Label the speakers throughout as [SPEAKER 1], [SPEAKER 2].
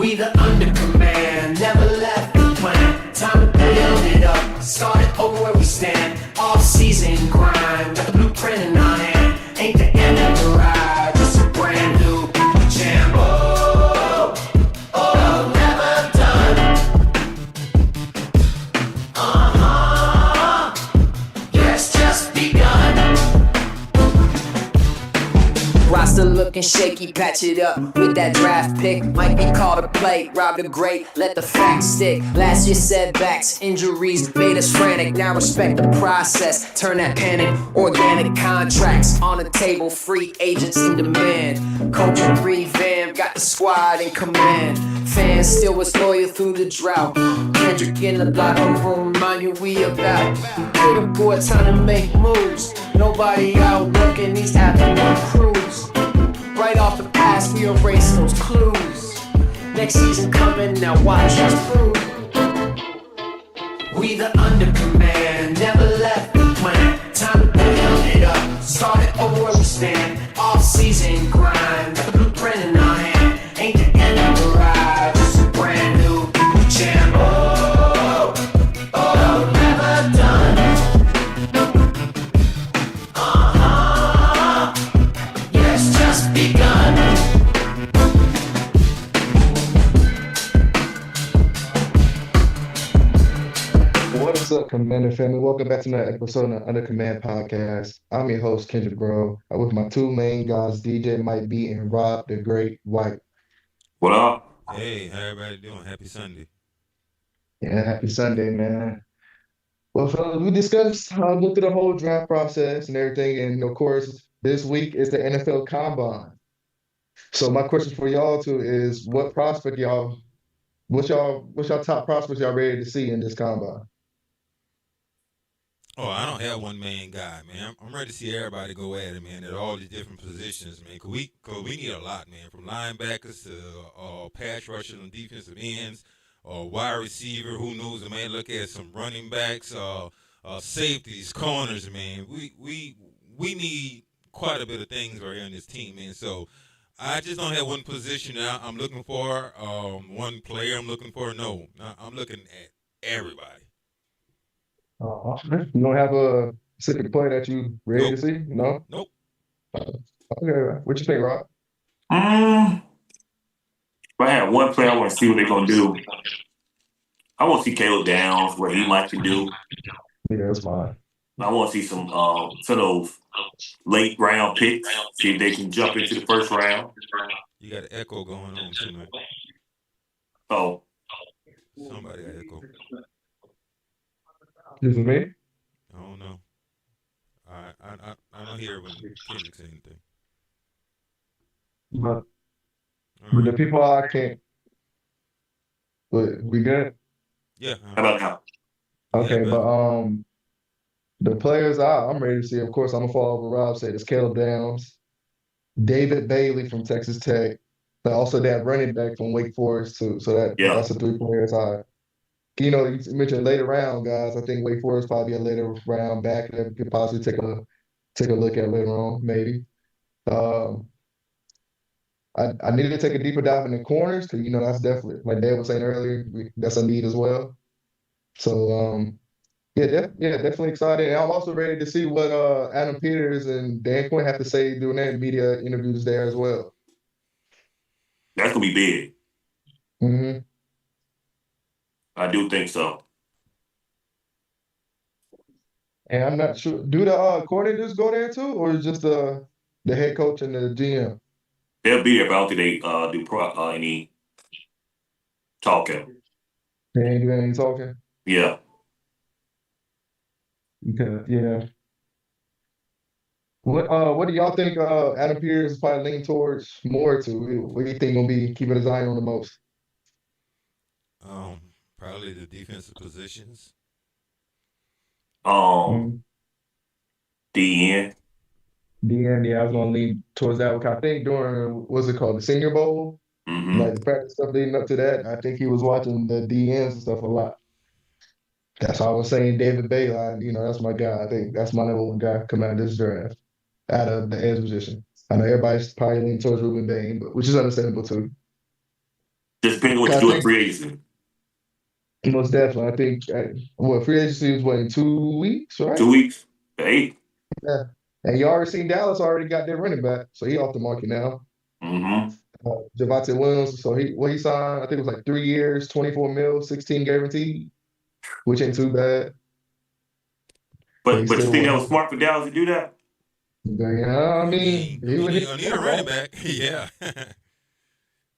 [SPEAKER 1] We the undercommand, never left the plan. Time to build it up, started over where we stand. Off-season grind, got the blueprint in our hand. Ain't the end of the ride, just a brand new jam. Oh, oh, never done. Yes, just begun. Roster looking shaky, patch it up with that draft pick. Might be called a play, rob the great, let the facts stick. Last year's setbacks, injuries made us frantic. Now respect the process, turn that panic. Organic contracts on the table, free agents in demand. Coaching revamp, got the squad in command. Fans still was loyal through the drought. Kendrick in the locker room, remind you we about. Get aboard, time to make moves. Nobody out working these afternoon crews. Right off the pass, we erase those clues. Next season coming, now watch us prove. We the undercommand, never left the plan. Time to build it up, started over where we stand. Off-season grind, got the blueprint in our hand. Ain't the end of the ride, just a brand new jam. Oh, oh, never done. Yes, just begun.
[SPEAKER 2] What's up, Commander family? Welcome back to another episode of the Under Command podcast. I'm your host, Kendrick Grove. I'm with my two main guys, DJ Mike B and Rob the Great White.
[SPEAKER 3] What up?
[SPEAKER 4] Hey, how everybody doing? Happy Sunday.
[SPEAKER 2] Yeah, happy Sunday, man. Well, fellas, we discussed looked at the whole draft process and everything, and of course, this week is the NFL Combine. So my question for y'all two is, what's y'all top prospects y'all ready to see in this combine?
[SPEAKER 4] Oh, I don't have one main guy, man. I'm ready to see everybody go at it, man, at all these different positions, man. Cause we need a lot, man, from linebackers to pass rushers and defensive ends, wide receiver. Who knows? Man, look at some running backs, safeties, corners, man. We need quite a bit of things right here on this team, man. So I just don't have one position that I'm looking for, one player I'm looking for. No, I'm looking at everybody.
[SPEAKER 2] You don't have a specific player that you ready to see? No?
[SPEAKER 4] Nope.
[SPEAKER 2] Okay, what you think, Rob?
[SPEAKER 3] If I had one player, I want to see what they're going to do. I want to see Caleb Downs, what he might can do.
[SPEAKER 2] Yeah, that's fine.
[SPEAKER 3] I want to see some of those late round picks, see if they can jump into the first round.
[SPEAKER 4] You got an echo going on too, man.
[SPEAKER 3] Oh,
[SPEAKER 4] Somebody got echo.
[SPEAKER 2] This is me?
[SPEAKER 4] I don't know. I don't hear when Kendrick say anything.
[SPEAKER 2] But
[SPEAKER 4] All
[SPEAKER 2] with the
[SPEAKER 4] right.
[SPEAKER 2] people I can't. But we good?
[SPEAKER 4] Yeah.
[SPEAKER 3] how about now?
[SPEAKER 2] Okay,
[SPEAKER 4] Yeah,
[SPEAKER 2] but the players I'm ready to see, of course, I'm gonna follow what Rob said. It's Caleb Downs, David Bailey from Texas Tech, but also that running back from Wake Forest too. So
[SPEAKER 3] Yeah.
[SPEAKER 2] that's the three players you mentioned later round guys. I think Wake Forest probably a later round back that we could possibly take a look at later on, maybe. Um, I needed to take a deeper dive in the corners because that's definitely, like Dave was saying earlier, that's a need as well. So definitely excited. And I'm also ready to see what Adam Peters and Dan Quinn have to say doing their media interviews there as well.
[SPEAKER 3] That's going to be big.
[SPEAKER 2] Mm-hmm.
[SPEAKER 3] I do think so.
[SPEAKER 2] And I'm not sure, do the coordinators go there too, or is just the head coach and the GM?
[SPEAKER 3] They'll be there, but I don't think they do any talking.
[SPEAKER 2] They ain't doing any talking.
[SPEAKER 3] Yeah.
[SPEAKER 2] Okay, yeah. What do y'all think Adam Peters is probably leaning towards more to? What do you think gonna be keeping his eye on the most?
[SPEAKER 4] Probably the defensive positions.
[SPEAKER 3] The end.
[SPEAKER 2] DN, yeah, I was gonna lean towards that one. I think during what's it called, the Senior Bowl,
[SPEAKER 3] Mm-hmm.
[SPEAKER 2] like the practice stuff leading up to that, I think he was watching the DNs and stuff a lot. That's why I was saying David Bailey. That's my guy. I think that's my number one guy coming out of this draft, out of the edge position. I know everybody's probably leaning towards Ruben Bain, but which is understandable too.
[SPEAKER 3] Just depending on what you
[SPEAKER 2] I
[SPEAKER 3] do in
[SPEAKER 2] think
[SPEAKER 3] free agency.
[SPEAKER 2] most definitely. I think free agency was in 2 weeks, right?
[SPEAKER 3] 2 weeks, 8.
[SPEAKER 2] Yeah. And you already seen Dallas already got their running back, so he off the market now.
[SPEAKER 3] Mm-hmm.
[SPEAKER 2] Javonte Williams, so he signed, I think it was like 3 years, 24 mil, 16 guaranteed, which ain't too bad. But he
[SPEAKER 3] But you
[SPEAKER 2] still
[SPEAKER 3] think that
[SPEAKER 2] went.
[SPEAKER 3] was smart for Dallas to do that?
[SPEAKER 2] Yeah, I
[SPEAKER 4] I mean,
[SPEAKER 2] mean, he would
[SPEAKER 4] you're
[SPEAKER 2] hit
[SPEAKER 4] gonna need a
[SPEAKER 2] that,
[SPEAKER 4] running
[SPEAKER 2] right?
[SPEAKER 4] back. Yeah.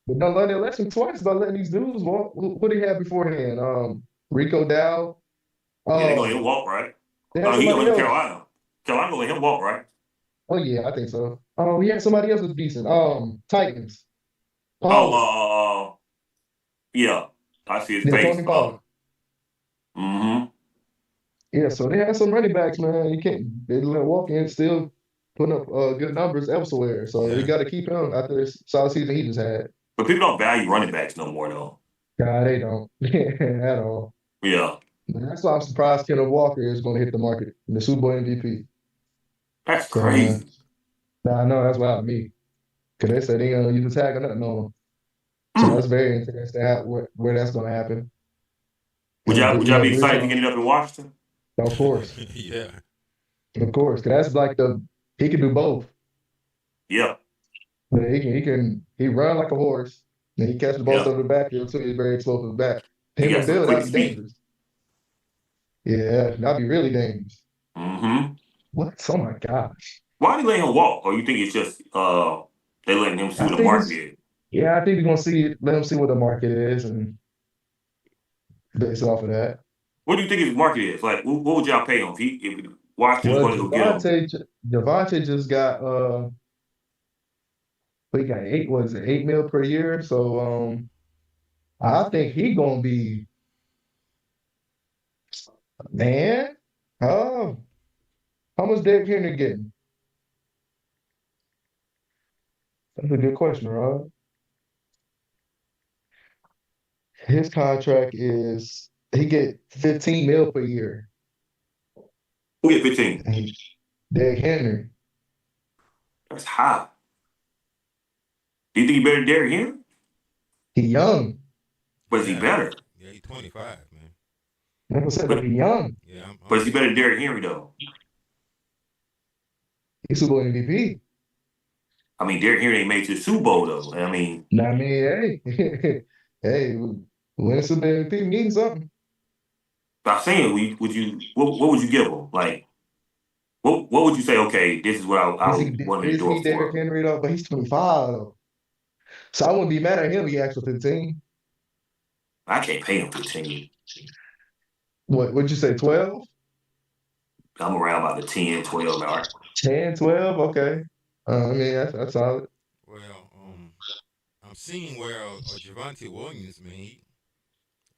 [SPEAKER 2] But don't let it lesson twice about letting these dudes walk. What did he have beforehand? Rico Dow.
[SPEAKER 3] Yeah, they're gonna let him
[SPEAKER 2] Um,
[SPEAKER 3] walk, right?
[SPEAKER 2] they
[SPEAKER 3] Oh
[SPEAKER 2] had
[SPEAKER 3] no, he gonna
[SPEAKER 2] somebody
[SPEAKER 3] let
[SPEAKER 2] else.
[SPEAKER 3] Carolina. Carolina gonna let him walk, right?
[SPEAKER 2] Oh yeah, I think so. Oh, he had somebody else was decent. Titans. Pollard.
[SPEAKER 3] Oh, yeah. I see his
[SPEAKER 2] Yeah,
[SPEAKER 3] face.
[SPEAKER 2] Tony Pollard.
[SPEAKER 3] Mm-hmm.
[SPEAKER 2] Yeah, so they had some running backs, man. You can't they let walk in still putting up good numbers elsewhere. So you
[SPEAKER 4] Yeah.
[SPEAKER 2] got to keep him after this solid season he just had.
[SPEAKER 3] But people don't value running backs no more, though.
[SPEAKER 2] God, they don't at all.
[SPEAKER 3] Yeah,
[SPEAKER 2] That's why I'm surprised Kenneth Walker is going to hit the market in the Super Bowl MVP.
[SPEAKER 3] that's
[SPEAKER 2] So
[SPEAKER 3] crazy.
[SPEAKER 2] I know that's wild to me because they said they ain't gonna use the tag or nothing on him. So
[SPEAKER 3] Mm.
[SPEAKER 2] that's very interesting where that's going to happen.
[SPEAKER 3] Would y'all would
[SPEAKER 2] You
[SPEAKER 3] y'all
[SPEAKER 2] know,
[SPEAKER 3] be
[SPEAKER 2] Brees
[SPEAKER 3] excited if he
[SPEAKER 2] Hall,
[SPEAKER 3] ended up in Washington?
[SPEAKER 2] of course,
[SPEAKER 4] Yeah.
[SPEAKER 2] of course, because that's like he can do both.
[SPEAKER 3] Yeah,
[SPEAKER 2] But he run like a horse. And he catch the ball
[SPEAKER 3] yeah.
[SPEAKER 2] over the backfield too. He's very explosive back.
[SPEAKER 3] He
[SPEAKER 2] Him
[SPEAKER 3] got
[SPEAKER 2] and
[SPEAKER 3] some
[SPEAKER 2] Bill,
[SPEAKER 3] quick
[SPEAKER 2] that'd be
[SPEAKER 3] feet.
[SPEAKER 2] dangerous. Yeah, that'd be really dangerous.
[SPEAKER 3] Mm-hmm.
[SPEAKER 2] What? Oh my gosh.
[SPEAKER 3] Why they let him walk? Or you think it's just they letting him see
[SPEAKER 2] I
[SPEAKER 3] what the
[SPEAKER 2] think
[SPEAKER 3] market
[SPEAKER 2] it's
[SPEAKER 3] is?
[SPEAKER 2] yeah, I think we're gonna let him see what the market is and base it off of that.
[SPEAKER 3] What do you think his market is? Like, what would y'all pay him if Washington was
[SPEAKER 2] Well,
[SPEAKER 3] going to go get him?
[SPEAKER 2] Javante just got he got eight, was it 8 mil per year? So I think he gonna be man. Oh, how much Derrick Henry getting? That's a good question, Rod. His contract is he get 15 mil per year.
[SPEAKER 3] Who get 15?
[SPEAKER 2] And Derrick Henry,
[SPEAKER 3] That's high. Do you think he better than Derrick Henry?
[SPEAKER 2] he young.
[SPEAKER 3] But is he
[SPEAKER 4] Yeah.
[SPEAKER 3] better?
[SPEAKER 4] Yeah. He's 25, man.
[SPEAKER 2] Like I said, though,
[SPEAKER 3] But
[SPEAKER 2] he young.
[SPEAKER 4] Yeah.
[SPEAKER 3] but is he better than Derrick Henry though?
[SPEAKER 2] He's Super Bowl MVP.
[SPEAKER 3] I mean, Derrick Henry ain't made to the Super Bowl though. I mean,
[SPEAKER 2] Now, I mean, hey, hey, win Super Bowl MVP means something.
[SPEAKER 3] I'm saying, what would you give him? Like, what would you say? Okay, this is what I would want him to
[SPEAKER 2] Is
[SPEAKER 3] do
[SPEAKER 2] he
[SPEAKER 3] it
[SPEAKER 2] Derrick
[SPEAKER 3] for.
[SPEAKER 2] Henry though? But he's 25 though. So I wouldn't be mad at him if he asked for 15.
[SPEAKER 3] I can't pay him 15.
[SPEAKER 2] Would you say 12?
[SPEAKER 3] I'm around about the 10, 12 mark.
[SPEAKER 2] 10, 12? Okay. I mean, that's solid.
[SPEAKER 4] Well, I'm seeing where Javonte Williams, man.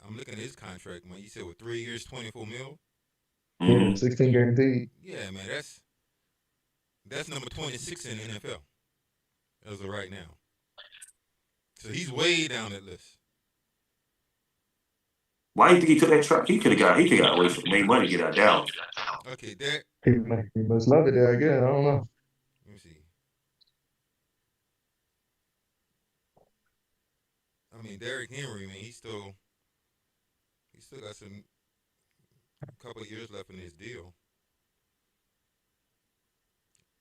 [SPEAKER 4] I'm looking at his contract, man. You said with 3 years, 24 mil.
[SPEAKER 2] Yeah,
[SPEAKER 3] Mm-hmm.
[SPEAKER 2] 16 guaranteed.
[SPEAKER 4] Yeah, man. That's number 26 in the NFL as of right now. So he's way down that list.
[SPEAKER 3] Why do you think he took that truck? He could got away from made money to get out of Dallas.
[SPEAKER 4] Okay, that.
[SPEAKER 2] He must love it there again. I don't know.
[SPEAKER 4] Let me see. I mean, Derrick Henry, man. He still got some couple of years left in his deal.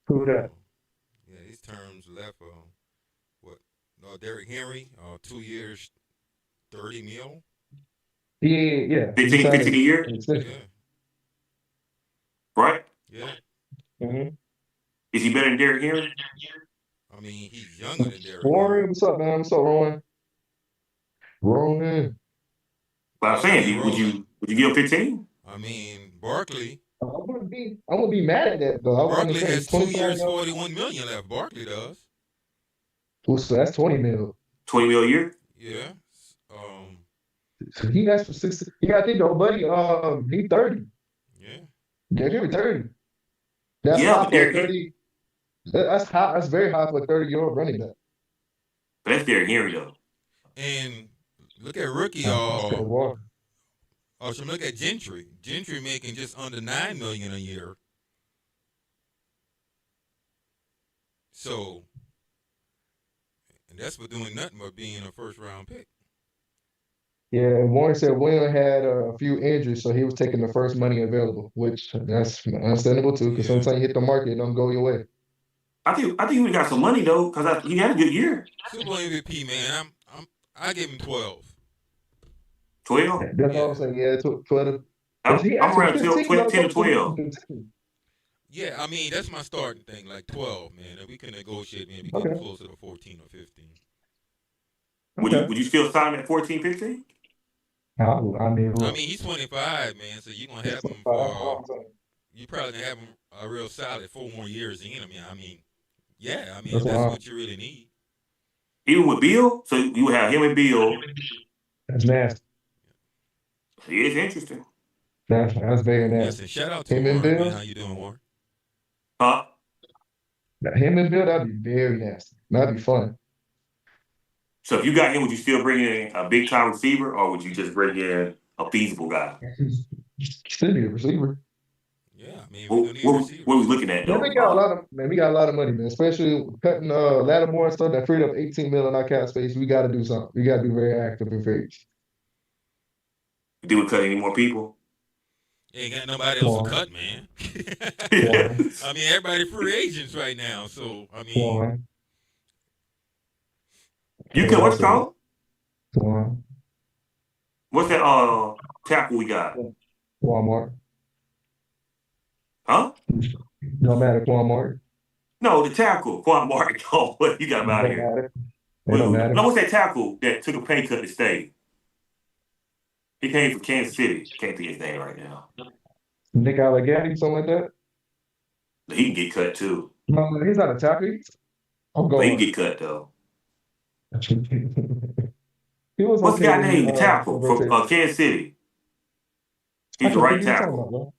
[SPEAKER 2] Who that?
[SPEAKER 4] Yeah, his terms left. What? Derrick Henry, 2 years, 30 mil.
[SPEAKER 2] Yeah. He
[SPEAKER 3] 15,
[SPEAKER 2] signed
[SPEAKER 3] 15 a year,
[SPEAKER 2] an extension.
[SPEAKER 4] Yeah,
[SPEAKER 3] right?
[SPEAKER 4] yeah.
[SPEAKER 2] Mhm.
[SPEAKER 3] Is he better than Derrick Henry?
[SPEAKER 4] I mean, he's younger than Derrick Henry.
[SPEAKER 2] Warren, what's up, man? What's up, Rowan? Rowan.
[SPEAKER 3] But I'm
[SPEAKER 4] What's your name,
[SPEAKER 3] saying, would
[SPEAKER 4] Roland?
[SPEAKER 3] you give him 15?
[SPEAKER 4] I mean, Barkley.
[SPEAKER 2] I wouldn't be mad at that though. I would
[SPEAKER 4] Barkley
[SPEAKER 2] understand
[SPEAKER 4] has
[SPEAKER 2] he's
[SPEAKER 4] 2
[SPEAKER 2] 25
[SPEAKER 4] years,
[SPEAKER 2] now.
[SPEAKER 4] 41 million left. Barkley does.
[SPEAKER 2] Well, so that's 20 mil.
[SPEAKER 3] 20 mil a year?
[SPEAKER 4] Yeah.
[SPEAKER 2] So he asked for 60. You gotta think though, buddy. He 30.
[SPEAKER 4] Yeah.
[SPEAKER 2] Yeah, he 30. That's
[SPEAKER 3] Yeah,
[SPEAKER 2] high
[SPEAKER 3] but
[SPEAKER 2] for a
[SPEAKER 3] Derrick Henry,
[SPEAKER 2] 30. That's high. That's very high for a 30-year-old running back.
[SPEAKER 3] but that's Derrick Henry though.
[SPEAKER 4] And look at rookie.
[SPEAKER 2] Let's go, Warren.
[SPEAKER 4] So look at Gentry. Gentry making just under 9 million a year. So, and that's for doing nothing but being a first round pick.
[SPEAKER 2] Yeah, and Warren said William had a few injuries, so he was taking the first money available, which that's understandable too, because
[SPEAKER 4] Yeah.
[SPEAKER 2] sometimes you hit the market, it don't go your way.
[SPEAKER 3] I think we got some money though, because he had a good year.
[SPEAKER 4] Super Bowl MVP, man. I give him 12.
[SPEAKER 3] 12.
[SPEAKER 2] That's all I'm
[SPEAKER 4] Yeah.
[SPEAKER 2] saying. Yeah, 12.
[SPEAKER 3] I'm,
[SPEAKER 2] He
[SPEAKER 3] I'm
[SPEAKER 2] actually
[SPEAKER 3] around 12,
[SPEAKER 2] 15
[SPEAKER 3] 12,
[SPEAKER 2] though.
[SPEAKER 3] 10
[SPEAKER 2] Some
[SPEAKER 3] to
[SPEAKER 2] people
[SPEAKER 3] 12.
[SPEAKER 2] 15.
[SPEAKER 4] Yeah, I mean, that's my starting thing, like 12, man. If we can negotiate, maybe get him
[SPEAKER 2] Okay,
[SPEAKER 4] closer to 14 or 15.
[SPEAKER 2] okay.
[SPEAKER 3] Would you still sign him at 14, 15?
[SPEAKER 2] I mean,
[SPEAKER 4] I
[SPEAKER 2] look,
[SPEAKER 4] mean, he's 25, man, so you're going to
[SPEAKER 2] that's
[SPEAKER 4] have him
[SPEAKER 2] all
[SPEAKER 4] for,
[SPEAKER 2] I'm saying.
[SPEAKER 4] you probably going to have him a real solid 4 more years in him. Yeah, I mean, yeah, I mean, if
[SPEAKER 2] That's
[SPEAKER 4] that's
[SPEAKER 2] why
[SPEAKER 4] what you really need.
[SPEAKER 3] Even with Bill? So you would have him and Bill.
[SPEAKER 2] that's nasty.
[SPEAKER 3] It is interesting.
[SPEAKER 2] That's very
[SPEAKER 4] Yes,
[SPEAKER 2] nasty.
[SPEAKER 4] and shout out to
[SPEAKER 2] Him and
[SPEAKER 4] Warren, man.
[SPEAKER 2] Bill,
[SPEAKER 4] How you doing, Warren?
[SPEAKER 3] Huh?
[SPEAKER 2] that'd be very nasty. That'd be fun.
[SPEAKER 3] So if you got him, would you still bring in a big time receiver, or would you just bring in a feasible guy?
[SPEAKER 2] Still be a receiver.
[SPEAKER 4] Yeah, I mean, we're
[SPEAKER 3] What,
[SPEAKER 4] going to need
[SPEAKER 3] what we
[SPEAKER 4] receivers.
[SPEAKER 3] looking at
[SPEAKER 2] Man,
[SPEAKER 3] though?
[SPEAKER 2] we got a lot of man, we got a lot of money, man. Especially cutting Lattimore and stuff that freed up 18 million in our cap space. We got to do something. We got to be very active in free agency.
[SPEAKER 3] Did we cut any more people?
[SPEAKER 4] Ain't got nobody
[SPEAKER 2] Come
[SPEAKER 4] else to
[SPEAKER 2] on,
[SPEAKER 4] cut, man.
[SPEAKER 2] come on,
[SPEAKER 4] I mean, everybody free agents right now, so I
[SPEAKER 2] come
[SPEAKER 4] mean,
[SPEAKER 2] on.
[SPEAKER 3] You
[SPEAKER 2] What
[SPEAKER 3] cut
[SPEAKER 2] I
[SPEAKER 3] what's
[SPEAKER 2] said.
[SPEAKER 3] called?
[SPEAKER 2] Come on.
[SPEAKER 3] What's that tackle we got?
[SPEAKER 2] Walmart.
[SPEAKER 3] Huh?
[SPEAKER 2] No matter Walmart.
[SPEAKER 3] No, the tackle. Quan Martin. Oh, what you got him
[SPEAKER 2] It
[SPEAKER 3] out of
[SPEAKER 2] don't
[SPEAKER 3] here?
[SPEAKER 2] matter. It don't
[SPEAKER 3] No,
[SPEAKER 2] matter.
[SPEAKER 3] what's that tackle that took a pay cut to stay? He came from Kansas City. Can't think of his name right now.
[SPEAKER 2] Nick Allegretti, something like that.
[SPEAKER 3] He can get cut too.
[SPEAKER 2] No, he's not a tackle. I'm
[SPEAKER 3] But he can
[SPEAKER 2] going.
[SPEAKER 3] get cut though.
[SPEAKER 2] He was
[SPEAKER 3] What's the
[SPEAKER 2] okay
[SPEAKER 3] guy
[SPEAKER 2] when he
[SPEAKER 3] name? The tackle from
[SPEAKER 2] rotated.
[SPEAKER 3] Kansas City.
[SPEAKER 2] I
[SPEAKER 3] He's the
[SPEAKER 2] can't think
[SPEAKER 3] right
[SPEAKER 2] of who you're talking
[SPEAKER 3] tackle.
[SPEAKER 2] about, bro.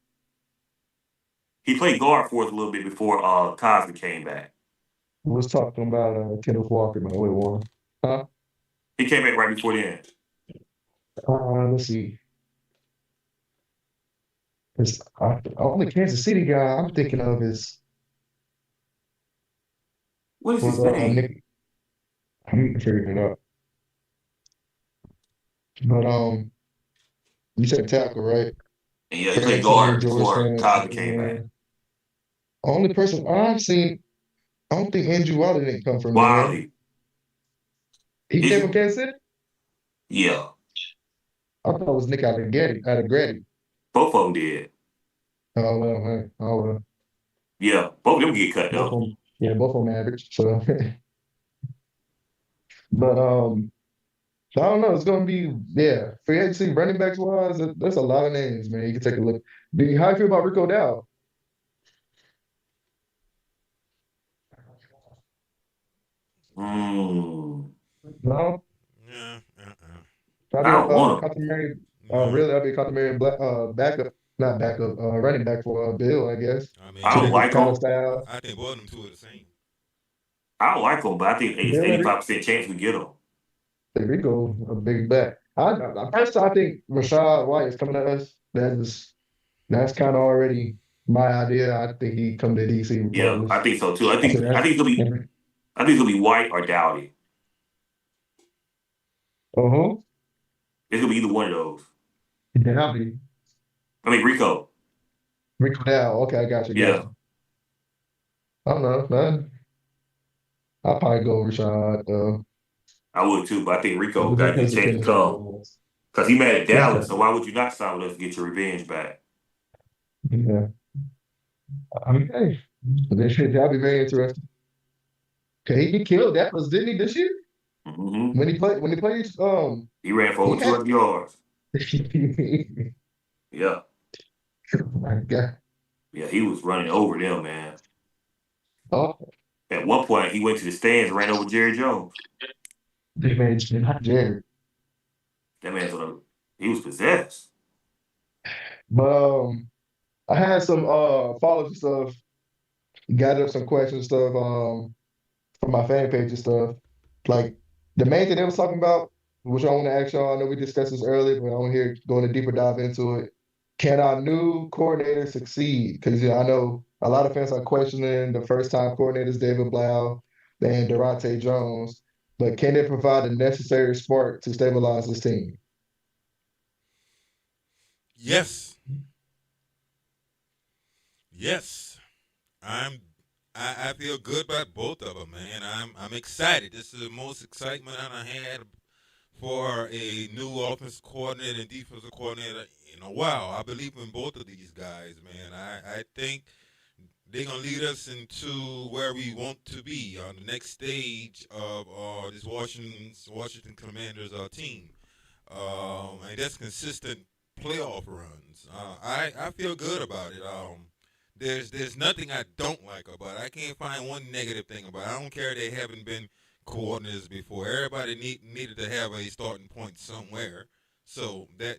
[SPEAKER 3] He played guard for us a little bit before Cosby came back.
[SPEAKER 2] We was talking about Kenneth Walker, man. Wait, one. Huh?
[SPEAKER 3] He came back right before then.
[SPEAKER 2] Let's see. It's only Kansas City guy I'm thinking of is
[SPEAKER 3] What is
[SPEAKER 2] was
[SPEAKER 3] his name?
[SPEAKER 2] Nick. I'm figuring it out. But you said tackle, right?
[SPEAKER 3] And yeah, he played
[SPEAKER 2] Brandon King,
[SPEAKER 3] guard
[SPEAKER 2] George
[SPEAKER 3] before Cosby
[SPEAKER 2] Sanders,
[SPEAKER 3] came back.
[SPEAKER 2] and only person I've seen, I don't think Andrew Wilder didn't come from there, right?
[SPEAKER 3] Wiley.
[SPEAKER 2] He
[SPEAKER 3] Did
[SPEAKER 2] came from
[SPEAKER 3] you?
[SPEAKER 2] Kansas City?
[SPEAKER 3] Yeah.
[SPEAKER 2] I thought it was Nick Allegretti.
[SPEAKER 3] Both of them did.
[SPEAKER 2] Oh well, man. Oh well.
[SPEAKER 3] Yeah. Both of them get cut
[SPEAKER 2] Both
[SPEAKER 3] though.
[SPEAKER 2] of them, yeah, both of them average. So, but I don't know. It's gonna be free agency running backs wise. There's a lot of names, man. You can take a look. How you feel about Rico Dow?
[SPEAKER 3] Mm.
[SPEAKER 2] No,
[SPEAKER 4] yeah,
[SPEAKER 2] that'd
[SPEAKER 3] I
[SPEAKER 2] be
[SPEAKER 3] don't want him.
[SPEAKER 2] customary.
[SPEAKER 4] no.
[SPEAKER 2] Really, that'd be customary backup, not backup, running back for Bill, I guess.
[SPEAKER 4] I
[SPEAKER 3] I
[SPEAKER 2] So
[SPEAKER 3] don't
[SPEAKER 2] they
[SPEAKER 4] mean,
[SPEAKER 2] could
[SPEAKER 3] like
[SPEAKER 2] kind of
[SPEAKER 3] him.
[SPEAKER 2] style.
[SPEAKER 4] I think both of them two are the same.
[SPEAKER 3] I don't like him, but I think it's
[SPEAKER 2] Bill and
[SPEAKER 3] 85% chance we get him.
[SPEAKER 2] Rico, a big back. Personally, I think Rashad White is coming at us. That's kind of already my idea. I think he come to DC
[SPEAKER 3] Yeah, I
[SPEAKER 2] regardless.
[SPEAKER 3] think so too.
[SPEAKER 2] So that's
[SPEAKER 3] I think it's gonna be White or Dowdy.
[SPEAKER 2] uh-huh.
[SPEAKER 3] It's gonna be either one of those.
[SPEAKER 2] Then I'll be
[SPEAKER 3] I mean Rico.
[SPEAKER 2] Rico Dow. Okay, I got you.
[SPEAKER 3] Yeah,
[SPEAKER 2] I don't know, man. I'll probably go Rashad.
[SPEAKER 3] I would too, but I think Rico
[SPEAKER 2] Just
[SPEAKER 3] got a good
[SPEAKER 2] because of
[SPEAKER 3] chance to
[SPEAKER 2] Kenny
[SPEAKER 3] come.
[SPEAKER 2] Gaines.
[SPEAKER 3] Because he mad at
[SPEAKER 2] That's
[SPEAKER 3] Dallas, so why would you not sign with us to get your revenge back?
[SPEAKER 2] yeah. I mean, hey, that'd be very interesting. Okay, he killed Dallas, didn't he, this year?
[SPEAKER 3] Hmm.
[SPEAKER 2] When he played,
[SPEAKER 3] He ran for
[SPEAKER 2] he
[SPEAKER 3] over
[SPEAKER 2] had
[SPEAKER 3] 200 yards.
[SPEAKER 2] oh
[SPEAKER 3] Yeah,
[SPEAKER 2] my God.
[SPEAKER 3] yeah, he was running over them, man.
[SPEAKER 2] Oh,
[SPEAKER 3] At one point, he went to the stands and ran over Jerry Jones.
[SPEAKER 2] big man, not Jared.
[SPEAKER 3] That man's he was possessed.
[SPEAKER 2] But I had some follow-up stuff, gathered up some questions stuff from my fan page and stuff. Like the main thing they was talking about, which I want to ask y'all. I know we discussed this earlier, but I want to hear going a deeper dive into it. Can our new coordinator succeed? Because I know a lot of fans are questioning the first-time coordinators, David Blau and Durante Jones, but can they provide the necessary spark to stabilize this team?
[SPEAKER 4] Yes. Yes. I feel good about both of them, man. I'm excited. This is the most excitement I had for a new offensive coordinator and defensive coordinator in a while. I believe in both of these guys, man. I think they're gonna lead us into where we want to be on the next stage of this Washington Commanders team. And that's consistent playoff runs. I feel good about it. There's nothing I don't like about it. I can't find one negative thing about it. I don't care they haven't been coordinators before. Everybody needed to have a starting point somewhere. So that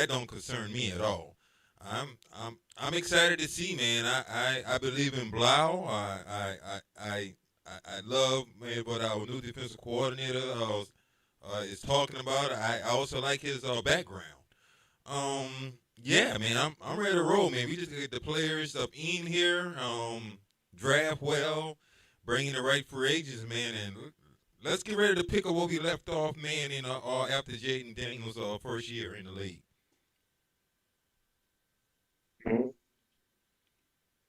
[SPEAKER 4] don't concern me at all. I'm excited to see, man. I believe in Blau. I love, man, what our new defensive coordinator is talking about. I also like his background. Yeah, man, I'm ready to roll, man. We just get the players up in here, draft well, bring in the right free agents, man, and let's get ready to pick up what we left off, man, in after Jaden Daniels' first year in the league.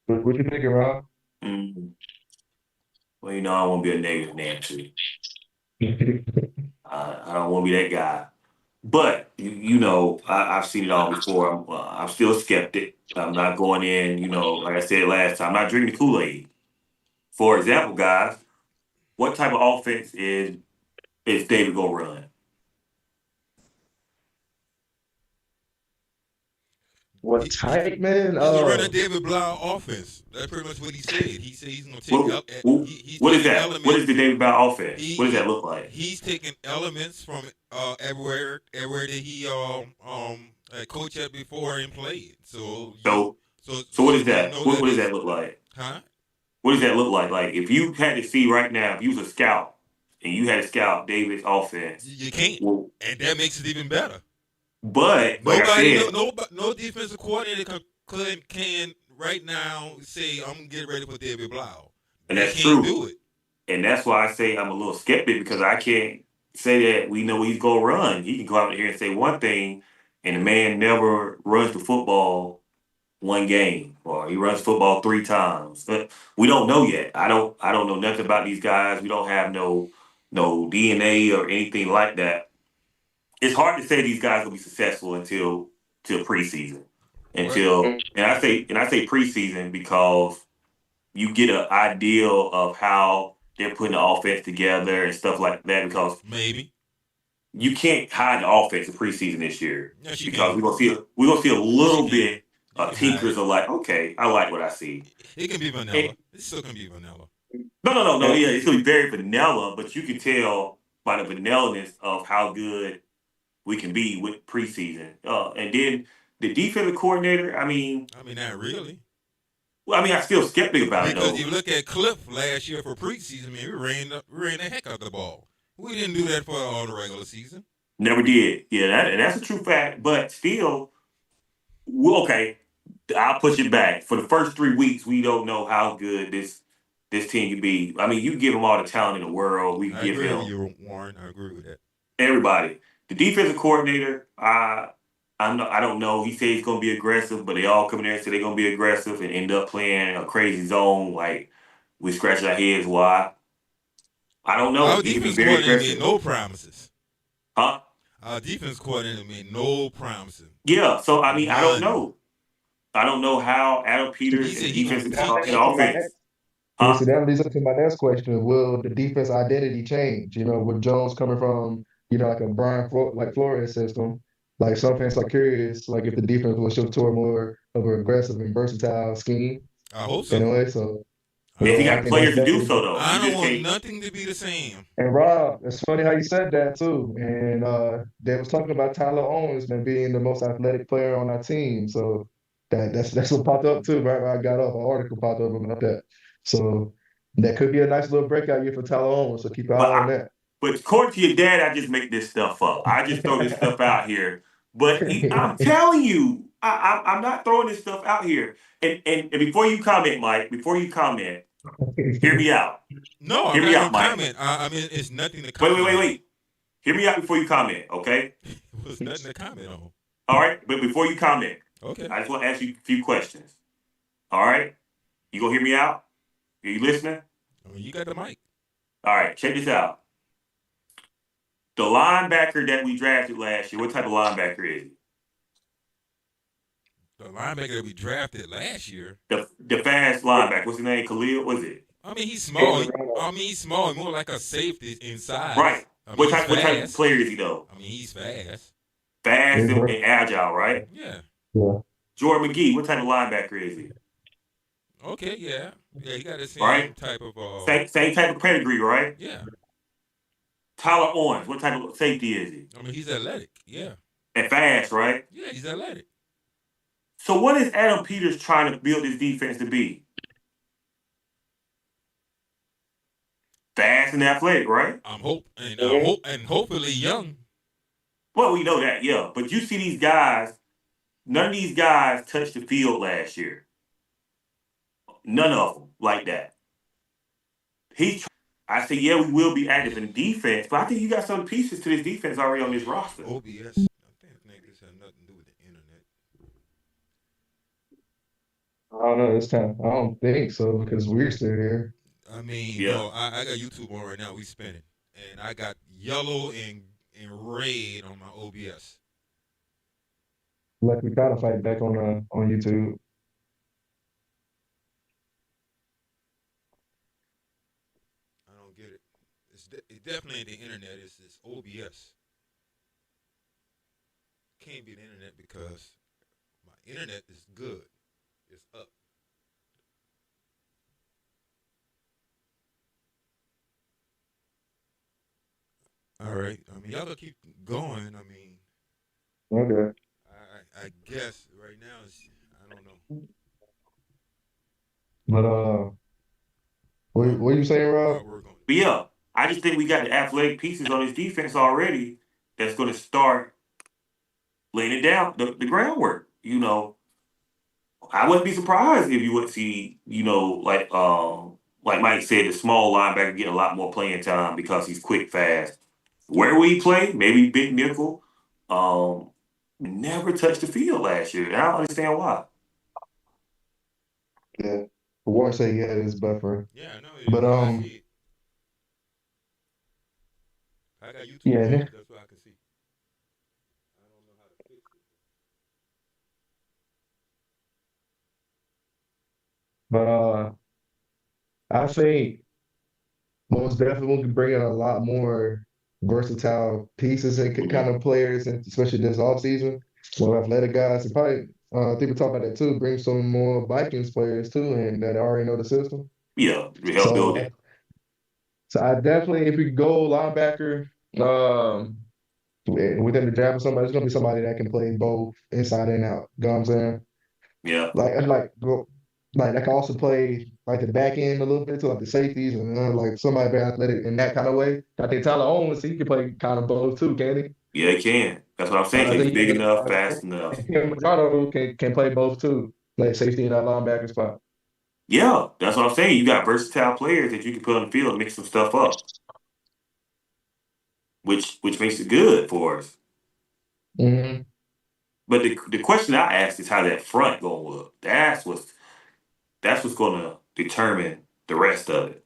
[SPEAKER 2] What you thinking, Rob?
[SPEAKER 3] Well, I won't be a negative Nancy. I don't want to be that guy. But, I've seen it all before. I'm still a skeptic. I'm not going in, like I said last time, I'm not drinking the Kool-Aid. For example, guys, what type of offense is David going to run?
[SPEAKER 2] What type, man?
[SPEAKER 4] He's gonna run a David Blau offense. That's pretty much what he said. He said he's gonna take.
[SPEAKER 3] What is that? What is the David Blau offense? What does that look like?
[SPEAKER 4] He's taking elements from everywhere that he coached at before and played. So
[SPEAKER 3] what is that? What does that look like?
[SPEAKER 4] Huh?
[SPEAKER 3] What does that look like? Like, if you had to see right now, if you was a scout and you had to scout David's offense,
[SPEAKER 4] you can't, and that makes it even better.
[SPEAKER 3] But
[SPEAKER 4] no defensive coordinator can right now say I'm gonna get ready for David Blau.
[SPEAKER 3] And that's true. Do it. And that's why I say I'm a little skeptic, because I can't say that we know he's gonna run. He can go out here and say one thing, and the man never runs the football one game, or he runs football 3 times. But we don't know yet. I don't know nothing about these guys. We don't have no DNA or anything like that. It's hard to say these guys will be successful until preseason. And I say preseason because you get an idea of how they're putting the offense together and stuff like that. Because
[SPEAKER 4] maybe
[SPEAKER 3] you can't hide the offense in preseason this year, because we're gonna see a little bit of tinkers are like, okay, I like what I see.
[SPEAKER 4] It can be vanilla. It's still gonna be vanilla.
[SPEAKER 3] No. Yeah, it's gonna be very vanilla, but you can tell by the vanilla-ness of how good we can be with preseason. And then the defensive coordinator, I mean,
[SPEAKER 4] not really.
[SPEAKER 3] Well, I'm still skeptic about it, though.
[SPEAKER 4] Because you look at Cliff last year for preseason, man, we ran the heck out of the ball. We didn't do that for all the regular season.
[SPEAKER 3] Never did. Yeah, that's a true fact. But still, okay, I'll push it back. For the first 3 weeks, we don't know how good this team can be. You give them all the talent in the world. We can give him.
[SPEAKER 4] I agree with you, Warren. I agree with that.
[SPEAKER 3] Everybody. The defensive coordinator, I don't know. He said he's going to be aggressive, but they all come in there and say they're going to be aggressive and end up playing a crazy zone. Like, we scratch our heads why. I don't know.
[SPEAKER 4] Our defense coordinator made no promises.
[SPEAKER 3] Huh?
[SPEAKER 4] Our defense coordinator made no promises.
[SPEAKER 3] Yeah, so, I don't know. I don't know how Adam Peters and defensive offense.
[SPEAKER 2] So that leads up to my next question. Will the defense identity change? With Jones coming from, like a Brian Flores system, like some fans are curious, like if the defense will shift toward more of an aggressive and versatile scheme.
[SPEAKER 4] I hope so.
[SPEAKER 2] Anyway, so
[SPEAKER 3] if you got players to do so, though.
[SPEAKER 4] I don't want nothing to be the same.
[SPEAKER 2] And Rob, it's funny how you said that too. And they was talking about Tyler Owens being the most athletic player on our team. So that's what popped up too, right when I got up. An article popped up about that. So that could be a nice little breakout year for Tyler Owens. So keep an eye on that.
[SPEAKER 3] But according to your dad, I just make this stuff up. I just throw this stuff out here. But I'm telling you, I'm not throwing this stuff out here. And before you comment, Mike, hear me out.
[SPEAKER 4] No, I'm not going to comment. It's nothing to comment
[SPEAKER 3] Wait. Hear me out before you comment, okay?
[SPEAKER 4] There's nothing to comment on.
[SPEAKER 3] All right, but before you comment,
[SPEAKER 4] Okay.
[SPEAKER 3] I just want to ask you a few questions. All right, you gonna hear me out? Are you listening?
[SPEAKER 4] I mean, you got the mic.
[SPEAKER 3] All right, check this out. The linebacker that we drafted last year, what type of linebacker is he?
[SPEAKER 4] The linebacker that we drafted last year.
[SPEAKER 3] The fast linebacker. What's his name? Khalil. What's it?
[SPEAKER 4] I mean, he's small. He's small, more like a safety in size.
[SPEAKER 3] Right.
[SPEAKER 4] I mean,
[SPEAKER 3] What type of player is he though?
[SPEAKER 4] I mean, he's fast.
[SPEAKER 3] Fast and agile, right?
[SPEAKER 4] Yeah.
[SPEAKER 2] Yeah.
[SPEAKER 3] Jordan McGee, what type of linebacker is he?
[SPEAKER 4] Okay, yeah. Yeah, he got the same
[SPEAKER 3] Right.
[SPEAKER 4] type of
[SPEAKER 3] same type of pedigree, right?
[SPEAKER 4] Yeah.
[SPEAKER 3] Tyler Owens, what type of safety is he?
[SPEAKER 4] I mean, he's athletic. Yeah.
[SPEAKER 3] And fast, right?
[SPEAKER 4] Yeah, he's athletic.
[SPEAKER 3] So what is Adam Peters trying to build this defense to be? Fast and athletic, right?
[SPEAKER 4] And hopefully young.
[SPEAKER 3] Well, we know that, yeah. But you see these guys, none of these guys touched the field last year. None of them like that. I say, yeah, we will be active in defense, but I think you got some pieces to this defense already on this roster.
[SPEAKER 4] OBS. I think this has nothing to do with the internet.
[SPEAKER 2] I don't know this time. I don't think so because we're still here.
[SPEAKER 4] I mean,
[SPEAKER 3] Yeah.
[SPEAKER 4] no, I got YouTube on right now. We spinning, and I got yellow and red on my OBS.
[SPEAKER 2] Like we gotta fight back on YouTube.
[SPEAKER 4] I don't get it. It's definitely ain't the internet. It's OBS. Can't be the internet because my internet is good. It's up. All right. I mean, y'all gotta keep going. I mean,
[SPEAKER 2] Okay.
[SPEAKER 4] I guess right now I don't know.
[SPEAKER 2] But what you saying, Rob?
[SPEAKER 3] But yeah, I just think we got the athletic pieces on this defense already that's going to start laying it down, the groundwork. You know, I wouldn't be surprised if you would see, you know, like Mike said, the small linebacker getting a lot more playing time because he's quick, fast. Where will he play? Maybe big nickel. Never touched the field last year. And I don't understand why.
[SPEAKER 2] Yeah. Warren said he had his buffer.
[SPEAKER 4] Yeah, I know.
[SPEAKER 2] But
[SPEAKER 4] I got YouTube.
[SPEAKER 2] Yeah.
[SPEAKER 4] That's what I can see. I don't know how to fix it.
[SPEAKER 2] But I think most definitely we can bring in a lot more versatile pieces and kind of players, and especially this offseason. More athletic guys. And probably, I think we talked about that too. Bring some more Vikings players too, and that already know the system.
[SPEAKER 3] Yeah, to help build it.
[SPEAKER 2] So I definitely, if we go linebacker, within the draft, somebody, it's gonna be somebody that can play both inside and out. You know what I'm saying?
[SPEAKER 3] Yeah.
[SPEAKER 2] Like that can also play like the back end a little bit to like the safeties and like somebody very athletic in that kind of way. I think Tyler Owens, he can play kind of both too, can he?
[SPEAKER 3] Yeah, he can. That's what I'm saying. He's big enough, fast enough.
[SPEAKER 2] And Machado can play both too, play safety in that linebacker spot.
[SPEAKER 3] Yeah, that's what I'm saying. You got versatile players that you can put on the field and mix some stuff up, which makes it good for us.
[SPEAKER 2] Mm-hmm.
[SPEAKER 3] But the question I asked is how that front gonna look. That's what's gonna determine the rest of it.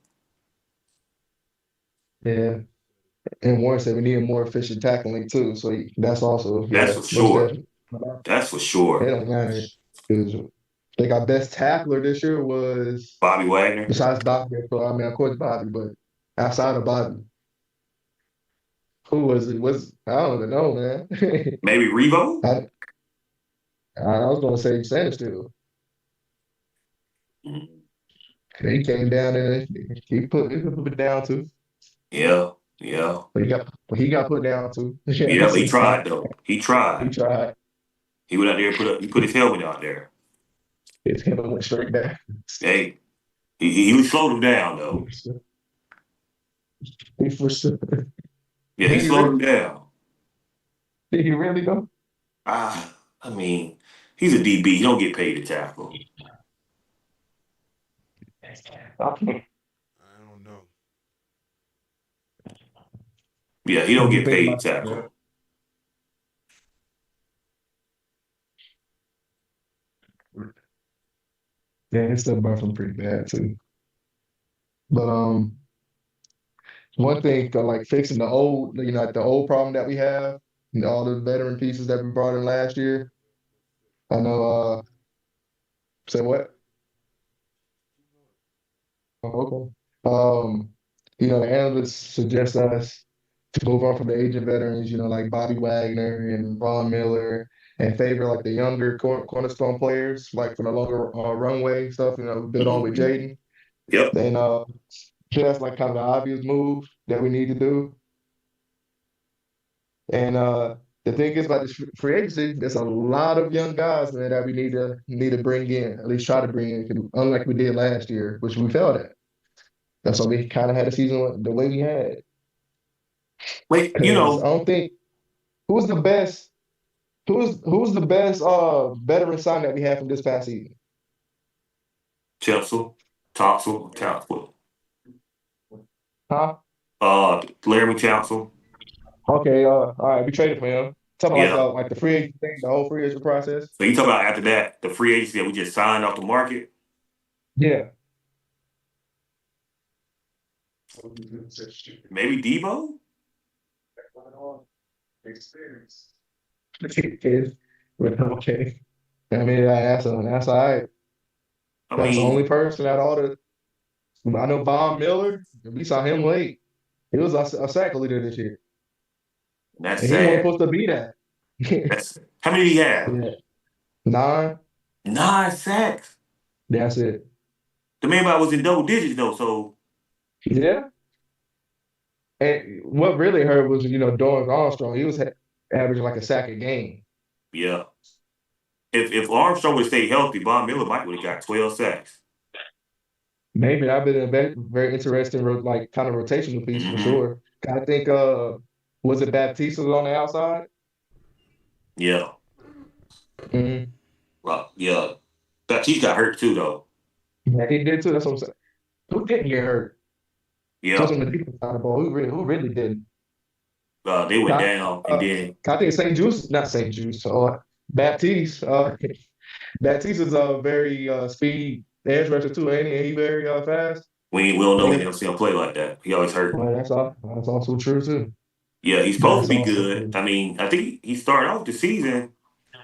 [SPEAKER 2] Yeah. And Warren said we need a more efficient tackling too. So that's also
[SPEAKER 3] That's for sure.
[SPEAKER 2] definitely.
[SPEAKER 3] That's for sure.
[SPEAKER 2] It don't matter. I think our best tackler this year was
[SPEAKER 3] Bobby Wagner.
[SPEAKER 2] Besides Bobby, I mean, of course Bobby, but outside of Bobby, who was it? I don't even know, man.
[SPEAKER 3] Maybe Revo?
[SPEAKER 2] I was gonna say Sanders still.
[SPEAKER 3] Mm-hmm.
[SPEAKER 2] He came down and he put it down too.
[SPEAKER 3] Yeah.
[SPEAKER 2] But he got put down too.
[SPEAKER 3] Yeah, but he tried though. He tried. He went out there and he put his helmet out there.
[SPEAKER 2] His helmet went straight down.
[SPEAKER 3] Hey, he slowed him down though.
[SPEAKER 2] He for sure.
[SPEAKER 3] Yeah, he slowed him down.
[SPEAKER 2] Did he really though?
[SPEAKER 3] I mean, he's a DB. He don't get paid to tackle.
[SPEAKER 4] I don't know.
[SPEAKER 3] Yeah, he don't get paid to tackle.
[SPEAKER 2] Yeah, it's still buffing pretty bad too. But one thing like fixing the old, like the old problem that we have, all the veteran pieces that we brought in last year. I know. Say what? Oh, okay. The analysts suggest us to move on from the aging veterans, like Bobby Wagner and Von Miller, and favor like the younger cornerstone players, like from the longer runway stuff, build on with
[SPEAKER 3] Mhm.
[SPEAKER 2] Jaden.
[SPEAKER 3] Yep.
[SPEAKER 2] Then that's like kind of the obvious move that we need to do. And the thing is about this free agency, there's a lot of young guys, man, that we need to bring in, at least try to bring in, unlike we did last year, which we failed at. That's why we kind of had a season the way we had.
[SPEAKER 3] Wait,
[SPEAKER 2] Because I don't think who's the best who's the best veteran sign that we had from this past season?
[SPEAKER 3] Townsville.
[SPEAKER 2] Huh?
[SPEAKER 3] Laramie Townsville.
[SPEAKER 2] Okay, all right, we traded for him. Talking
[SPEAKER 3] Yeah.
[SPEAKER 2] like the free agent thing, the whole free agent process.
[SPEAKER 3] So you talk about after that, the free agency that we just signed off the market?
[SPEAKER 2] Yeah.
[SPEAKER 3] Maybe Debo?
[SPEAKER 2] Experience. Okay. I mean, that's all right.
[SPEAKER 3] I
[SPEAKER 2] That's the
[SPEAKER 3] mean,
[SPEAKER 2] only person out all the. I know Von Miller. We saw him late. He was a sack leader this year,
[SPEAKER 3] that's
[SPEAKER 2] and he wasn't
[SPEAKER 3] sad.
[SPEAKER 2] supposed to be that.
[SPEAKER 3] That's how many do you have?
[SPEAKER 2] Yeah. 9.
[SPEAKER 3] 9 sacks.
[SPEAKER 2] That's it.
[SPEAKER 3] The man was in double digits though, so
[SPEAKER 2] Yeah. And what really hurt was, Dorrance Armstrong. He was averaging like a sack a game.
[SPEAKER 3] yeah. If Armstrong would stay healthy, Von Miller might would have got 12 sacks.
[SPEAKER 2] Maybe that'd been a very interesting, like kind of rotational piece for
[SPEAKER 3] Mm-hmm.
[SPEAKER 2] sure. I think was it Baptiste was on the outside?
[SPEAKER 3] Yeah.
[SPEAKER 2] Mm-hmm.
[SPEAKER 3] Well, yeah. He got hurt too though.
[SPEAKER 2] Yeah, he did too. That's what I'm saying. Who didn't get hurt? Just
[SPEAKER 3] Yeah.
[SPEAKER 2] on the defense side of the ball. Who really didn't?
[SPEAKER 3] They went
[SPEAKER 2] I,
[SPEAKER 3] down and then
[SPEAKER 2] I think St. Juice, not St. Juice, Baptiste. Baptiste is a very speed edge rusher too, ain't he? And he very fast.
[SPEAKER 3] we don't know. We
[SPEAKER 2] Yeah.
[SPEAKER 3] never seen him play like that. He always hurt.
[SPEAKER 2] Well, that's also true too.
[SPEAKER 3] Yeah, he's supposed to
[SPEAKER 2] That's
[SPEAKER 3] be
[SPEAKER 2] also
[SPEAKER 3] good.
[SPEAKER 2] true.
[SPEAKER 3] I mean, I think he started off the season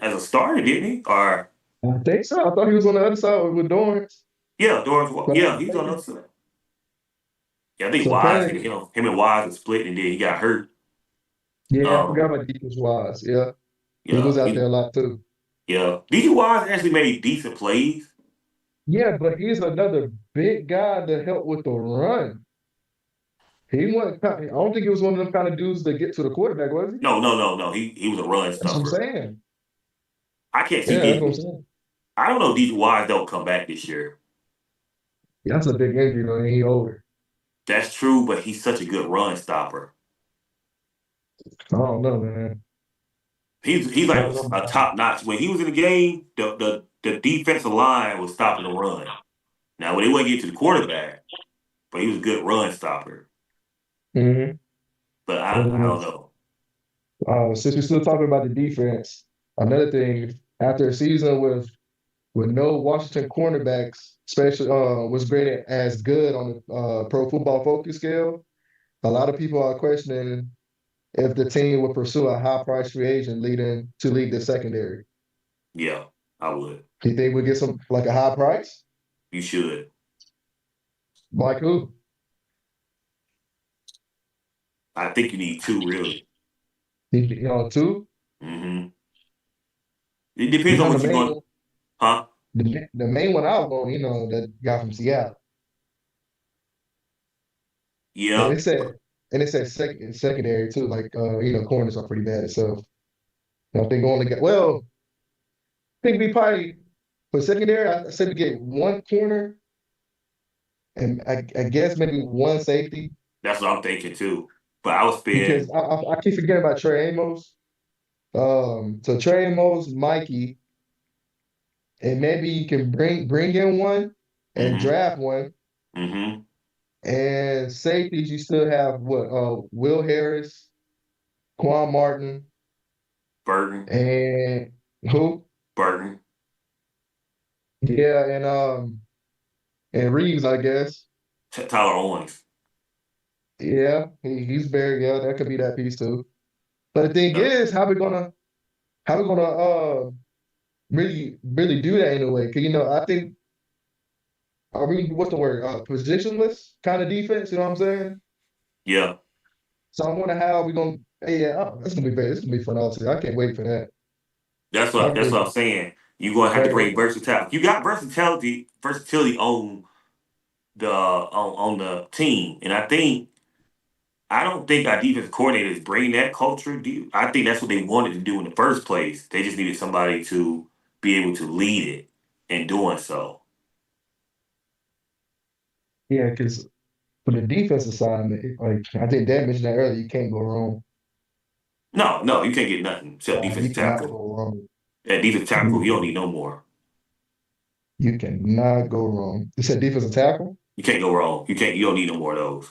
[SPEAKER 3] as a starter, didn't he? Or
[SPEAKER 2] I think so. I thought he was on the other side with Dorrance.
[SPEAKER 3] yeah, Dorrance.
[SPEAKER 2] But
[SPEAKER 3] Yeah, he's on the other side. Yeah, I think
[SPEAKER 2] so
[SPEAKER 3] Wise,
[SPEAKER 2] apparently,
[SPEAKER 3] him and Wise was split, and then he got hurt.
[SPEAKER 2] yeah, I forgot
[SPEAKER 3] Um,
[SPEAKER 2] about defense wise. Yeah, he
[SPEAKER 3] yeah,
[SPEAKER 2] was out there a lot too.
[SPEAKER 3] yeah. DJ Wise actually made decent plays.
[SPEAKER 2] Yeah, but he's another big guy to help with the run. He wasn't. I don't think he was one of them kind of dudes that get to the quarterback, was he?
[SPEAKER 3] No. He was a run
[SPEAKER 2] That's what I'm
[SPEAKER 3] stuffer.
[SPEAKER 2] saying.
[SPEAKER 3] I can't see
[SPEAKER 2] Yeah, that's what I'm
[SPEAKER 3] DJ.
[SPEAKER 2] saying.
[SPEAKER 3] I don't know if DJ Wise don't come back this year.
[SPEAKER 2] Yeah, that's a big injury though, and he older.
[SPEAKER 3] That's true, but he's such a good run stopper.
[SPEAKER 2] I don't know, man.
[SPEAKER 3] He's
[SPEAKER 2] I
[SPEAKER 3] like
[SPEAKER 2] don't know
[SPEAKER 3] a
[SPEAKER 2] about that.
[SPEAKER 3] top notch. When he was in the game, the defensive line was stopping the run. Now when they wouldn't get to the quarterback, but he was a good run stopper.
[SPEAKER 2] Mm-hmm.
[SPEAKER 3] But I don't know.
[SPEAKER 2] Since we're still talking about the defense, another thing after a season with no Washington cornerbacks, especially was graded as good on the Pro Football Focus scale. A lot of people are questioning if the team would pursue a high-price free agent lead the secondary.
[SPEAKER 3] Yeah, I would.
[SPEAKER 2] Do you think we'd get some like a high price?
[SPEAKER 3] You should.
[SPEAKER 2] Like who?
[SPEAKER 3] I think you need 2 really.
[SPEAKER 2] Two?
[SPEAKER 3] Mm-hmm. It depends on
[SPEAKER 2] The
[SPEAKER 3] what you're
[SPEAKER 2] main
[SPEAKER 3] going. Huh?
[SPEAKER 2] the main one I want, that guy from Seattle. And
[SPEAKER 3] Yeah.
[SPEAKER 2] it said secondary too. Like corners are pretty bad itself. I think only got I think we probably for secondary. I said we get one corner, and I guess maybe one safety
[SPEAKER 3] That's what I'm thinking too. But I was
[SPEAKER 2] because
[SPEAKER 3] spending.
[SPEAKER 2] I keep forgetting about Trey Amos. So Trey Amos, Mikey, and maybe you can bring in one and
[SPEAKER 3] Mm-hmm.
[SPEAKER 2] draft one.
[SPEAKER 3] Mm-hmm.
[SPEAKER 2] And safeties, you still have what? Will Harris, Quan Martin,
[SPEAKER 3] Burton.
[SPEAKER 2] and who?
[SPEAKER 3] Burton.
[SPEAKER 2] Yeah, and And Reeves, I guess.
[SPEAKER 3] Tyler Owens.
[SPEAKER 2] Yeah, he's very, yeah, that could be that piece too. But the thing
[SPEAKER 3] No.
[SPEAKER 2] is, how we gonna really do that in a way? Because I think are we what's the word? Positionless kind of defense, you know what I'm saying?
[SPEAKER 3] Yeah.
[SPEAKER 2] So I wonder how we gonna it's gonna be great. It's gonna be fun also. I can't wait for that.
[SPEAKER 3] That's
[SPEAKER 2] I
[SPEAKER 3] what
[SPEAKER 2] really
[SPEAKER 3] I'm saying. You're gonna have to bring versatility. You got versatility on on the team. And I don't think our defense coordinators bring that culture. I think that's what they wanted to do in the first place. They just needed somebody to be able to lead it in doing so.
[SPEAKER 2] Yeah, because for the defensive side, like I think Dad mentioned that earlier, you can't go wrong.
[SPEAKER 3] No, you can't get nothing except
[SPEAKER 2] You
[SPEAKER 3] defensive
[SPEAKER 2] cannot
[SPEAKER 3] tackle.
[SPEAKER 2] go wrong.
[SPEAKER 3] At defensive tackle, you don't need no more.
[SPEAKER 2] You cannot go wrong. You said defensive tackle?
[SPEAKER 3] You can't go wrong. You don't need no more of those.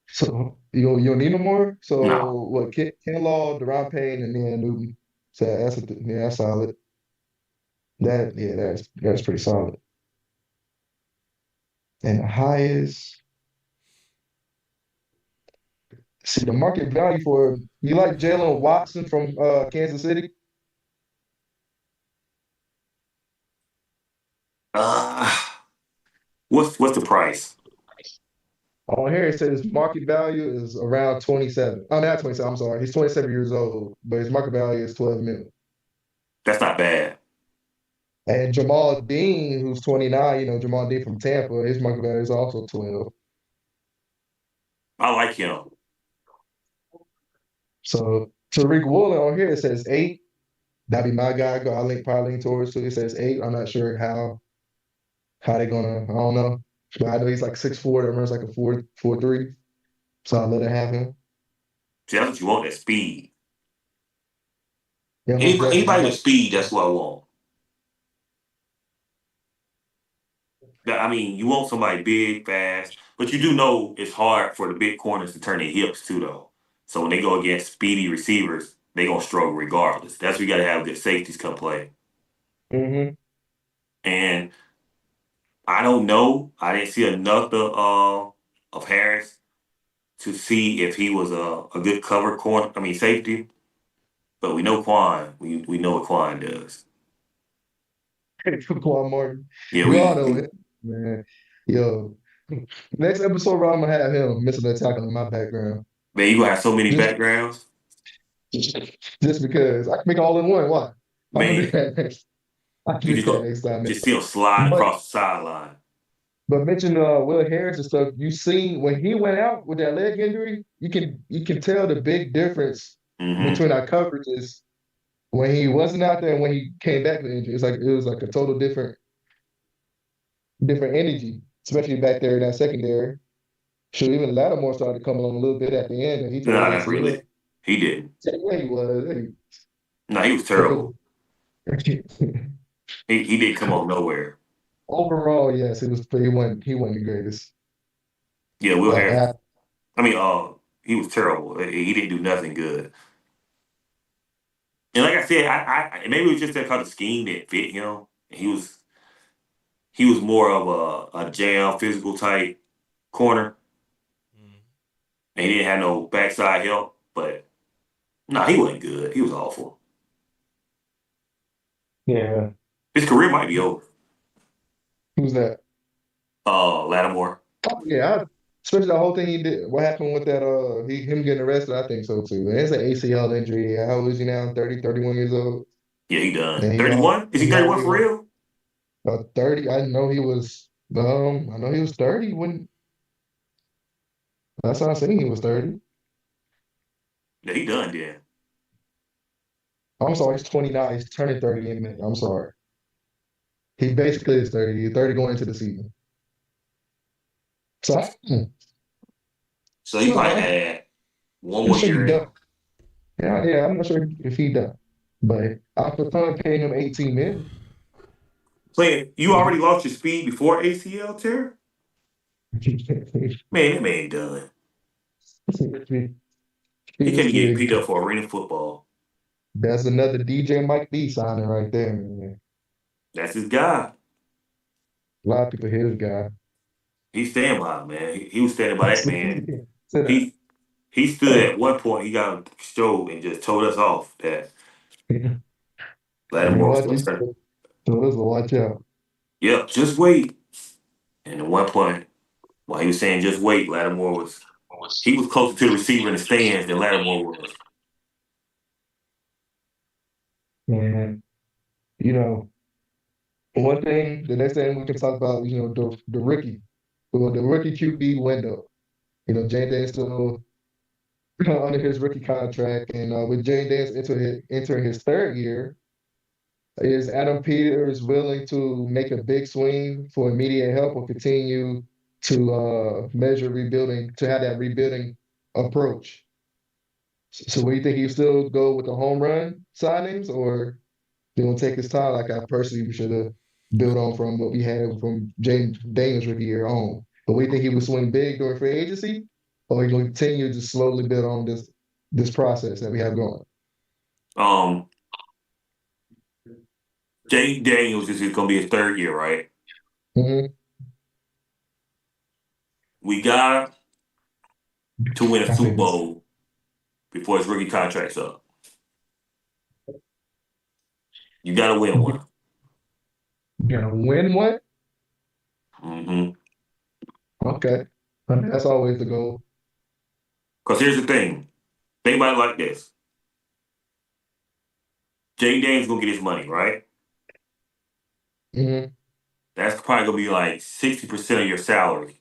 [SPEAKER 2] So you don't need no more?
[SPEAKER 3] No.
[SPEAKER 2] So what Ken Law, Deron Payne, and then Newton. So that's solid. That's pretty solid. And the highest, see the market value for you like Jalen Watson from Kansas City?
[SPEAKER 3] Uh, what's the price?
[SPEAKER 2] On here it says market value is around 27. Oh, not 27, I'm sorry. He's 27 years old, but his market value is 12 million.
[SPEAKER 3] That's not bad.
[SPEAKER 2] And Jamal Dean, who's 29, Jamal Dean from Tampa, his market value is also 12.
[SPEAKER 3] I like him.
[SPEAKER 2] So Tariq Woolen on here it says 8. That'd be my guy. Probably lean towards too. It says 8. I'm not sure how they gonna. I don't know, but I know he's like 6'4". That runs like a 4'3". So I'll let it happen.
[SPEAKER 3] See, that's what you want, that speed.
[SPEAKER 2] Yeah, most
[SPEAKER 3] Anybody
[SPEAKER 2] definitely.
[SPEAKER 3] with speed, that's what I want. I mean, you want somebody big, fast, but you do know it's hard for the big corners to turn their hips too, though. So when they go against speedy receivers, they're gonna struggle regardless. That's where you gotta have good safeties come play.
[SPEAKER 2] Mm-hmm.
[SPEAKER 3] And I don't know. I didn't see enough of Harris to see if he was a good cover corner. I mean safety. But we know Quan. We know what Quan does.
[SPEAKER 2] Quan Martin.
[SPEAKER 3] Yeah,
[SPEAKER 2] We all know it, man. Yo, next episode, I'm gonna have him missing a tackle in my background.
[SPEAKER 3] man, you gonna have so many
[SPEAKER 2] Just,
[SPEAKER 3] backgrounds.
[SPEAKER 2] just because I can make all in one. Why? I'm gonna do
[SPEAKER 3] Man,
[SPEAKER 2] that next. I can
[SPEAKER 3] you
[SPEAKER 2] do
[SPEAKER 3] just
[SPEAKER 2] that
[SPEAKER 3] go
[SPEAKER 2] next time.
[SPEAKER 3] just see him slide
[SPEAKER 2] But
[SPEAKER 3] across the sideline.
[SPEAKER 2] but mention Will Harris and stuff. You seen when he went out with that leg injury, you can tell the big difference
[SPEAKER 3] Mm-hmm.
[SPEAKER 2] between our coverages when he wasn't out there and when he came back with the injury. It was like a total different energy, especially back there in that secondary. Shoot, even Lattimore started coming on a little bit at the end, and he
[SPEAKER 3] No,
[SPEAKER 2] tore his
[SPEAKER 3] not
[SPEAKER 2] ACL.
[SPEAKER 3] really. He didn't.
[SPEAKER 2] Yeah, he was.
[SPEAKER 3] No, he was terrible. He didn't come on nowhere.
[SPEAKER 2] Overall, yes, it was. He wasn't the greatest.
[SPEAKER 3] Yeah, Will
[SPEAKER 2] Like,
[SPEAKER 3] Harris. I mean, he was terrible. He didn't do nothing good. And like I said, I maybe it was just that kind of scheme that fit him. He was more of a jam physical type corner, and he didn't have no backside help. But no, he wasn't good. He was awful.
[SPEAKER 2] yeah,
[SPEAKER 3] His career might be over.
[SPEAKER 2] who's that?
[SPEAKER 3] Lattimore.
[SPEAKER 2] Oh, yeah, especially the whole thing he did. What happened with that? Him getting arrested. I think so too. And it's an ACL injury. How old is he now? 30, 31 years old.
[SPEAKER 3] Yeah, he done.
[SPEAKER 2] And
[SPEAKER 3] 31? Is he 31
[SPEAKER 2] already
[SPEAKER 3] for real?
[SPEAKER 2] 30. I know he was. I know he was 30 when. That's what I saying. He was 30.
[SPEAKER 3] Yeah, he done then.
[SPEAKER 2] I'm sorry. He's 29. He's turning 30 in a minute. I'm sorry. He basically is 30. He's 30 going into the season. So,
[SPEAKER 3] So he probably had one
[SPEAKER 2] I'm
[SPEAKER 3] more
[SPEAKER 2] sure
[SPEAKER 3] year
[SPEAKER 2] he
[SPEAKER 3] in him.
[SPEAKER 2] done. Yeah, I'm not sure if he done. But Alpha Thon paid him 18 million.
[SPEAKER 3] Playing, you already lost your speed before ACL tear? Man, that man done. He can't be getting picked up for arena football.
[SPEAKER 2] That's another DJ Mike B signing right there, man.
[SPEAKER 3] That's his guy.
[SPEAKER 2] A lot of people hate his guy.
[SPEAKER 3] He's standing by him, man. He was standing by that man.
[SPEAKER 2] Say that.
[SPEAKER 3] He stood at one point. He got on the show and just told us off that Lattimore was
[SPEAKER 2] Watch,
[SPEAKER 3] concerned.
[SPEAKER 2] so watch out.
[SPEAKER 3] Yep, just wait. And at one point, while he was saying just wait, he was closer to the receiver in the stands than Lattimore was.
[SPEAKER 2] And you know, one thing, the next thing we can talk about, the rookie, the rookie QB window. Jane Daniels still under his rookie contract, and with Jane Daniels entering his third year, is Adam Peters willing to make a big swing for immediate help or continue to measure rebuilding, to have that rebuilding approach? So, what do you think? He'll still go with the home run signings, or he gonna take his time? Like I personally should have built on from what we had from James Daniels rookie year on. But we think he would swing big during free agency, or he gonna continue to slowly build on this process that we have going?
[SPEAKER 3] Jay Daniels is going to be his third year, right?
[SPEAKER 2] Mm-hmm.
[SPEAKER 3] We got to win a Super Bowl before his rookie contract's up. You got to win one.
[SPEAKER 2] You gotta win one?
[SPEAKER 3] Mm-hmm.
[SPEAKER 2] Okay. I mean, that's always the goal.
[SPEAKER 3] Because here's the thing. Think about it like this. Jay Daniels going to get his money, right?
[SPEAKER 2] Mm-hmm.
[SPEAKER 3] That's probably going to be like 60% of your salary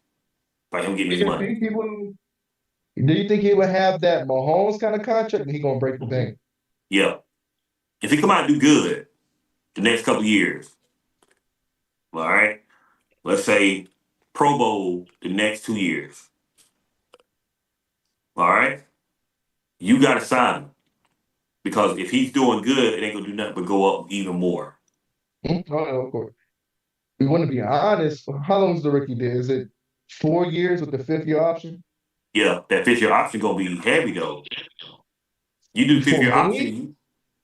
[SPEAKER 3] by him getting his money.
[SPEAKER 2] Do you think he would have that Mahomes kind of contract, and he gonna break the bank?
[SPEAKER 3] Yeah. If he come out and do good the next couple of years, all right? Let's say Pro Bowl the next 2 years. All right? You got to sign him. Because if he's doing good, it ain't going to do nothing but go up even more.
[SPEAKER 2] Oh, no, of course. We want to be honest. How long is the rookie deal? Is it 4 years with the fifth-year option?
[SPEAKER 3] Yeah, that fifth-year option going to be heavy, though. You do fifth-year option.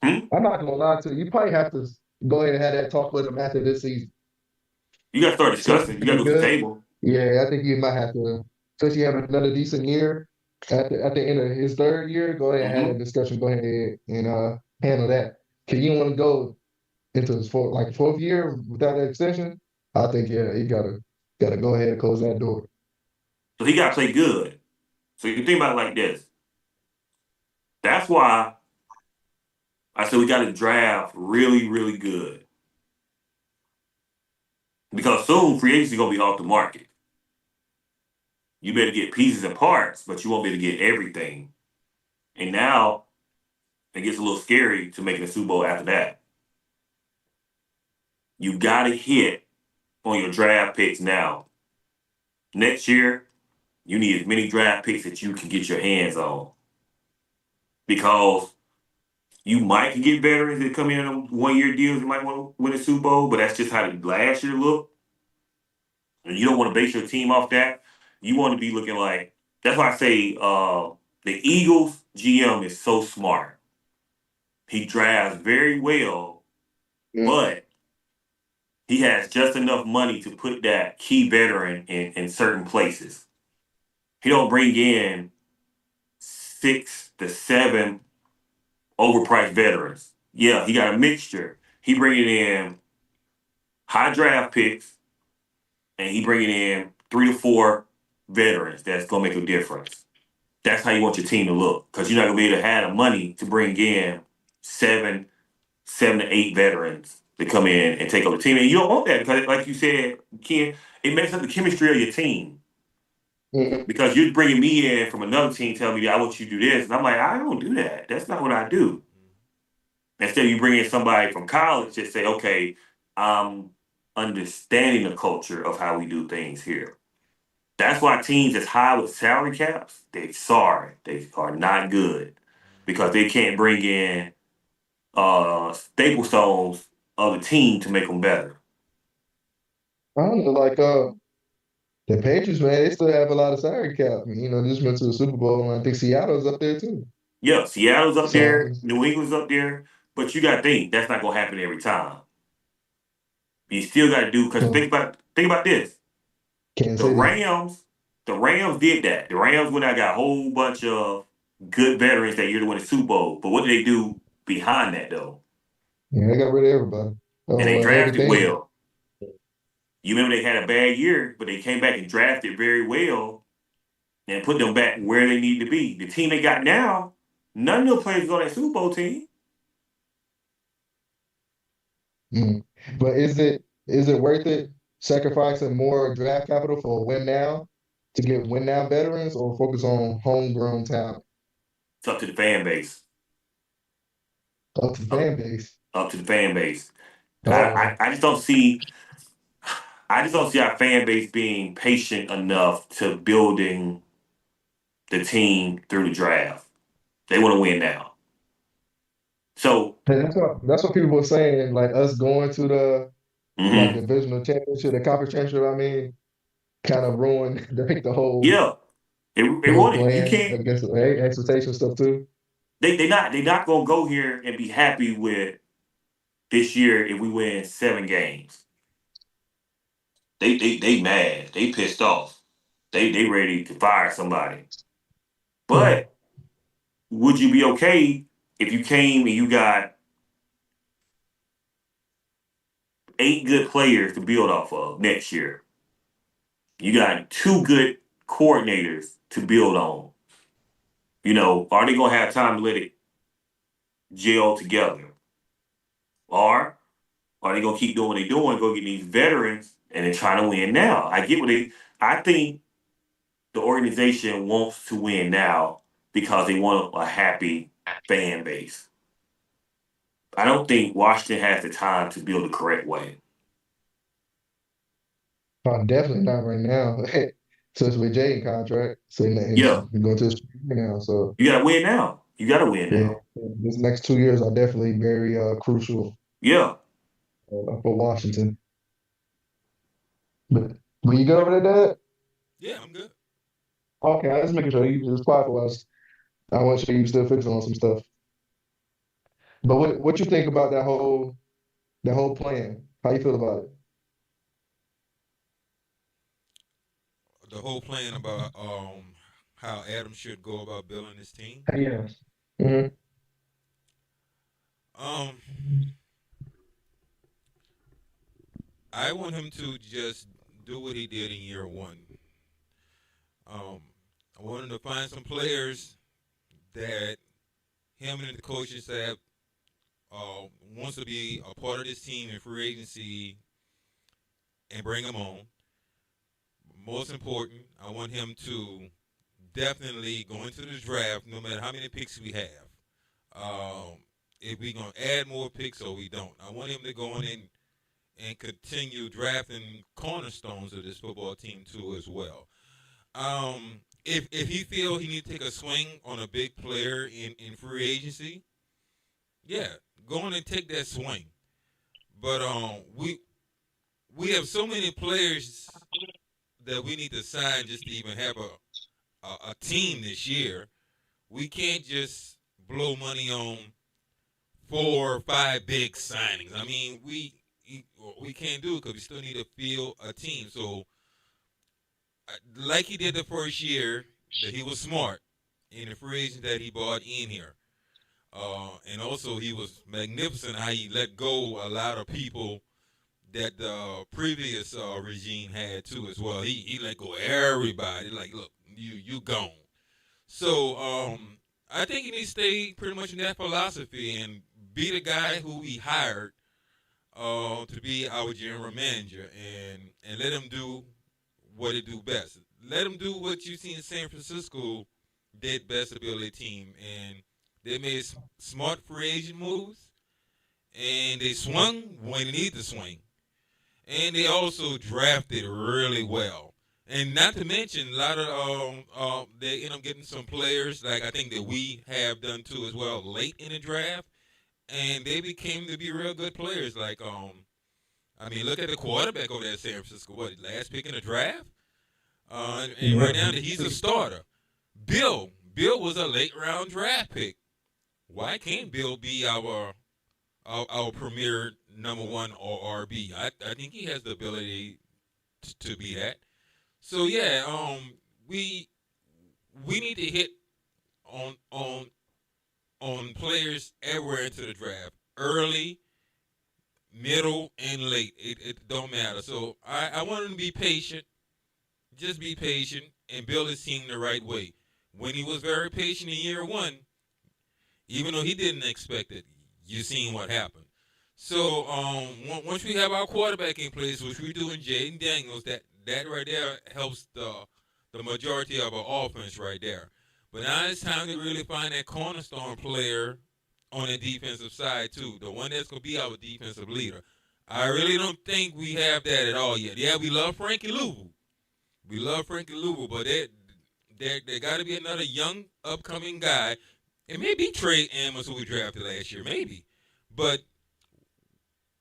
[SPEAKER 2] I'm not going to lie to you. You probably have to go ahead and have that talk with him after this season.
[SPEAKER 3] You got to start discussing. You got to go to the table.
[SPEAKER 2] Yeah, I think you might have to, especially have another decent year at the end of his third year. Go ahead and have that discussion. Go ahead and handle that. Because you want to go into his fourth year without that extension. I think you gotta go ahead and close that door.
[SPEAKER 3] So he got to play good. So you can think about it like this. That's why I said we got to draft really, really good. Because soon free agency is going to be off the market. You better get pieces and parts, but you won't be able to get everything. And now it gets a little scary to making a Super Bowl after that. You got to hit on your draft picks now. Next year, you need as many draft picks that you can get your hands on. Because you might get veterans that come in on one-year deals. You might want to win a Super Bowl, but that's just how the last year looked. And you don't want to base your team off that. You want to be looking like, that's why I say the Eagles GM is so smart. He drafts very well, but he has just enough money to put that key veteran in certain places. He don't bring in 6 to 7 overpriced veterans. Yeah, he got a mixture. He bringing in high draft picks, and he bringing in 3 to 4 veterans that's going to make a difference. That's how you want your team to look, because you're not going to be able to have the money to bring in 7 to 8 veterans to come in and take over the team. And you don't want that because, like you said, Ken, it messes up the chemistry of your team. Because you're bringing me in from another team telling me, I want you to do this. And I'm like, I don't do that. That's not what I do. Instead, you bring in somebody from college that say, okay, I'm understanding the culture of how we do things here. That's why teams that's high with salary caps, they are not good because they can't bring in staple stones of the team to make them better.
[SPEAKER 2] I don't know, like the Patriots, man, they still have a lot of salary cap. Just went to the Super Bowl, and I think Seattle's up there too.
[SPEAKER 3] Yeah, Seattle's up there, New England's up there, but you got to think that's not going to happen every time. You still got to do because think about this.
[SPEAKER 2] Kansas
[SPEAKER 3] The
[SPEAKER 2] City.
[SPEAKER 3] Rams did that. The Rams went out got a whole bunch of good veterans that year to win the Super Bowl. But what did they do behind that though?
[SPEAKER 2] Yeah, they got rid of everybody.
[SPEAKER 3] And they drafted
[SPEAKER 2] Everything.
[SPEAKER 3] well. You remember they had a bad year, but they came back and drafted very well and put them back where they need to be. The team they got now, none of the players on that Super Bowl team.
[SPEAKER 2] But is it worth it sacrificing more draft capital for win now to get win now veterans or focus on homegrown talent?
[SPEAKER 3] It's up to the fan base.
[SPEAKER 2] Up to the fan base.
[SPEAKER 3] Up to the fan base.
[SPEAKER 2] Oh.
[SPEAKER 3] I just don't see our fan base being patient enough to building the team through the draft. They want to win now. So
[SPEAKER 2] And that's what people were saying, like us going to the like divisional championship, the conference championship, I mean, kind of ruined the whole
[SPEAKER 3] it ruined it. You
[SPEAKER 2] plan
[SPEAKER 3] can't
[SPEAKER 2] against expectation stuff too.
[SPEAKER 3] They not gonna go here and be happy with this year if we win 7 games. They mad. They pissed off. They ready to fire somebody. But would you be okay if you came and you got 8 good players to build off of next year? You got 2 good coordinators to build on. You know, are they gonna have time to let it gel together? Or are they gonna keep doing what they're doing, go get these veterans and they're trying to win now? I think the organization wants to win now because they want a happy fan base. I don't think Washington has the time to build the correct way.
[SPEAKER 2] Definitely not right now. Since with Jaden contract, so he's going to the now. So
[SPEAKER 3] you gotta win now. You gotta win now.
[SPEAKER 2] These next 2 years are definitely very crucial.
[SPEAKER 3] Yeah.
[SPEAKER 2] For Washington. But you good over there, Dad?
[SPEAKER 4] Yeah, I'm good.
[SPEAKER 2] Okay, I was just making sure you was quiet for us. I want to show you still fixing on some stuff. But what you think about that whole plan? How you feel about it?
[SPEAKER 4] The whole plan about how Adam should go about building his team.
[SPEAKER 2] Yeah. Mm-hmm.
[SPEAKER 4] I want him to just do what he did in year 1. I want him to find some players that him and the coaching staff wants to be a part of this team in free agency and bring them on. Most important, I want him to definitely go into the draft, no matter how many picks we have. If we're going to add more picks or we don't. I want him to go in and continue drafting cornerstones of this football team too as well. If he feel he need to take a swing on a big player in free agency, yeah, go on and take that swing. But we have so many players that we need to sign just to even have a team this year. We can't just blow money on 4 or 5 big signings. I mean, we can't do it because we still need to field a team. So, like he did the first year, that he was smart in the free agent that he brought in here. And also he was magnificent how he let go a lot of people that the previous regime had too as well. He let go of everybody. Like, look, you gone. So I think he needs to stay pretty much in that philosophy and be the guy who he hired to be our general manager and let him do what he do best. Let him do what you see in San Francisco did best to build a team. And they made smart free agent moves. And they swung when they need to swing. And they also drafted really well. And not to mention, a lot of they end up getting some players, like I think that we have done too as well, late in the draft. And they became to be real good players. Like, I mean, look at the quarterback over there at San Francisco. What, last pick in the draft? And right now, he's a starter. Bill was a late round draft pick. Why can't Bill be our premier number one or RB. I think he has the ability to be that. So yeah, we need to hit on players everywhere into the draft, early, middle, and late. It don't matter. So I want him to be patient. Just be patient and build his team the right way. When he was very patient in year one, even though he didn't expect it, you seen what happened. So once we have our quarterback in place, which we do in Jaden Daniels, that right there helps the majority of our offense right there. But now it's time to really find that cornerstone player on the defensive side too, the one that's going to be our defensive leader. I really don't think we have that at all yet. Yeah, we love Frankie Louvu. But there got to be another young, upcoming guy. It may be Trey Amos, who we drafted last year, maybe. But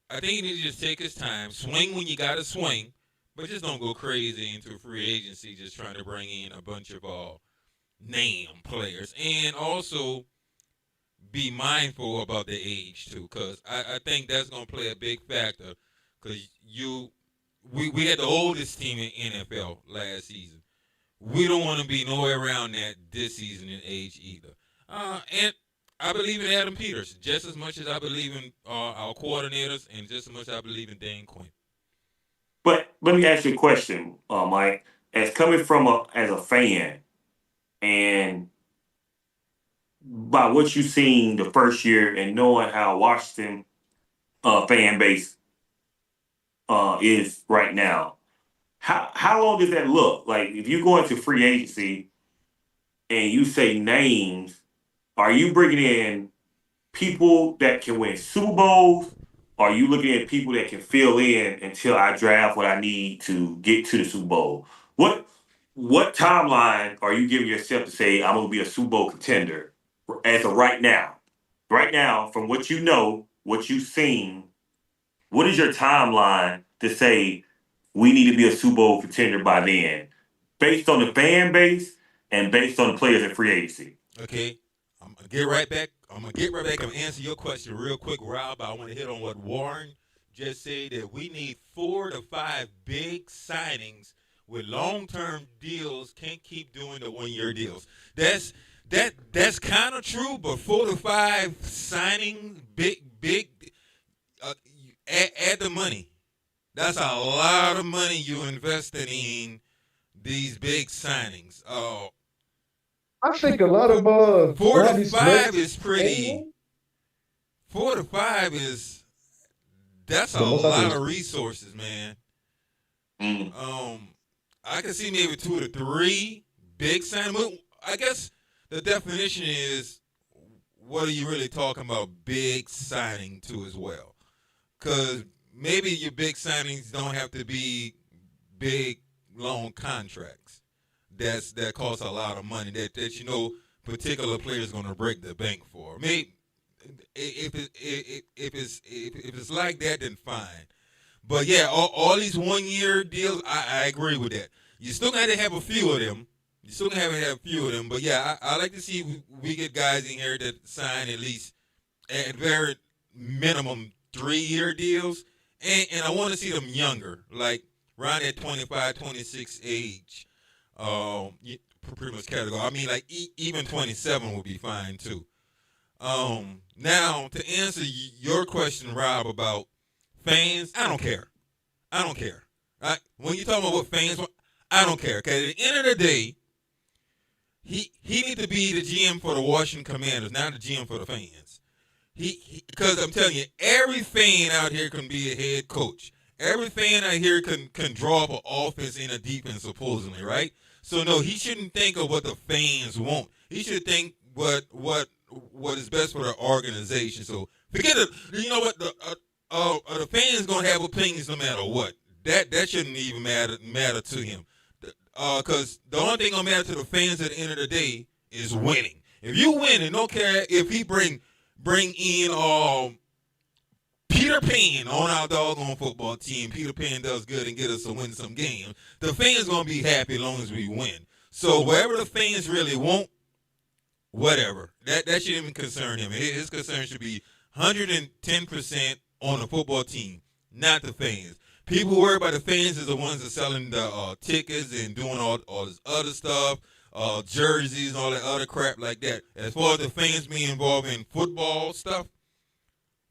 [SPEAKER 4] I think he needs to just take his time, swing when you got to swing, but just don't go crazy into free agency just trying to bring in a bunch of name players. And also be mindful about the age, too, because I think that's going to play a big factor because we had the oldest team in NFL last season. We don't want to be nowhere around that this season in age either. And I believe in Adam Peters just as much as I believe in our coordinators and just as much as I believe in Dan Quinn.
[SPEAKER 3] But let me ask you a question, Mike. As coming from as a fan, and by what you've seen the first year, and knowing how Washington fan base is right now, how long does that look? Like if you go into free agency and you say names, are you bringing in people that can win Super Bowls? Or are you looking at people that can fill in until I draft what I need to get to the Super Bowl? What timeline are you giving yourself to say I'm going to be a Super Bowl contender as of right now? Right now, from what you know, what you've seen, what is your timeline to say we need to be a Super Bowl contender by then, based on the fan base and based on the players in free agency?
[SPEAKER 4] Okay, I'm gonna get right back and answer your question real quick, Rob. I want to hit on what Warren just said, that we need 4 to 5 big signings with long-term deals. Can't keep doing the one-year deals. That's kind of true, but 4 to 5 signings, big. Add the money. That's a lot of money you invested in these big signings.
[SPEAKER 2] I think a lot of
[SPEAKER 4] 4 to 5 is pretty. 4 to 5 is that's a lot of resources, man. I can see maybe 2 to 3 big signings. I guess the definition is, what are you really talking about big signing to as well? Because maybe your big signings don't have to be big, long contracts that cost a lot of money that particular player is going to break the bank for. Maybe if it's like that, then fine. But yeah, all these 1-year deals, I agree with that. You still got to have a few of them. But yeah, I like to see we get guys in here that sign at least at very minimum 3-year deals. And I want to see them younger, like around that 25, 26 age, pretty much category. I mean, like even 27 would be fine too. Now to answer your question, Rob, about fans, I don't care. Right? When you're talking about what fans want, I don't care. Okay, at the end of the day, he needs to be the GM for the Washington Commanders, not the GM for the fans. Because I'm telling you, every fan out here can be a head coach. Every fan out here can draw up an offense and a defense, supposedly, right? So no, he shouldn't think of what the fans want. He should think what is best for the organization. So forget it. You know what? The fans gonna have opinions no matter what. That shouldn't even matter to him. Because the only thing gonna matter to the fans at the end of the day is winning. If you win, and don't care if he bring in Peter Pan on our doggone football team. Peter Pan does good and get us to win some games. The fans gonna be happy as long as we win. So whatever the fans really want, whatever. That shouldn't even concern him. His concern should be 110% on the football team, not the fans. People who worry about the fans is the ones that selling the tickets and doing all this other stuff, jerseys and all that other crap like that. As far as the fans being involved in football stuff,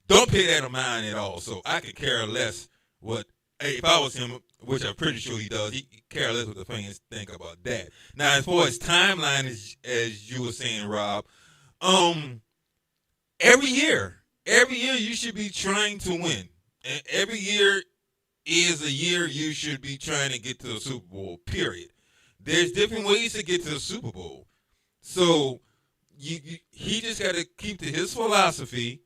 [SPEAKER 4] don't pay that a mind at all. So I could care less what, if I was him, which I'm pretty sure he does, he care less what the fans think about that. Now, as far as timeline, as you were saying, Rob, every year you should be trying to win. And every year is a year you should be trying to get to the Super Bowl, period. There's different ways to get to the Super Bowl. So he just got to keep to his philosophy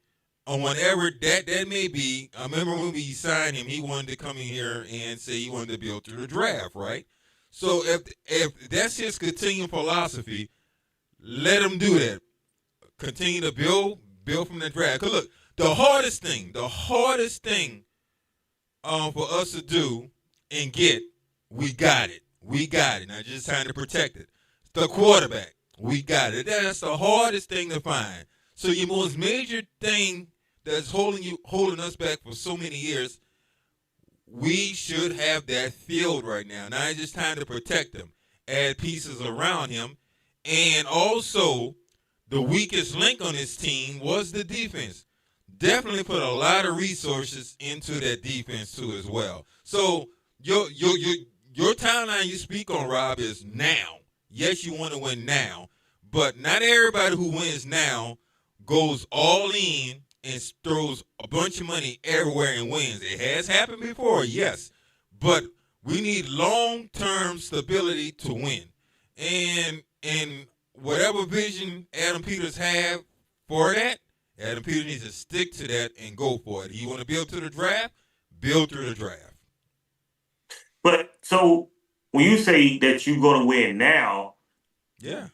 [SPEAKER 4] on whatever that may be. I remember when we signed him, he wanted to come in here and say he wanted to build through the draft, right? So if that's his continuing philosophy, let him do that. Continue to build from the draft. Cause look, the hardest thing for us to do and get, we got it. Now just trying to protect it. The quarterback, we got it. That's the hardest thing to find. So your most major thing that's holding us back for so many years, we should have that field right now. Now it's just time to protect him, add pieces around him, and also the weakest link on his team was the defense. Definitely put a lot of resources into that defense too as well. So your timeline you speak on, Rob, is now. Yes, you want to win now, but not everybody who wins now goes all in and throws a bunch of money everywhere and wins. It has happened before, yes, but we need long-term stability to win. And whatever vision Adam Peters have for that, Adam Peters needs to stick to that and go for it. You want to build to the draft? Build through the draft.
[SPEAKER 3] But so when you say that you're going to win now,
[SPEAKER 4] yeah,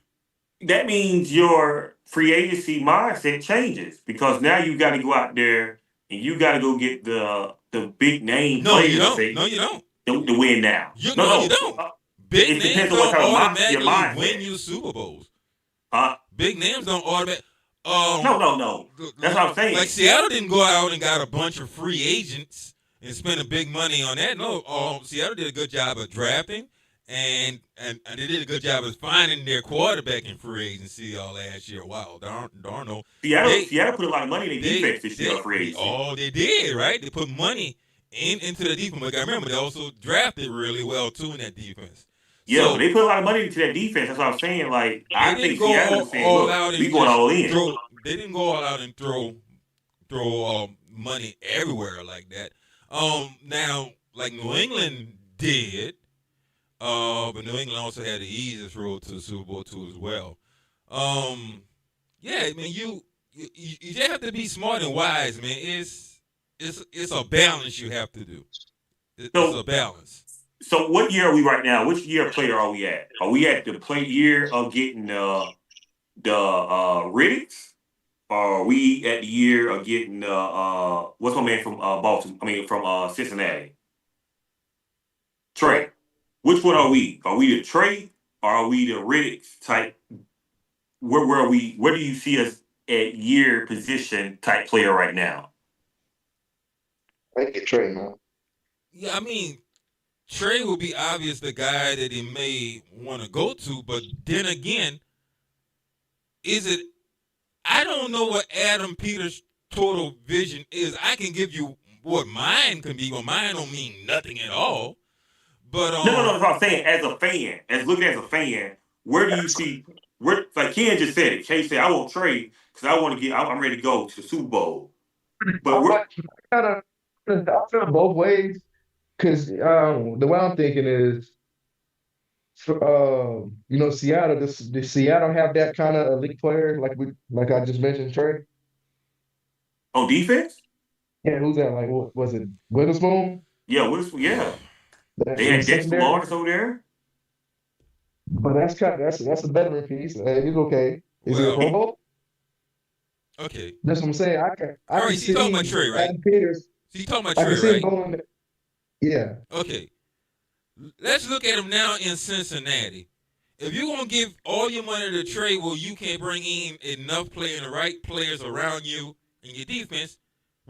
[SPEAKER 3] that means your free agency mindset changes because now you got to go out there and you got to go get the big name players.
[SPEAKER 4] No, you don't.
[SPEAKER 3] To win now.
[SPEAKER 4] You don't. Big names don't automatically win you Super Bowls. Big names don't automatically.
[SPEAKER 3] No. That's what I'm saying.
[SPEAKER 4] Like Seattle didn't go out and got a bunch of free agents and spend a big money on that. No, Seattle did a good job of drafting, and they did a good job of finding their quarterback in free agency all last year. Wow, Darnold.
[SPEAKER 3] Seattle put a lot of money in their defense this year free agency.
[SPEAKER 4] Oh, they did, right? They put money into the defense. But I remember they also drafted really well too in that defense.
[SPEAKER 3] Yeah, so, they put a lot of money into that defense. That's what I'm saying. Like I think Seattle was saying, look, we going all in.
[SPEAKER 4] They didn't go all out and throw money everywhere like that. Now, like New England did, but New England also had the easiest road to the Super Bowl too as well. Yeah, I mean you just have to be smart and wise, man. It's a balance you have to do. It's a balance.
[SPEAKER 3] So what year are we right now? Which year player are we at? Are we at the year of getting the Riddicks? Or are we at the year of getting what's my man from Baltimore? I mean from Cincinnati? Trey. Which one are we? Are we the Trey or are we the Riddicks type? Where are we? Where do you see us at year position type player right now?
[SPEAKER 2] I get Trey, man.
[SPEAKER 4] Yeah, I mean, Trey will be obvious the guy that he may want to go to, but then again, I don't know what Adam Peters' total vision is. I can give you what mine can be, but mine don't mean nothing at all. But
[SPEAKER 3] no, that's what I'm saying. As a fan, as a fan, where do you see? Like Ken just said it. Ken said, "I won't trade because I want to get. I'm ready to go to the Super Bowl." But
[SPEAKER 2] I feel both ways because the way I'm thinking is, Seattle. Does Seattle have that kind of elite player like I just mentioned, Trey?
[SPEAKER 3] On defense?
[SPEAKER 2] Yeah, who's that? Like, what was it? Witherspoon?
[SPEAKER 3] Yeah, Witherspoon. Yeah, they had Dexter Lawrence over there.
[SPEAKER 2] But that's a veteran piece. He's okay. Is he a Pro Bowl?
[SPEAKER 4] Okay,
[SPEAKER 2] that's what I'm saying. I can see
[SPEAKER 4] talking about Trey, right?
[SPEAKER 2] Adam Peters.
[SPEAKER 4] So you talking about Trey, right?
[SPEAKER 2] Yeah.
[SPEAKER 4] Okay. Let's look at him now in Cincinnati. If you're going to give all your money to Trey, well, you can't bring in enough the right players around you in your defense,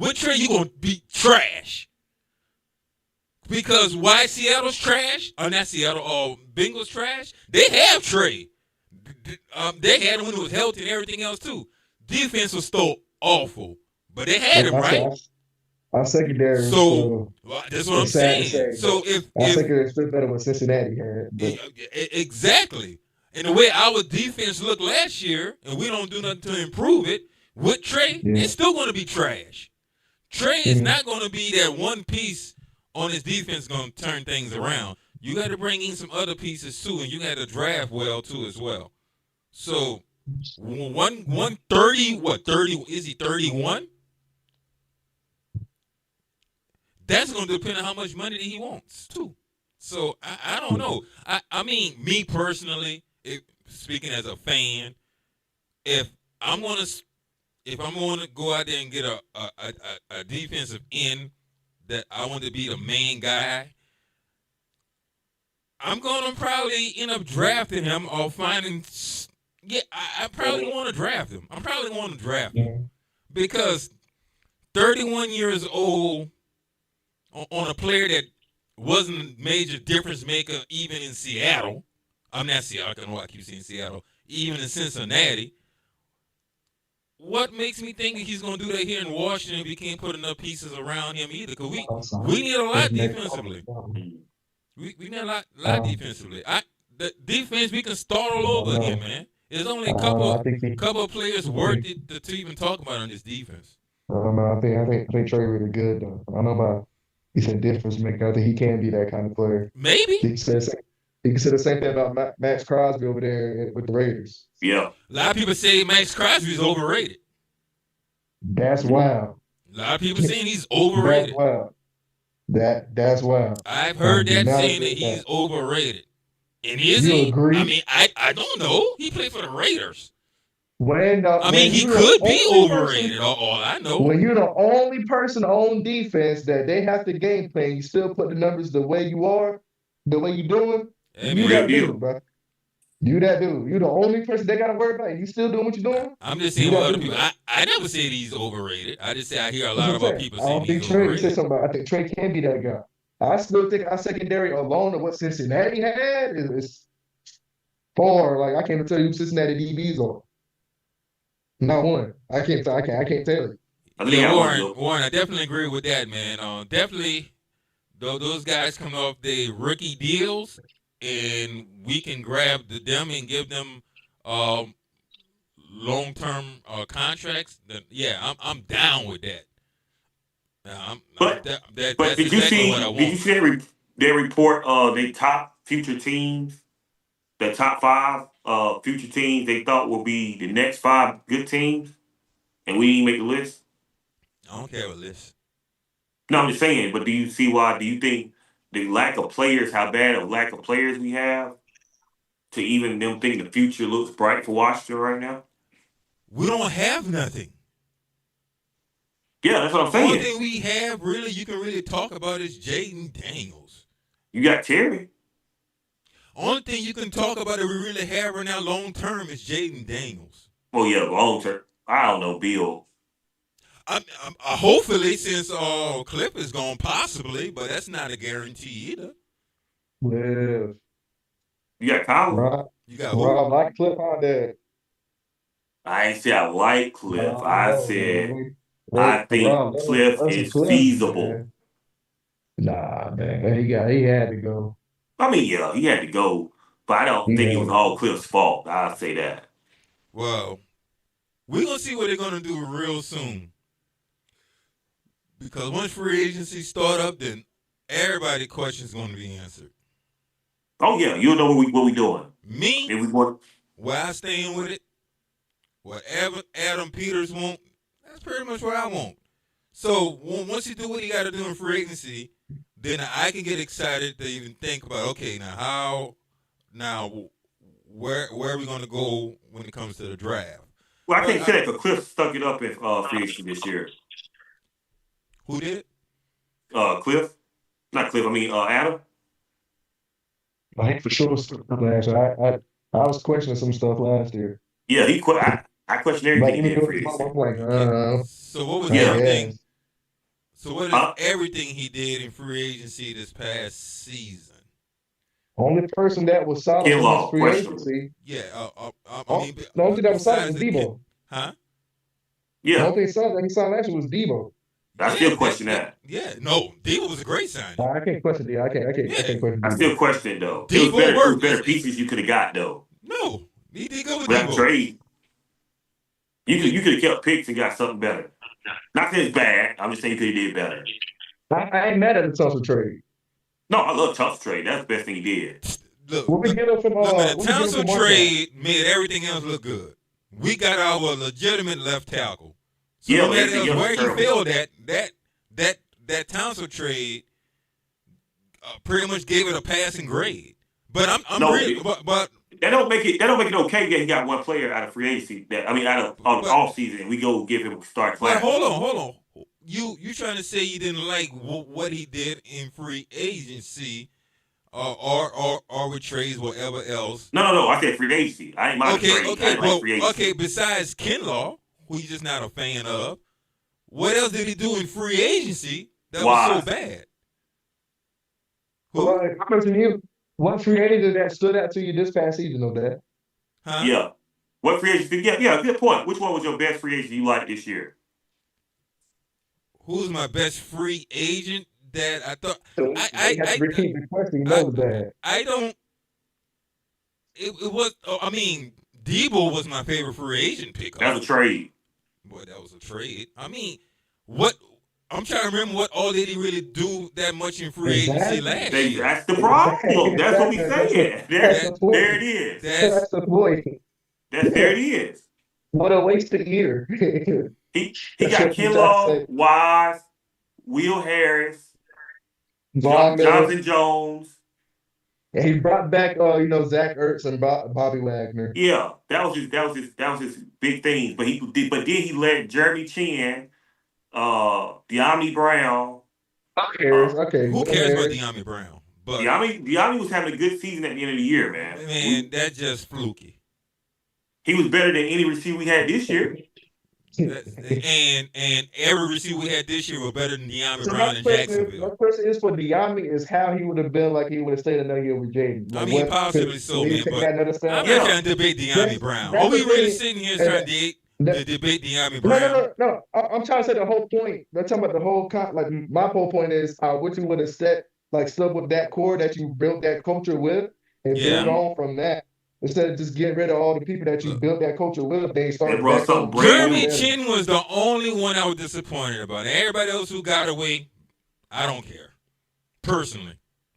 [SPEAKER 4] With Trey, you're going to be trash. Because why Seattle's trash? Or not Seattle, Bengals trash? They have Trey. They had him when he was healthy and everything else, too. Defense was still awful. But they had him, right?
[SPEAKER 2] Our secondary.
[SPEAKER 4] So that's what I'm saying. So if
[SPEAKER 2] secondary is still better with Cincinnati had.
[SPEAKER 4] Exactly. And the way our defense looked last year, and we don't do nothing to improve it, with Trey, it's still going to be trash. Trey is not going to be that one piece on his defense going to turn things around. You got to bring in some other pieces too, and you got to draft well too as well. So 130, what 30? Is he 31? That's going to depend on how much money that he wants too. So I don't know. I mean, me personally, speaking as a fan, if I'm going to go out there and get a defensive end that I want to be the main guy, I'm going to probably end up drafting him or finding. Yeah, I probably want to draft him. I'm probably going to draft him because 31 years old on a player that wasn't a major difference maker even in Seattle. I'm not Seattle. I don't know why I keep saying Seattle. Even in Cincinnati. What makes me think that he's going to do that here in Washington if he can't put enough pieces around him either? Because we need a lot defensively. We need a lot defensively. The defense, we can start all over again, man. There's only a couple of players worth it to even talk about on this defense.
[SPEAKER 2] I think Trey really good though. I don't know about he's a difference maker. I think he can be that kind of player.
[SPEAKER 4] Maybe.
[SPEAKER 2] He can say the same thing about Max Crosby over there with the Raiders.
[SPEAKER 3] Yeah.
[SPEAKER 4] A lot of people say Max Crosby is overrated.
[SPEAKER 2] That's wild.
[SPEAKER 4] A lot of people saying he's overrated.
[SPEAKER 2] That's wild. That's wild.
[SPEAKER 4] I've heard that saying that he's overrated. And is he?
[SPEAKER 2] Agree?
[SPEAKER 4] I mean, I don't know. He played for the Raiders. He could be overrated. All I know.
[SPEAKER 2] When you're the only person on defense that they have to game plan, you still put the numbers the way you are, the way you're doing. You that dude, bro. You that dude. You're the only person they got to worry about. You still doing what you're doing?
[SPEAKER 4] I'm just saying what other people. I never said he's overrated. I just say I hear a lot about people saying he's overrated.
[SPEAKER 2] I think Trey can be that guy. I still think our secondary alone of what Cincinnati had is far. Like I can't even tell you who Cincinnati DBs are. Not one. I can't tell you.
[SPEAKER 4] Warren, I definitely agree with that, man. Definitely, those guys coming off their rookie deals, and we can grab them and give them long-term contracts. Then yeah, I'm down with that.
[SPEAKER 3] But did you see their report? They top future teams, the top 5 future teams they thought will be the next 5 good teams, and we didn't make the list.
[SPEAKER 4] I don't care what list.
[SPEAKER 3] No, I'm just saying. But do you see why? Do you think the lack of players, how bad of lack of players we have, to even them think the future looks bright for Washington right now?
[SPEAKER 4] We don't have nothing.
[SPEAKER 3] Yeah, that's what I'm saying.
[SPEAKER 4] The only thing we have, really, you can really talk about is Jaden Daniels.
[SPEAKER 3] You got Terry.
[SPEAKER 4] Only thing you can talk about that we really have right now long term is Jaden Daniels.
[SPEAKER 3] Oh yeah, long term. I don't know, Bill.
[SPEAKER 4] Hopefully, since Cliff is gone, possibly, but that's not a guarantee either.
[SPEAKER 2] Yeah.
[SPEAKER 3] You got Collins.
[SPEAKER 4] You got
[SPEAKER 2] I like Cliff on that.
[SPEAKER 3] I ain't say I like Cliff. I said I think Cliff is feasible.
[SPEAKER 2] Man. Nah, man, he had to go.
[SPEAKER 3] I mean, yeah, he had to go, but I don't think it was all Cliff's fault. I'll say that.
[SPEAKER 4] Well, we're gonna see what they're gonna do real soon. Because once free agency start up, then everybody's questions going to be answered.
[SPEAKER 3] Oh yeah, you'll know what we doing.
[SPEAKER 4] Me,
[SPEAKER 3] and we want
[SPEAKER 4] where I stand with it. Whatever Adam Peters want, that's pretty much what I want. So once he do what he got to do in free agency, then I can get excited to even think about, okay, where are we going to go when it comes to the draft?
[SPEAKER 3] Well, I can't say that because Cliff stuck it up in free agency this year.
[SPEAKER 4] Who did?
[SPEAKER 3] Cliff. Not Cliff, I mean Adam.
[SPEAKER 2] I think for sure last year. I was questioning some stuff last year.
[SPEAKER 3] Yeah, I questioned everything he did in free agency.
[SPEAKER 2] I'm like,
[SPEAKER 4] So what was the other thing? So what is everything he did in free agency this past season?
[SPEAKER 2] Only person that was solid from his free agency.
[SPEAKER 4] Yeah,
[SPEAKER 2] I mean, the only thing that was solid was Debo.
[SPEAKER 4] Huh?
[SPEAKER 2] Yeah. The only thing solid that he signed last year was Debo.
[SPEAKER 3] I still question that.
[SPEAKER 4] Yeah, no, Debo was a great signing.
[SPEAKER 2] I can't question Debo. I can't question Debo.
[SPEAKER 3] I still question it, though.
[SPEAKER 4] Debo
[SPEAKER 3] it was better pieces you could have got, though.
[SPEAKER 4] No, he did go with
[SPEAKER 3] Without
[SPEAKER 4] Debo.
[SPEAKER 3] trade, you could have kept picks and got something better. Not that it's bad. I'm just saying you could have did better.
[SPEAKER 2] I ain't mad at the Tulsa trade.
[SPEAKER 3] No, I love Tulsa trade. That's the best thing he did.
[SPEAKER 4] Look,
[SPEAKER 2] what we get up from
[SPEAKER 4] the Tulsa trade made everything else look good. We got our legitimate left tackle. So no matter where he failed that Townsend trade pretty much gave it a passing grade. But but
[SPEAKER 3] that don't make it okay that he got one player out of free agency. Out of off season, we go give him a start class.
[SPEAKER 4] But hold on. You trying to say you didn't like what he did in free agency, or with trades, whatever else?
[SPEAKER 3] No. I said free agency. I ain't mind trade. Free agency.
[SPEAKER 4] Okay. Besides Kinlaw, who you're just not a fan of, what else did he do in free agency that was so bad?
[SPEAKER 2] Well, I'm asking you, what free agent that stood out to you this past season, of that?
[SPEAKER 3] Huh? Yeah. What free agency? Yeah, good point. Which one was your best free agent you liked this year?
[SPEAKER 4] Who's my best free agent that I thought?
[SPEAKER 2] I repeat the question. You know that.
[SPEAKER 4] I don't. It was. I mean, Debo was my favorite free agent pickup.
[SPEAKER 3] That was a trade.
[SPEAKER 4] Boy, that was a trade. I mean, what? I'm trying to remember what all did he really do that much in free agency last year.
[SPEAKER 3] That's the problem. That's what we saying. There it is.
[SPEAKER 2] That's the point.
[SPEAKER 3] There it is.
[SPEAKER 2] What a wasted year.
[SPEAKER 3] He got Kinlaw, Wise, Will Harris, Jonathan Jones.
[SPEAKER 2] And he brought back Zach Ertz and Bobby Wagner.
[SPEAKER 3] Yeah, that was his big thing. But then he let Jeremy Chin, De'Ami Brown.
[SPEAKER 4] Who cares about De'Ami Brown? But
[SPEAKER 3] De'Ami was having a good season at the end of the year, man.
[SPEAKER 4] Man, that's just fluky.
[SPEAKER 3] He was better than any receiver we had this year.
[SPEAKER 4] and every receiver we had this year was better than De'Ami Brown in Jacksonville.
[SPEAKER 2] My question is for De'Ami is how he would have been like he would have stayed another year with Jaden.
[SPEAKER 4] I mean, possibly so, man. But I'm not trying to debate De'Ami Brown. Are we really sitting here trying to debate De'Ami Brown?
[SPEAKER 2] No. I'm trying to say the whole point. I'm talking about the whole my whole point is what you would have stuck with that core that you built that culture with and build on from that. Instead of just getting rid of all the people that you built that culture with, they started.
[SPEAKER 4] Jeremy Chin was the only one I was disappointed about. Everybody else who got away, I don't care. Personally,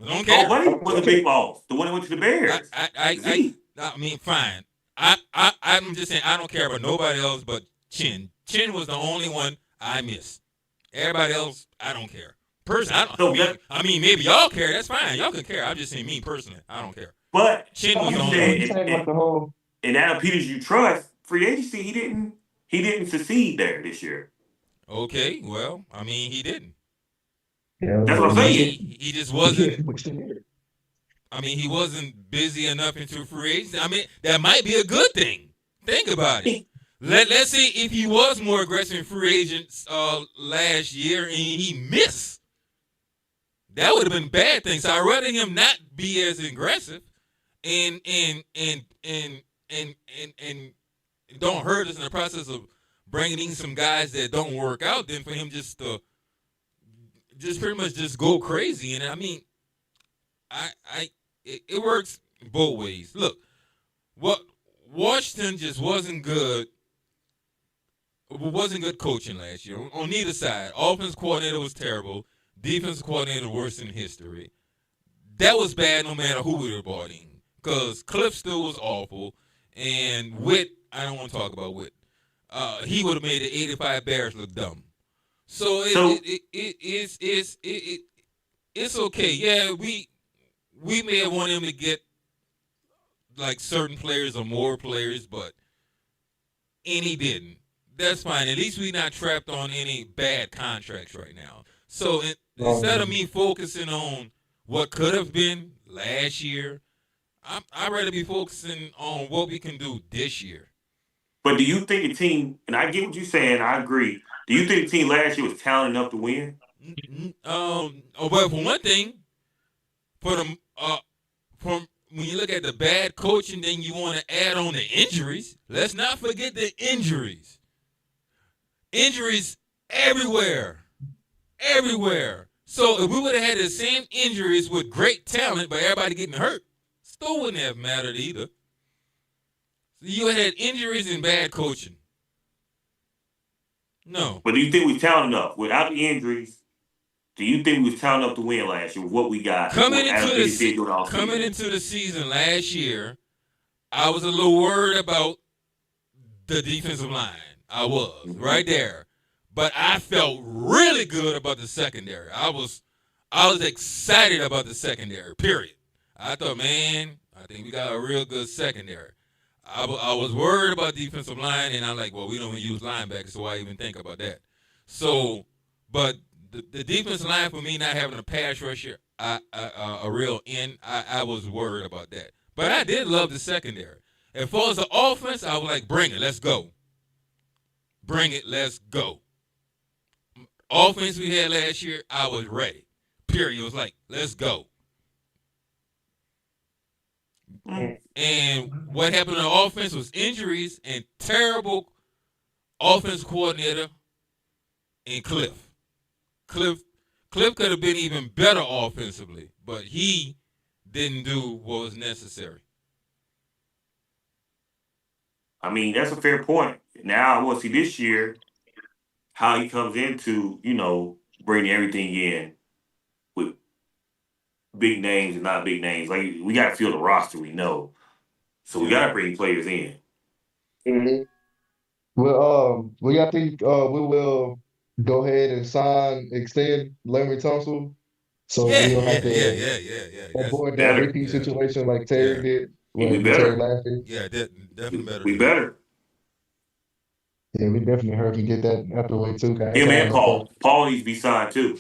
[SPEAKER 4] I don't care.
[SPEAKER 3] Buddy was the big boss, the one that went to the Bears.
[SPEAKER 4] I mean, fine. I'm just saying I don't care about nobody else but Chin. Chin was the only one I missed. Everybody else, I don't care. Personally, I mean, maybe y'all care. That's fine. Y'all can care. I'm just saying me personally. I don't care.
[SPEAKER 3] But
[SPEAKER 4] Chin was on
[SPEAKER 3] and Adam Peters, you trust free agency. He didn't succeed there this year.
[SPEAKER 4] Okay, well, I mean, he didn't.
[SPEAKER 2] Yeah,
[SPEAKER 3] that's what I'm saying.
[SPEAKER 4] He just wasn't. I mean, he wasn't busy enough into free agency. I mean, that might be a good thing. Think about it. Let's say if he was more aggressive in free agents last year and he missed, that would have been a bad thing. So I'd rather him not be as aggressive. And don't hurt us in the process of bringing in some guys that don't work out. Then for him just to pretty much just go crazy. And I mean, it works both ways. Look, Washington just wasn't good. Wasn't good coaching last year on neither side. Offense coordinator was terrible. Defense coordinator worse in history. That was bad no matter who we were brought in. Because Cliff still was awful, and Witt, I don't want to talk about Witt. He would have made the 85 Bears look dumb. So it's okay. Yeah, we may have wanted him to get like certain players or more players, and he didn't. That's fine. At least we're not trapped on any bad contracts right now. So instead of me focusing on what could have been last year, I'd rather be focusing on what we can do this year.
[SPEAKER 3] But do you think the team, and I get what you're saying, I agree, do you think the team last year was talented enough to win?
[SPEAKER 4] Well, for one thing, for the from when you look at the bad coaching, then you want to add on the injuries. Let's not forget the injuries. Injuries everywhere. Everywhere. So if we would have had the same injuries with great talent, but everybody getting hurt, still wouldn't have mattered either. So you had injuries and bad coaching. No.
[SPEAKER 3] But do you think we talented enough without the injuries? Do you think we was talented enough to win last year with what we got?
[SPEAKER 4] Coming into the season last year, I was a little worried about the defensive line. I was right there. But I felt really good about the secondary. I was excited about the secondary, period. I thought, man, I think we got a real good secondary. I was worried about defensive line, and I'm like, well, we don't use linebackers, so why even think about that? So, but the defensive line, for me, not having a pass rusher, a real end, I was worried about that. But I did love the secondary. As far as the offense, I was like, bring it, let's go. Bring it, let's go. Offense we had last year, I was ready. Period. It was like, let's go. And what happened on offense was injuries and terrible offense coordinator in Cliff. Cliff could have been even better offensively, but he didn't do what was necessary.
[SPEAKER 3] I mean, that's a fair point. Now I want to see this year how he comes into, bringing everything in with big names and not big names. Like, we got to fill the roster, we know. So we got to bring players in.
[SPEAKER 2] Mm-hmm. Well, I think we will go ahead and extend Larry Tunsil. So we don't have to avoid that repeat situation like Terry did.
[SPEAKER 3] We better.
[SPEAKER 4] Yeah, definitely better.
[SPEAKER 3] We better.
[SPEAKER 2] Yeah, we definitely heard him get that out the way too.
[SPEAKER 3] Him and Paul. Paul needs to be signed too.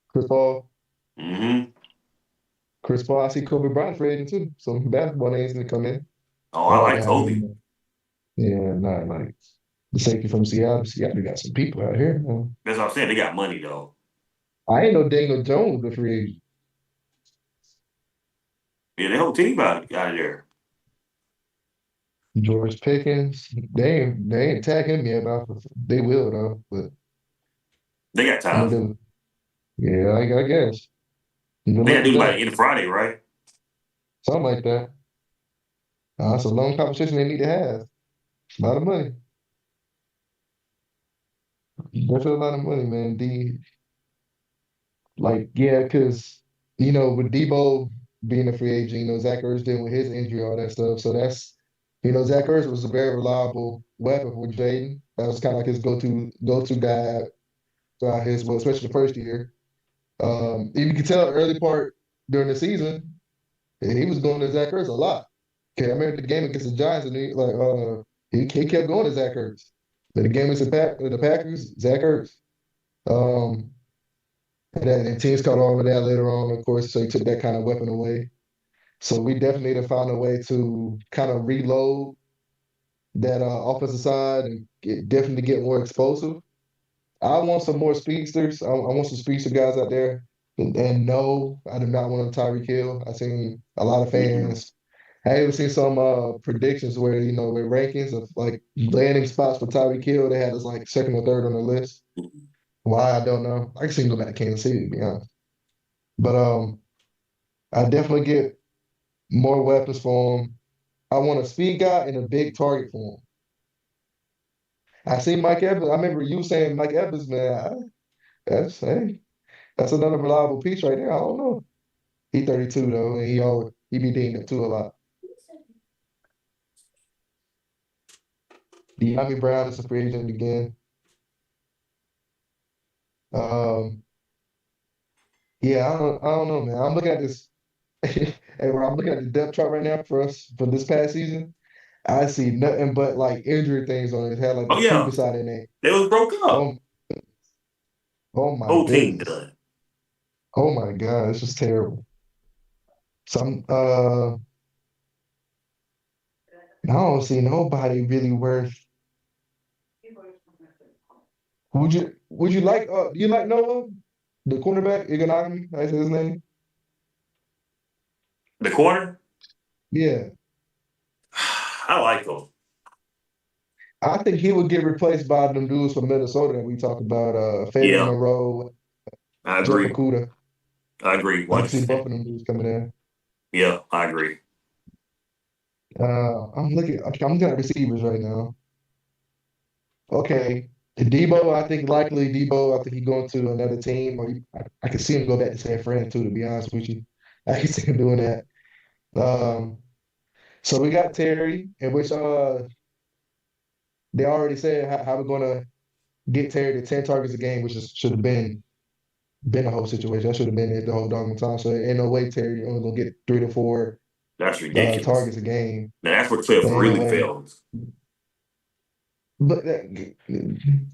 [SPEAKER 2] Chris Paul.
[SPEAKER 3] Mm-hmm.
[SPEAKER 2] Chris Paul, I see Kobe Bryant free agent too. Some basketball names going to come in.
[SPEAKER 3] Oh, I like Kobe.
[SPEAKER 2] Yeah, not like the safety from Seattle. Seattle got some people out here. Man.
[SPEAKER 3] That's what I'm saying. They got money though.
[SPEAKER 2] I ain't know Daniel Jones the free agent.
[SPEAKER 3] Yeah, the whole team out of there.
[SPEAKER 2] George Pickens, they ain't tag him yet, but they will though. But
[SPEAKER 3] they got time.
[SPEAKER 2] Yeah, I guess.
[SPEAKER 3] They got to do by the end of Friday, right?
[SPEAKER 2] Something like that. It's a long competition they need to have. A lot of money. Definitely a lot of money, man. Because with Debo being a free agent, Zach Ertz dealing with his injury, all that stuff. So that's, Zach Ertz was a very reliable weapon for Jaden. That was kind of like his go-to guy throughout especially the first year. You can tell early part during the season, he was going to Zach Ertz a lot. Okay, I remember the game against the Giants, and he kept going to Zach Ertz. The game against the Packers, Zach Ertz. And teams caught on with that later on, of course, so he took that kind of weapon away. So we definitely need to find a way to kind of reload that offensive side and definitely get more explosive. I want some more speedsters. I want some speedster guys out there. And no, I do not want a Tyreek Hill. I've seen a lot of fans. I even seen some predictions where, with rankings of like landing spots for Tyreek Hill, they had us like second or third on the list. Why, I don't know. I can see him go back to Kansas City, to be honest. But I definitely get more weapons for him. I want a speed guy and a big target for him. I see Mike Evans. I remember you saying Mike Evans, man. That's another reliable piece right there. I don't know. He's 32 though, and he be dinged up too a lot. De'Ami Brown is a free agent again. Yeah, I don't know, man. I'm looking at this. Hey, I'm looking at the depth chart right now for us for this past season. I see nothing but like injury things on it. It had like the two beside their name.
[SPEAKER 3] They was broke up.
[SPEAKER 2] Oh my
[SPEAKER 3] whole team
[SPEAKER 2] goodness.
[SPEAKER 3] done.
[SPEAKER 2] Oh my God, it's just terrible. I don't see nobody really worth. Would you like do you like Noah? The cornerback, Iganami, that's his name.
[SPEAKER 3] The corner,
[SPEAKER 2] Yeah.
[SPEAKER 3] I like him.
[SPEAKER 2] I think he would get replaced by them dudes from Minnesota that we talked about, Fabian
[SPEAKER 3] Yeah,
[SPEAKER 2] Moreau,
[SPEAKER 3] I
[SPEAKER 2] Jeff
[SPEAKER 3] agree.
[SPEAKER 2] Okuda.
[SPEAKER 3] I agree,
[SPEAKER 2] I
[SPEAKER 3] one
[SPEAKER 2] can see both
[SPEAKER 3] 100%.
[SPEAKER 2] of them dudes coming in.
[SPEAKER 3] Yeah, I agree.
[SPEAKER 2] I'm looking at receivers right now. Okay. Debo, I think likely Debo, I think he's going to another team, or I can see him go back to San Fran too, to be honest with you. I can see him doing that. Um, so we got Terry, in which they already said how we're gonna get Terry to 10 targets a game, which should have been a whole situation. That should have been it the whole doggone time. So ain't no way Terry only gonna get 3 to 4
[SPEAKER 3] That's ridiculous.
[SPEAKER 2] targets a game.
[SPEAKER 3] Now that's where Cliff
[SPEAKER 2] There ain't no
[SPEAKER 3] really
[SPEAKER 2] way.
[SPEAKER 3] fails.
[SPEAKER 2] But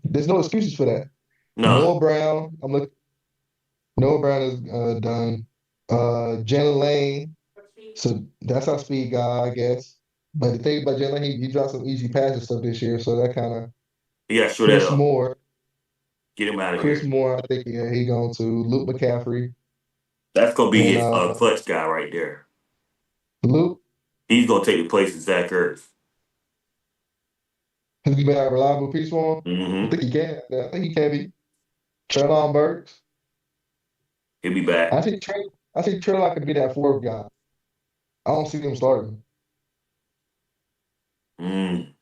[SPEAKER 2] there's no excuses for that.
[SPEAKER 3] No,
[SPEAKER 2] Noah Brown, Noah Brown is done. Jalen Lane, so that's our speed guy, I guess. But the thing about Jalen Lane, he dropped some easy passes stuff this year, so that kind of
[SPEAKER 3] you gotta show that
[SPEAKER 2] Chris
[SPEAKER 3] up.
[SPEAKER 2] Moore.
[SPEAKER 3] Get him out of
[SPEAKER 2] Chris
[SPEAKER 3] here.
[SPEAKER 2] Moore, I think he going to Luke McCaffrey
[SPEAKER 3] That's gonna be
[SPEAKER 2] and
[SPEAKER 3] his clutch guy right there.
[SPEAKER 2] Luke.
[SPEAKER 3] He's gonna take the place of Zach Ertz.
[SPEAKER 2] Has he been a reliable piece for him? I
[SPEAKER 3] Mm-hmm.
[SPEAKER 2] think he can. I think he can be. Treylon Burks.
[SPEAKER 3] He'll be back.
[SPEAKER 2] I think Treylon could be that fourth guy. I don't see him starting.
[SPEAKER 3] Mm.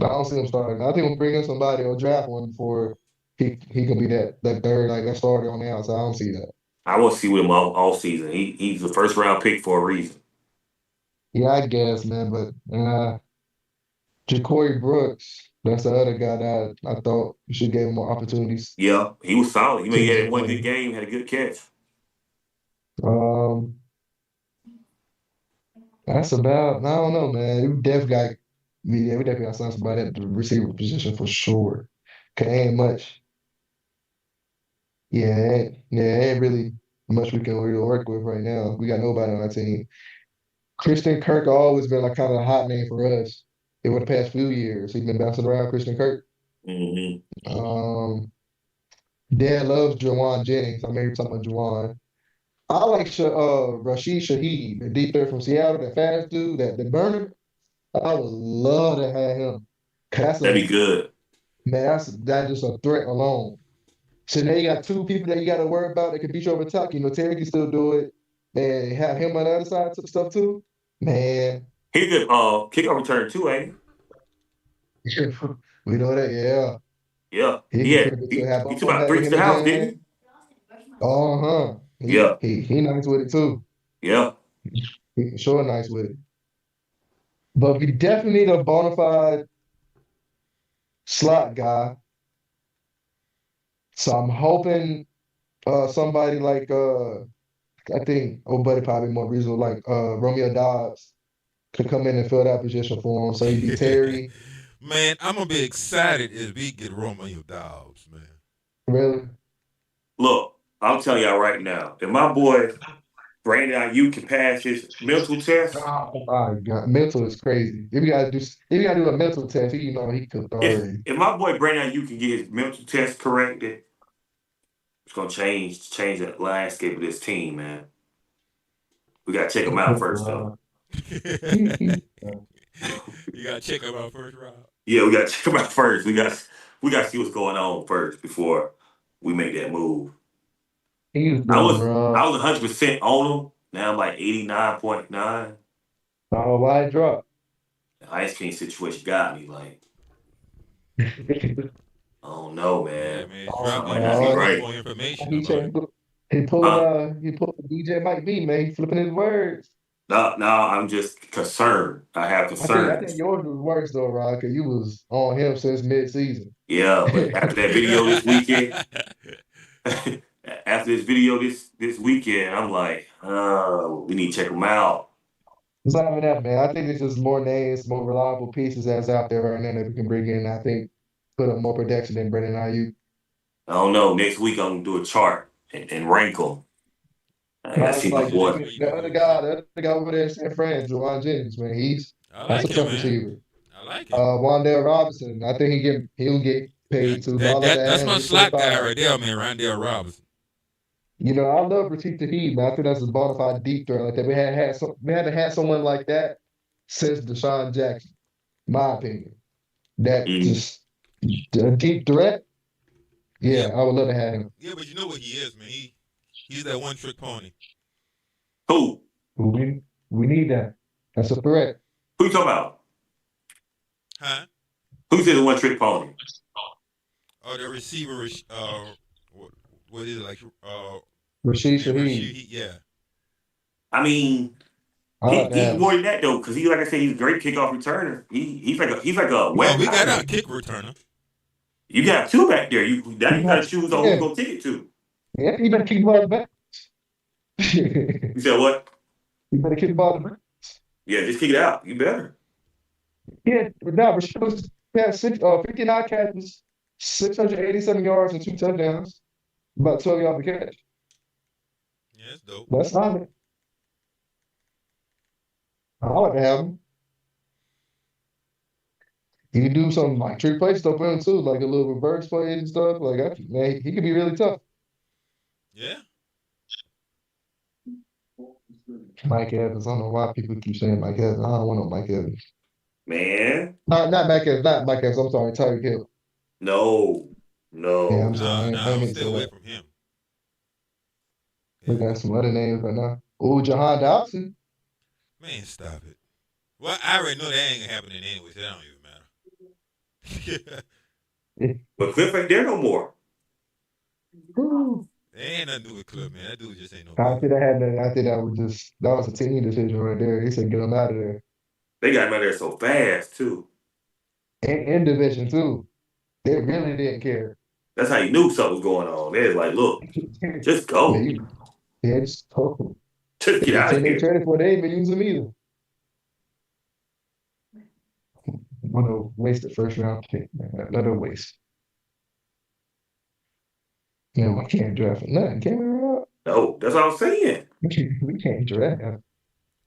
[SPEAKER 2] I don't see him starting. I think we'll bring in somebody or draft one before he can be that third, like that starter on the outside. I don't see that.
[SPEAKER 3] I will see with him all season. He's a first round pick for a reason.
[SPEAKER 2] Yeah, I guess, man. But Ja'Cory Brooks, that's the other guy that I thought we should give him more opportunities
[SPEAKER 3] Yeah, he was solid.
[SPEAKER 2] to
[SPEAKER 3] He had one good
[SPEAKER 2] win.
[SPEAKER 3] game, had a good catch.
[SPEAKER 2] Um, that's about. I don't know, man. We definitely got somebody at the receiver position for sure. 'Cause ain't much. Ain't really much we can really work with right now. We got nobody on our team. Christian Kirk always been like kind of a hot name for us over the past few years. He's been bouncing around Christian Kirk.
[SPEAKER 3] Mm-hmm.
[SPEAKER 2] Um, Dad loves Jawan Jennings. I remember talking about Jawan. I like Rashid Shaheed, the deep threat from Seattle, that fast dude, that burner. I would love to have him. 'Cause
[SPEAKER 3] That'd be good.
[SPEAKER 2] that's just a threat alone. So now you got two people that you got to worry about that can beat you over the top. You know, Terry can still do it, and have him on the other side of stuff too. Man,
[SPEAKER 3] He could kickoff return too, ain't
[SPEAKER 2] we know that. Yeah,
[SPEAKER 3] he? Yeah.
[SPEAKER 2] he can
[SPEAKER 3] Yeah.
[SPEAKER 2] pretty much have
[SPEAKER 3] He
[SPEAKER 2] both
[SPEAKER 3] took
[SPEAKER 2] of them
[SPEAKER 3] about
[SPEAKER 2] have
[SPEAKER 3] three to
[SPEAKER 2] him
[SPEAKER 3] the
[SPEAKER 2] and
[SPEAKER 3] house,
[SPEAKER 2] Jalen
[SPEAKER 3] didn't
[SPEAKER 2] Lane. Uh-huh.
[SPEAKER 3] he? Yeah.
[SPEAKER 2] He nice with it too.
[SPEAKER 3] Yeah.
[SPEAKER 2] He sure nice with it. But we definitely need a bona fide slot guy. So I'm hoping somebody like I think old buddy probably more reasonable like Romeo Dobbs could come in and fill that position for him. So he'd be Terry.
[SPEAKER 4] Man, I'm gonna be excited if we get Romeo Dobbs, man.
[SPEAKER 2] Really?
[SPEAKER 3] Look, I'm telling y'all right now, if my boy Brandon Ayuk can pass his mental test,
[SPEAKER 2] Oh my God. Mental is crazy. If you gotta do a mental test, he could already.
[SPEAKER 3] if my boy Brandon Ayuk can get his mental test corrected, it's gonna change the landscape of this team, man. We gotta check him out first, though.
[SPEAKER 4] You gotta check him out first, Rob.
[SPEAKER 3] Yeah, we gotta check him out first. We gotta see what's going on first before we make that move.
[SPEAKER 2] He's
[SPEAKER 3] I
[SPEAKER 2] done
[SPEAKER 3] was
[SPEAKER 2] wrong.
[SPEAKER 3] 100% on him. Now I'm like 89.9.
[SPEAKER 2] Oh, why drop?
[SPEAKER 3] The Ice King situation got me like, I don't know,
[SPEAKER 4] Yeah,
[SPEAKER 3] man.
[SPEAKER 4] man.
[SPEAKER 2] Oh,
[SPEAKER 4] Drop
[SPEAKER 3] Might
[SPEAKER 4] me.
[SPEAKER 3] not
[SPEAKER 4] I
[SPEAKER 3] be
[SPEAKER 4] need
[SPEAKER 3] right.
[SPEAKER 4] more information
[SPEAKER 2] he
[SPEAKER 4] about it.
[SPEAKER 2] changed. He pulled DJ Mike B, man. He flipping his words.
[SPEAKER 3] No, I'm just concerned. I have
[SPEAKER 2] I
[SPEAKER 3] concerns.
[SPEAKER 2] think yours was worse though, Rod, because you was on him since mid-season.
[SPEAKER 3] Yeah, but after that video this weekend, after this video this weekend, I'm like, we need to check him out.
[SPEAKER 2] It's not even that, man. I think it's just more names, more reliable pieces that's out there right now that we can bring in. I think put up more production than Brandon Ayuk.
[SPEAKER 3] I don't know. Next week I'm gonna do a chart and rank them. I
[SPEAKER 2] Kind
[SPEAKER 3] see
[SPEAKER 2] of
[SPEAKER 3] my
[SPEAKER 2] like
[SPEAKER 3] boy.
[SPEAKER 2] the other guy over there in San Fran, Juwan Jennings, man.
[SPEAKER 4] I
[SPEAKER 2] That's
[SPEAKER 4] like
[SPEAKER 2] a
[SPEAKER 4] him,
[SPEAKER 2] tough
[SPEAKER 4] man.
[SPEAKER 2] receiver.
[SPEAKER 4] I like him.
[SPEAKER 2] Wandale Robinson, I think he'll get paid $2
[SPEAKER 4] That's
[SPEAKER 2] to
[SPEAKER 4] my
[SPEAKER 2] him.
[SPEAKER 4] slot guy right there, man. Rondell Robinson.
[SPEAKER 2] I love Rashid Shaheed, man. I think that's a bona fide deep threat like that. We hadn't had someone like that since Deshaun Jackson, my opinion. That
[SPEAKER 3] Mm.
[SPEAKER 2] just a deep threat.
[SPEAKER 4] Yeah,
[SPEAKER 2] Yeah, I would love to have him.
[SPEAKER 4] yeah, but you know what he is, man. He's that one trick pony.
[SPEAKER 3] Who?
[SPEAKER 2] We need that. That's a threat.
[SPEAKER 3] Who you talking about?
[SPEAKER 4] Huh?
[SPEAKER 3] Who said the one trick pony?
[SPEAKER 4] Or the receiver, what is it like?
[SPEAKER 2] Rashid
[SPEAKER 4] Yeah,
[SPEAKER 2] Shaheed.
[SPEAKER 4] yeah.
[SPEAKER 3] I mean,
[SPEAKER 2] I like to
[SPEAKER 3] he's
[SPEAKER 2] have
[SPEAKER 3] more
[SPEAKER 2] him.
[SPEAKER 3] than that though, because like I said, he's a great kickoff returner. He's like a
[SPEAKER 4] Well,
[SPEAKER 3] weapon
[SPEAKER 4] we
[SPEAKER 3] out
[SPEAKER 4] got
[SPEAKER 3] there.
[SPEAKER 4] our kick returner.
[SPEAKER 3] You got two back there. Now you got to choose on who you
[SPEAKER 2] Yeah,
[SPEAKER 3] gonna take it to.
[SPEAKER 2] yeah, you better keep the ball back.
[SPEAKER 3] You said what?
[SPEAKER 2] You better keep the ball back.
[SPEAKER 3] Yeah, just kick it out. You better.
[SPEAKER 2] Yeah, now Rashid had 59 catches, 687 yards, and 2 touchdowns. About 12 yards per catch.
[SPEAKER 4] Yeah, that's dope.
[SPEAKER 2] That's solid. I like to have him. He can do some like trick play stuff for him too, like a little reverse plays and stuff. Man, he could be really tough.
[SPEAKER 4] Yeah.
[SPEAKER 2] Mike Evans. I don't know why people keep saying Mike Evans. I don't want no Mike Evans.
[SPEAKER 3] Man.
[SPEAKER 2] Not Mike Evans. Not Mike Evans. I'm sorry, Tyreek Hill.
[SPEAKER 3] No.
[SPEAKER 2] Yeah,
[SPEAKER 3] No.
[SPEAKER 2] I'm sorry.
[SPEAKER 4] No,
[SPEAKER 2] I ain't mean to
[SPEAKER 4] stay
[SPEAKER 2] say
[SPEAKER 4] away
[SPEAKER 2] that.
[SPEAKER 4] from him.
[SPEAKER 2] We got some other names right now. Oh, Jahan Dobson.
[SPEAKER 4] Man, stop it. Well, I already know that ain't gonna happen anyway, so that don't even matter.
[SPEAKER 3] But Cliff ain't there no more.
[SPEAKER 2] Woo.
[SPEAKER 4] There ain't nothing to do with Cliff, man. That dude just ain't no
[SPEAKER 2] I
[SPEAKER 4] good.
[SPEAKER 2] think that was a team decision right there. He said get him out of there.
[SPEAKER 3] They got him out there so fast too.
[SPEAKER 2] In division too. They really didn't care.
[SPEAKER 3] That's how you knew something was going on. They was like, look, just go.
[SPEAKER 2] Yeah, just total.
[SPEAKER 3] Just get out of
[SPEAKER 2] They
[SPEAKER 3] here.
[SPEAKER 2] traded for they ain't been using them either. What a wasted first round pick, man. Another waste. I can't draft for nothing. Can we, Rob?
[SPEAKER 3] No, that's what I'm saying.
[SPEAKER 2] We can't draft.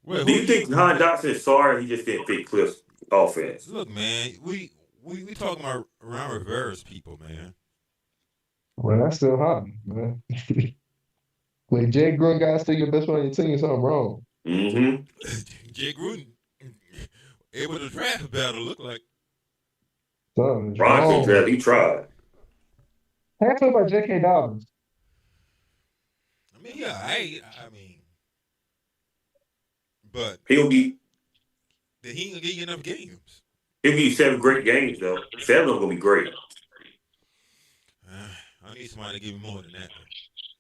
[SPEAKER 4] Well,
[SPEAKER 3] Do you think Han Dotson is sorry he just didn't fit Cliff's offense?
[SPEAKER 4] Look, man, we talking about around reverse people, man.
[SPEAKER 2] Well, that's still hot, man. When Jay Gruden guy still your best friend on your team, something wrong.
[SPEAKER 3] Mm-hmm.
[SPEAKER 4] Jay Gruden able to draft better, look like.
[SPEAKER 2] Something's
[SPEAKER 3] Ron
[SPEAKER 2] wrong.
[SPEAKER 3] couldn't draft. He tried.
[SPEAKER 2] How you feel about J.K. Dobbins?
[SPEAKER 4] I mean, yeah, I mean, but
[SPEAKER 3] He'll
[SPEAKER 4] he ain't gonna get you enough games.
[SPEAKER 3] give you 7 great games though. 7 of them gonna be great.
[SPEAKER 4] I need somebody to give me more than that.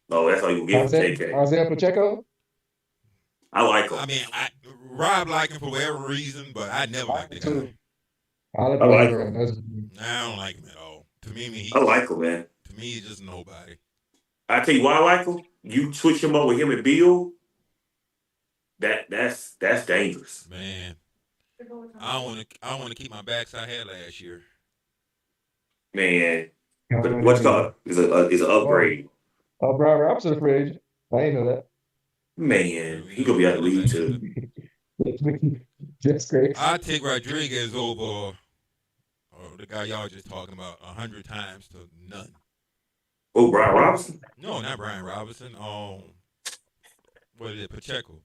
[SPEAKER 3] No, that's all you can get from JK.
[SPEAKER 2] Isaiah Pacheco?
[SPEAKER 3] I like him.
[SPEAKER 4] I mean, Rob like him for whatever reason, but I never liked the guy.
[SPEAKER 2] I
[SPEAKER 3] like him.
[SPEAKER 4] I don't like him at all. To me,
[SPEAKER 3] I like him, man.
[SPEAKER 4] To me, he's just nobody.
[SPEAKER 3] I tell you why I like him. You switch him up with him and Bill. That's dangerous.
[SPEAKER 4] Man, I want to keep my backs I had last year.
[SPEAKER 3] Man, but what's called is an upgrade.
[SPEAKER 2] Brian Robinson free agent. I ain't know that.
[SPEAKER 3] Man, he gonna be out of the league too.
[SPEAKER 2] That's great.
[SPEAKER 4] I take Rodriguez over the guy y'all just talking about 100 times to none.
[SPEAKER 3] Oh, Brian Robinson?
[SPEAKER 4] No, not Brian Robinson. What is it? Pacheco.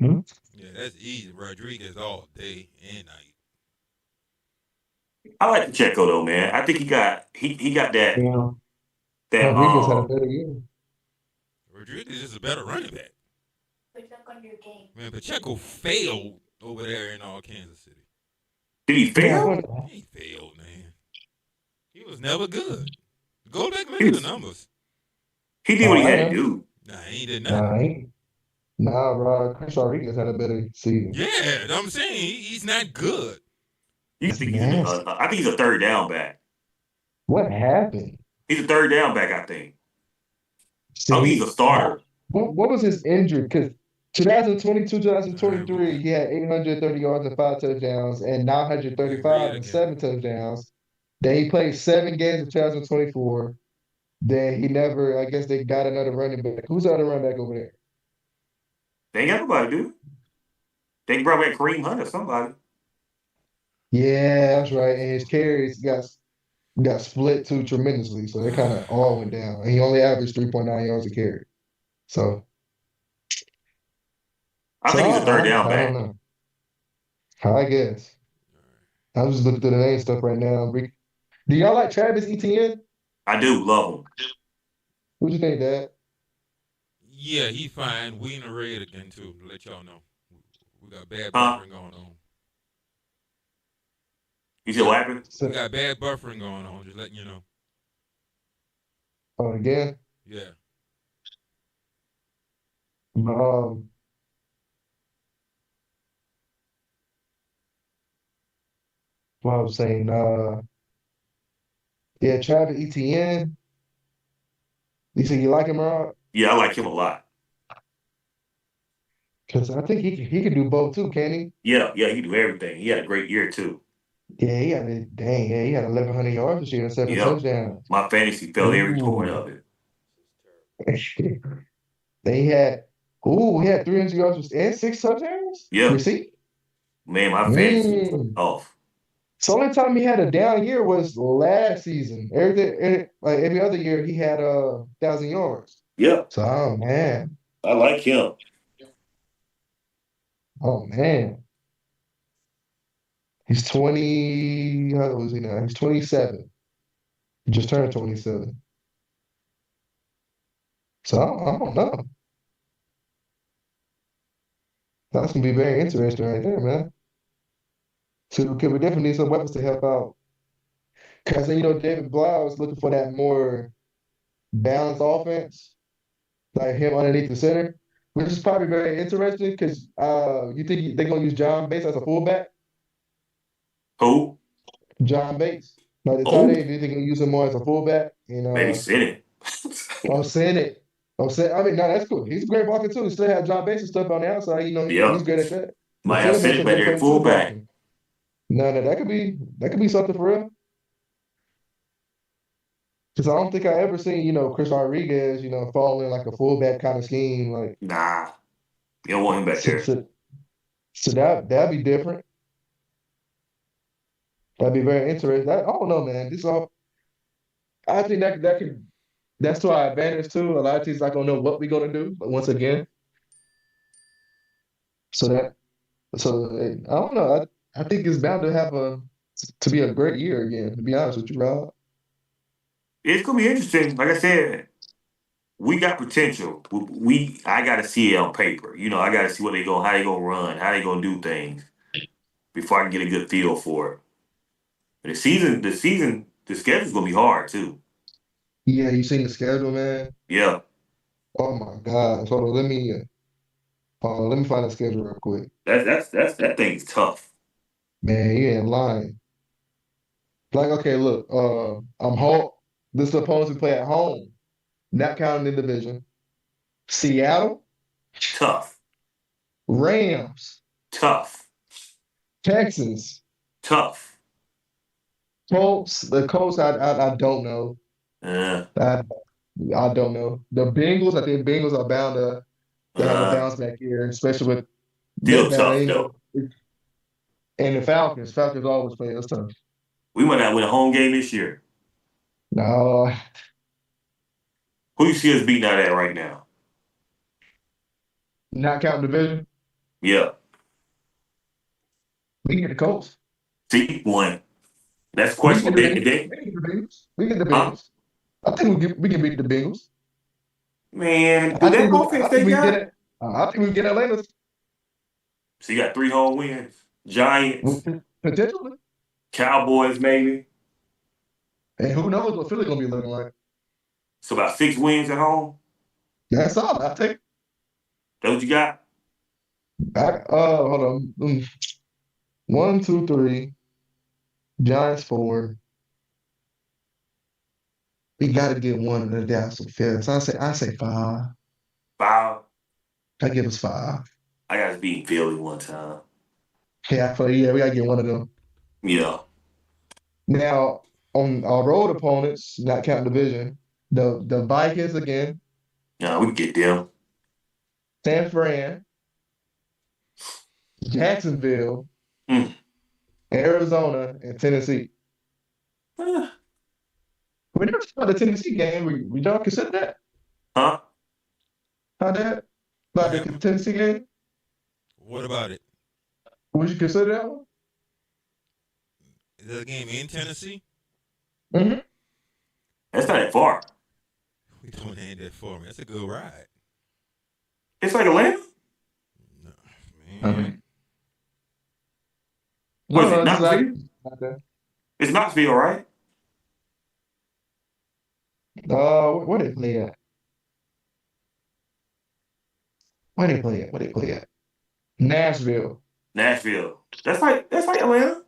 [SPEAKER 2] Hmm?
[SPEAKER 4] Yeah, that's easy. Rodriguez all day and night.
[SPEAKER 3] I like Pacheco though, man. I think he got that.
[SPEAKER 2] Yeah.
[SPEAKER 3] That
[SPEAKER 2] Rodriguez had a better year.
[SPEAKER 4] Rodriguez is a better running back. Man, Pacheco failed over there in Kansas City.
[SPEAKER 3] Did he fail?
[SPEAKER 4] He failed, man. He was never good. Go back and look at the numbers.
[SPEAKER 3] He did what he had to do.
[SPEAKER 4] Nah, he did not.
[SPEAKER 2] Nah, Chris Rodriguez had a better season.
[SPEAKER 4] Yeah, I'm saying he's not good.
[SPEAKER 3] I think he's a third down back.
[SPEAKER 2] What happened?
[SPEAKER 3] He's a third down back, I think.
[SPEAKER 2] See,
[SPEAKER 3] he's a starter.
[SPEAKER 2] What was his injury? Because 2022, 2023, he had 830 yards and 5 touchdowns and 935 and 7 touchdowns. Then he played 7 games in 2024. Then he never, I guess they got another running back. Who's the other running back over there?
[SPEAKER 3] They ain't got nobody, dude. They brought back Kareem Hunt or somebody.
[SPEAKER 2] Yeah, that's right. And his carries got got split too tremendously. So they kind of all went down. And he only averaged 3.9 yards a carry. So,
[SPEAKER 3] I
[SPEAKER 2] so
[SPEAKER 3] think he's a third down
[SPEAKER 2] I don't
[SPEAKER 3] back.
[SPEAKER 2] know. I guess. I'm just looking through the name stuff right now. Do y'all like Travis Etienne?
[SPEAKER 3] I do love him.
[SPEAKER 2] What you think, Dad?
[SPEAKER 4] Yeah, he fine. We in the red again too. To let y'all know, we got bad
[SPEAKER 3] Huh?
[SPEAKER 4] buffering going on.
[SPEAKER 3] You said what happened?
[SPEAKER 4] We got bad buffering going on. Just letting you know.
[SPEAKER 2] Oh, again?
[SPEAKER 4] Yeah.
[SPEAKER 2] Um, what I was saying, yeah, Travis Etienne. You think you like him, Rob?
[SPEAKER 3] Yeah, I like him a lot.
[SPEAKER 2] Because I think he could do both too, can he?
[SPEAKER 3] Yeah, he can do everything. He had a great year too.
[SPEAKER 2] Yeah, he had 1,100 yards this year and 7
[SPEAKER 3] Yep.
[SPEAKER 2] touchdowns.
[SPEAKER 3] My fantasy felt every point
[SPEAKER 2] Ooh.
[SPEAKER 3] of it.
[SPEAKER 2] Then he had 300 yards and 6 touchdowns?
[SPEAKER 3] Yep.
[SPEAKER 2] Receipt?
[SPEAKER 3] Man, my fantasy was
[SPEAKER 2] Mm.
[SPEAKER 3] off.
[SPEAKER 2] So only time he had a down year was last season. Like every other year, he had 1,000 yards.
[SPEAKER 3] Yep.
[SPEAKER 2] So oh man,
[SPEAKER 3] I like him.
[SPEAKER 2] oh man, he's 20. How old is he now? He's 27. He just turned 27. So I don't know. That's gonna be very interesting right there, man. So we definitely need some weapons to help out. Because David Blau is looking for that more balanced offense, like him underneath the center, which is probably very interesting because you think they're gonna use John Bates as a fullback?
[SPEAKER 3] Who?
[SPEAKER 2] John Bates, like the tight
[SPEAKER 3] Oh,
[SPEAKER 2] end, do you think they're gonna use him more as a fullback?
[SPEAKER 3] maybe Senate.
[SPEAKER 2] I'm saying it. I mean, no, that's cool. He's a great blocker too. He still have John Bates and stuff on the outside. He's
[SPEAKER 3] Yep.
[SPEAKER 2] great at that. But
[SPEAKER 3] Might have
[SPEAKER 2] Senate has
[SPEAKER 3] Senate
[SPEAKER 2] some
[SPEAKER 3] back
[SPEAKER 2] good
[SPEAKER 3] there at
[SPEAKER 2] players too
[SPEAKER 3] fullback.
[SPEAKER 2] blocking. No, that could be something for real. Because I don't think I ever seen, Chris Rodriguez, fall in like a fullback kind of scheme. Like,
[SPEAKER 3] Nah, you don't want him back
[SPEAKER 2] so,
[SPEAKER 3] there.
[SPEAKER 2] so, so that'd be different. That'd be very interesting. I don't know, man. I think that's to our advantage too. A lot of teams not gonna know what we're gonna do, but once again, so that, I don't know. I think it's bound to be a great year again. To be honest with you, Rob.
[SPEAKER 3] It's gonna be interesting. Like I said, we got potential. I got to see it on paper. I got to see how they gonna run, how they gonna do things before I can get a good feel for it. But the schedule's gonna be hard too.
[SPEAKER 2] Yeah, you seen the schedule, man.
[SPEAKER 3] Yeah,
[SPEAKER 2] Oh my gosh. Let me find the schedule real quick.
[SPEAKER 3] that thing's tough.
[SPEAKER 2] Man, you ain't lying. Like, okay, look, I'm home. This is the opponents we play at home, not counting the division. Seattle,
[SPEAKER 3] Tough,
[SPEAKER 2] Rams,
[SPEAKER 3] tough,
[SPEAKER 2] Texans,
[SPEAKER 3] tough.
[SPEAKER 2] Colts. The Colts, I don't know.
[SPEAKER 3] Uh,
[SPEAKER 2] I, I don't know. The Bengals, I think Bengals are bound to have a
[SPEAKER 3] uh,
[SPEAKER 2] bounce back here, especially with
[SPEAKER 3] Still
[SPEAKER 2] that
[SPEAKER 3] tough
[SPEAKER 2] bound.
[SPEAKER 3] though.
[SPEAKER 2] And the Falcons. Falcons always play us tough.
[SPEAKER 3] We might not win a home game this year.
[SPEAKER 2] No,
[SPEAKER 3] Who you see us beating out at right now?
[SPEAKER 2] not counting division.
[SPEAKER 3] Yeah,
[SPEAKER 2] We can get the Colts.
[SPEAKER 3] see one. That's
[SPEAKER 2] We can
[SPEAKER 3] questionable.
[SPEAKER 2] get the Bengals. We can get the Bengals. We can get the
[SPEAKER 3] Huh?
[SPEAKER 2] Bengals. I think we can beat the Bengals.
[SPEAKER 3] Man, with
[SPEAKER 2] I
[SPEAKER 3] that
[SPEAKER 2] think
[SPEAKER 3] offense they
[SPEAKER 2] we can get
[SPEAKER 3] got.
[SPEAKER 2] it. I think we can get Atlanta
[SPEAKER 3] So you got 3 home wins. Giants,
[SPEAKER 2] potentially.
[SPEAKER 3] Cowboys, maybe.
[SPEAKER 2] And who knows what Philly gonna be looking like?
[SPEAKER 3] So about 6 wins at home.
[SPEAKER 2] That's all. I take.
[SPEAKER 3] That what you got?
[SPEAKER 2] Hold on. 1, 2, 3. Giants 4. We got to get one of the Dallas Fifth. I say 5.
[SPEAKER 3] 5.
[SPEAKER 2] I give us 5.
[SPEAKER 3] I got to beat Philly one time.
[SPEAKER 2] Yeah, we got to get one of them.
[SPEAKER 3] Yeah.
[SPEAKER 2] Now on our road opponents, not counting division, the Vikings again,
[SPEAKER 3] Yeah, we can get them.
[SPEAKER 2] San Fran, Jacksonville,
[SPEAKER 3] Mm.
[SPEAKER 2] Arizona, and Tennessee.
[SPEAKER 3] Eh,
[SPEAKER 2] We never saw the Tennessee game. We don't consider that.
[SPEAKER 3] Huh?
[SPEAKER 2] How that?
[SPEAKER 4] What
[SPEAKER 2] Like the
[SPEAKER 4] happened?
[SPEAKER 2] Tennessee game?
[SPEAKER 4] What about it?
[SPEAKER 2] Would you consider that one?
[SPEAKER 4] Is that a game in Tennessee?
[SPEAKER 2] Mm-hmm.
[SPEAKER 3] That's not that far.
[SPEAKER 4] We don't ain't that far, man. That's a good ride.
[SPEAKER 3] It's like Atlanta.
[SPEAKER 4] No,
[SPEAKER 2] I
[SPEAKER 4] man.
[SPEAKER 2] mean,
[SPEAKER 3] What is
[SPEAKER 2] no,
[SPEAKER 3] it?
[SPEAKER 2] it's like
[SPEAKER 3] Knoxville? It's Knoxville, right?
[SPEAKER 2] where they play at? Where they play at? Where they play at? Nashville.
[SPEAKER 3] Nashville. That's like Atlanta.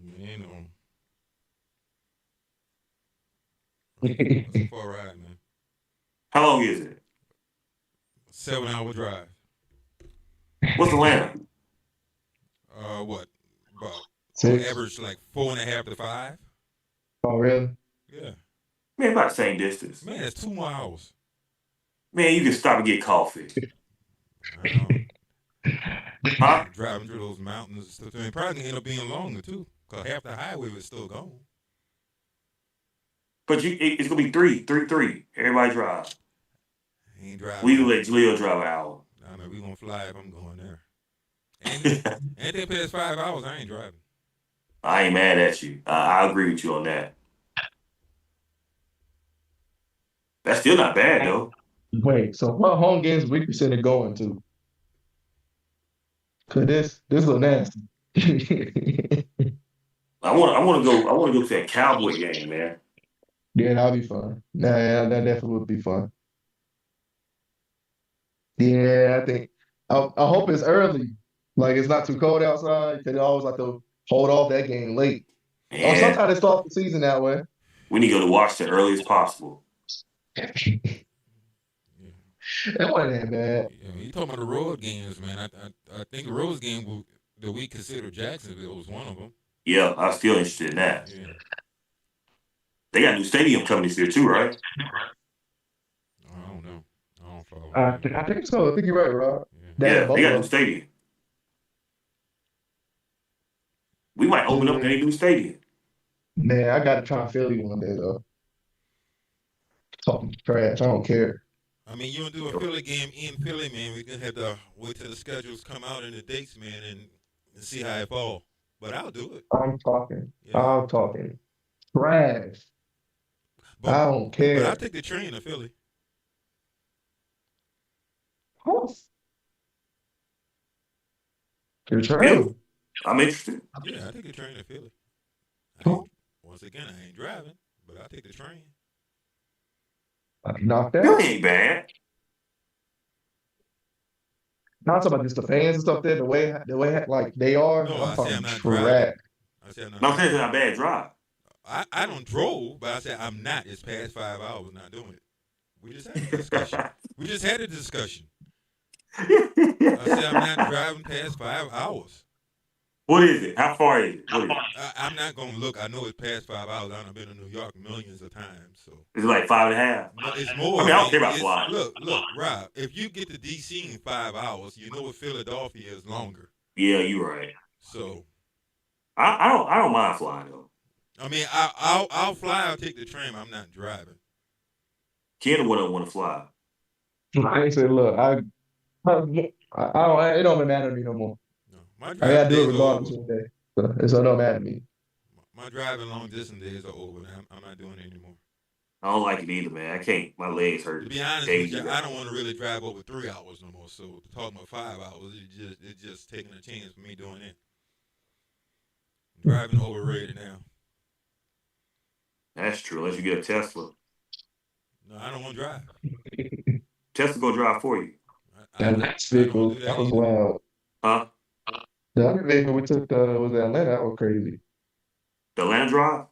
[SPEAKER 4] Man, that's a far ride, man.
[SPEAKER 3] How long is it?
[SPEAKER 4] 7-hour drive.
[SPEAKER 3] What's Atlanta?
[SPEAKER 4] What? About on
[SPEAKER 2] 6.
[SPEAKER 4] average, like 4.5 to 5.
[SPEAKER 2] Oh, really?
[SPEAKER 4] Yeah.
[SPEAKER 3] Man, about the same distance.
[SPEAKER 4] Man, that's 2 more hours.
[SPEAKER 3] Man, you can stop and get coffee.
[SPEAKER 4] I know.
[SPEAKER 3] Huh?
[SPEAKER 4] Driving through those mountains and stuff. I mean, probably gonna end up being longer too, cause half the highway was still gone.
[SPEAKER 3] But it's gonna be three. Everybody drive.
[SPEAKER 4] I ain't driving.
[SPEAKER 3] We can let Jaleel drive an hour.
[SPEAKER 4] I mean, we gonna fly if I'm going there. And they past 5 hours, I ain't driving.
[SPEAKER 3] I ain't mad at you. I agree with you on that. That's still not bad though.
[SPEAKER 2] Wait, so what home games we consider going to? Cause this look nasty.
[SPEAKER 3] I want to go to that Cowboy game, man.
[SPEAKER 2] Yeah, that'll be fun. Nah, yeah, that definitely would be fun. Yeah, I hope it's early. Like it's not too cold outside. Cause they always like to hold off that game late. Or
[SPEAKER 3] Man,
[SPEAKER 2] sometimes they start the season that way.
[SPEAKER 3] we need to go to Washington early as possible.
[SPEAKER 2] That wasn't that bad.
[SPEAKER 4] Yeah, you talking about the road games, man? I think the road game that we consider Jacksonville was one of them.
[SPEAKER 3] Yeah, I'm still interested in that.
[SPEAKER 4] Yeah.
[SPEAKER 3] They got a new stadium coming this year too, right?
[SPEAKER 4] I don't know. I don't follow.
[SPEAKER 2] I think so. I think you're right, Rob.
[SPEAKER 4] Yeah.
[SPEAKER 3] Yeah,
[SPEAKER 2] Down in
[SPEAKER 3] they got a new
[SPEAKER 2] Buffalo.
[SPEAKER 3] stadium. We might open up a new stadium.
[SPEAKER 2] Man, I got to try Philly one day though. Talking trash. I don't care.
[SPEAKER 4] I mean, you want to do a Philly game in Philly, man? We gonna have to wait till the schedules come out and the dates, man, and see how it fall. But I'll do it.
[SPEAKER 2] I'm talking.
[SPEAKER 4] Yeah.
[SPEAKER 2] I'm talking trash.
[SPEAKER 4] But,
[SPEAKER 2] I don't
[SPEAKER 4] But
[SPEAKER 2] care.
[SPEAKER 4] I'll take the train to Philly.
[SPEAKER 2] You're trash.
[SPEAKER 3] I'm interested.
[SPEAKER 4] Yeah, I take the train to Philly. Once again, I ain't driving, but I'll take the train.
[SPEAKER 2] Knocked out.
[SPEAKER 3] Philly ain't bad.
[SPEAKER 2] Not talking about just the fans and stuff there, the way like they are.
[SPEAKER 4] No,
[SPEAKER 2] I'm
[SPEAKER 4] I say
[SPEAKER 2] talking
[SPEAKER 4] I'm not
[SPEAKER 2] trash.
[SPEAKER 4] driving. I say I'm not
[SPEAKER 3] No, I'm saying it's
[SPEAKER 4] driving.
[SPEAKER 3] not a bad drive.
[SPEAKER 4] I don't drove, but I said I'm not. It's past 5 hours not doing it. We just had a discussion. We just had a discussion. I said I'm not driving past 5 hours.
[SPEAKER 3] What is it? How far is it? What is it?
[SPEAKER 4] I'm not gonna look. I know it's past 5 hours. I've been to New York millions of times, so
[SPEAKER 3] Is it like 5.5?
[SPEAKER 4] no, it's more.
[SPEAKER 3] I mean, I don't care about
[SPEAKER 4] It's-
[SPEAKER 3] flying.
[SPEAKER 4] Look, Rob. If you get to DC in 5 hours, you know what Philadelphia is longer.
[SPEAKER 3] Yeah, you're right.
[SPEAKER 4] So
[SPEAKER 3] I don't mind flying though.
[SPEAKER 4] I mean, I'll fly. I'll take the train. I'm not driving.
[SPEAKER 3] Ken wouldn't want to fly.
[SPEAKER 2] I ain't say, look, I don't. It don't matter to me no more.
[SPEAKER 4] No, my
[SPEAKER 2] I
[SPEAKER 4] driving
[SPEAKER 2] gotta do it
[SPEAKER 4] days are
[SPEAKER 2] regardless
[SPEAKER 4] over.
[SPEAKER 2] one day. So it don't matter to me.
[SPEAKER 4] My driving long distance days are over. I'm not doing it anymore.
[SPEAKER 3] I don't like it either, man. I can't. My legs hurt.
[SPEAKER 4] To be honest
[SPEAKER 3] Days
[SPEAKER 4] with you,
[SPEAKER 3] ago.
[SPEAKER 4] I don't want to really drive over 3 hours no more. So to talk about 5 hours, it's just taking a chance for me doing it. Driving overrated now.
[SPEAKER 3] That's true. Unless you get a Tesla.
[SPEAKER 4] No, I don't want to drive.
[SPEAKER 3] Tesla go drive for you.
[SPEAKER 2] That next vehicle, that was wild.
[SPEAKER 3] Huh?
[SPEAKER 2] The other vehicle we took was Atlanta. That was crazy.
[SPEAKER 3] The Atlanta drive?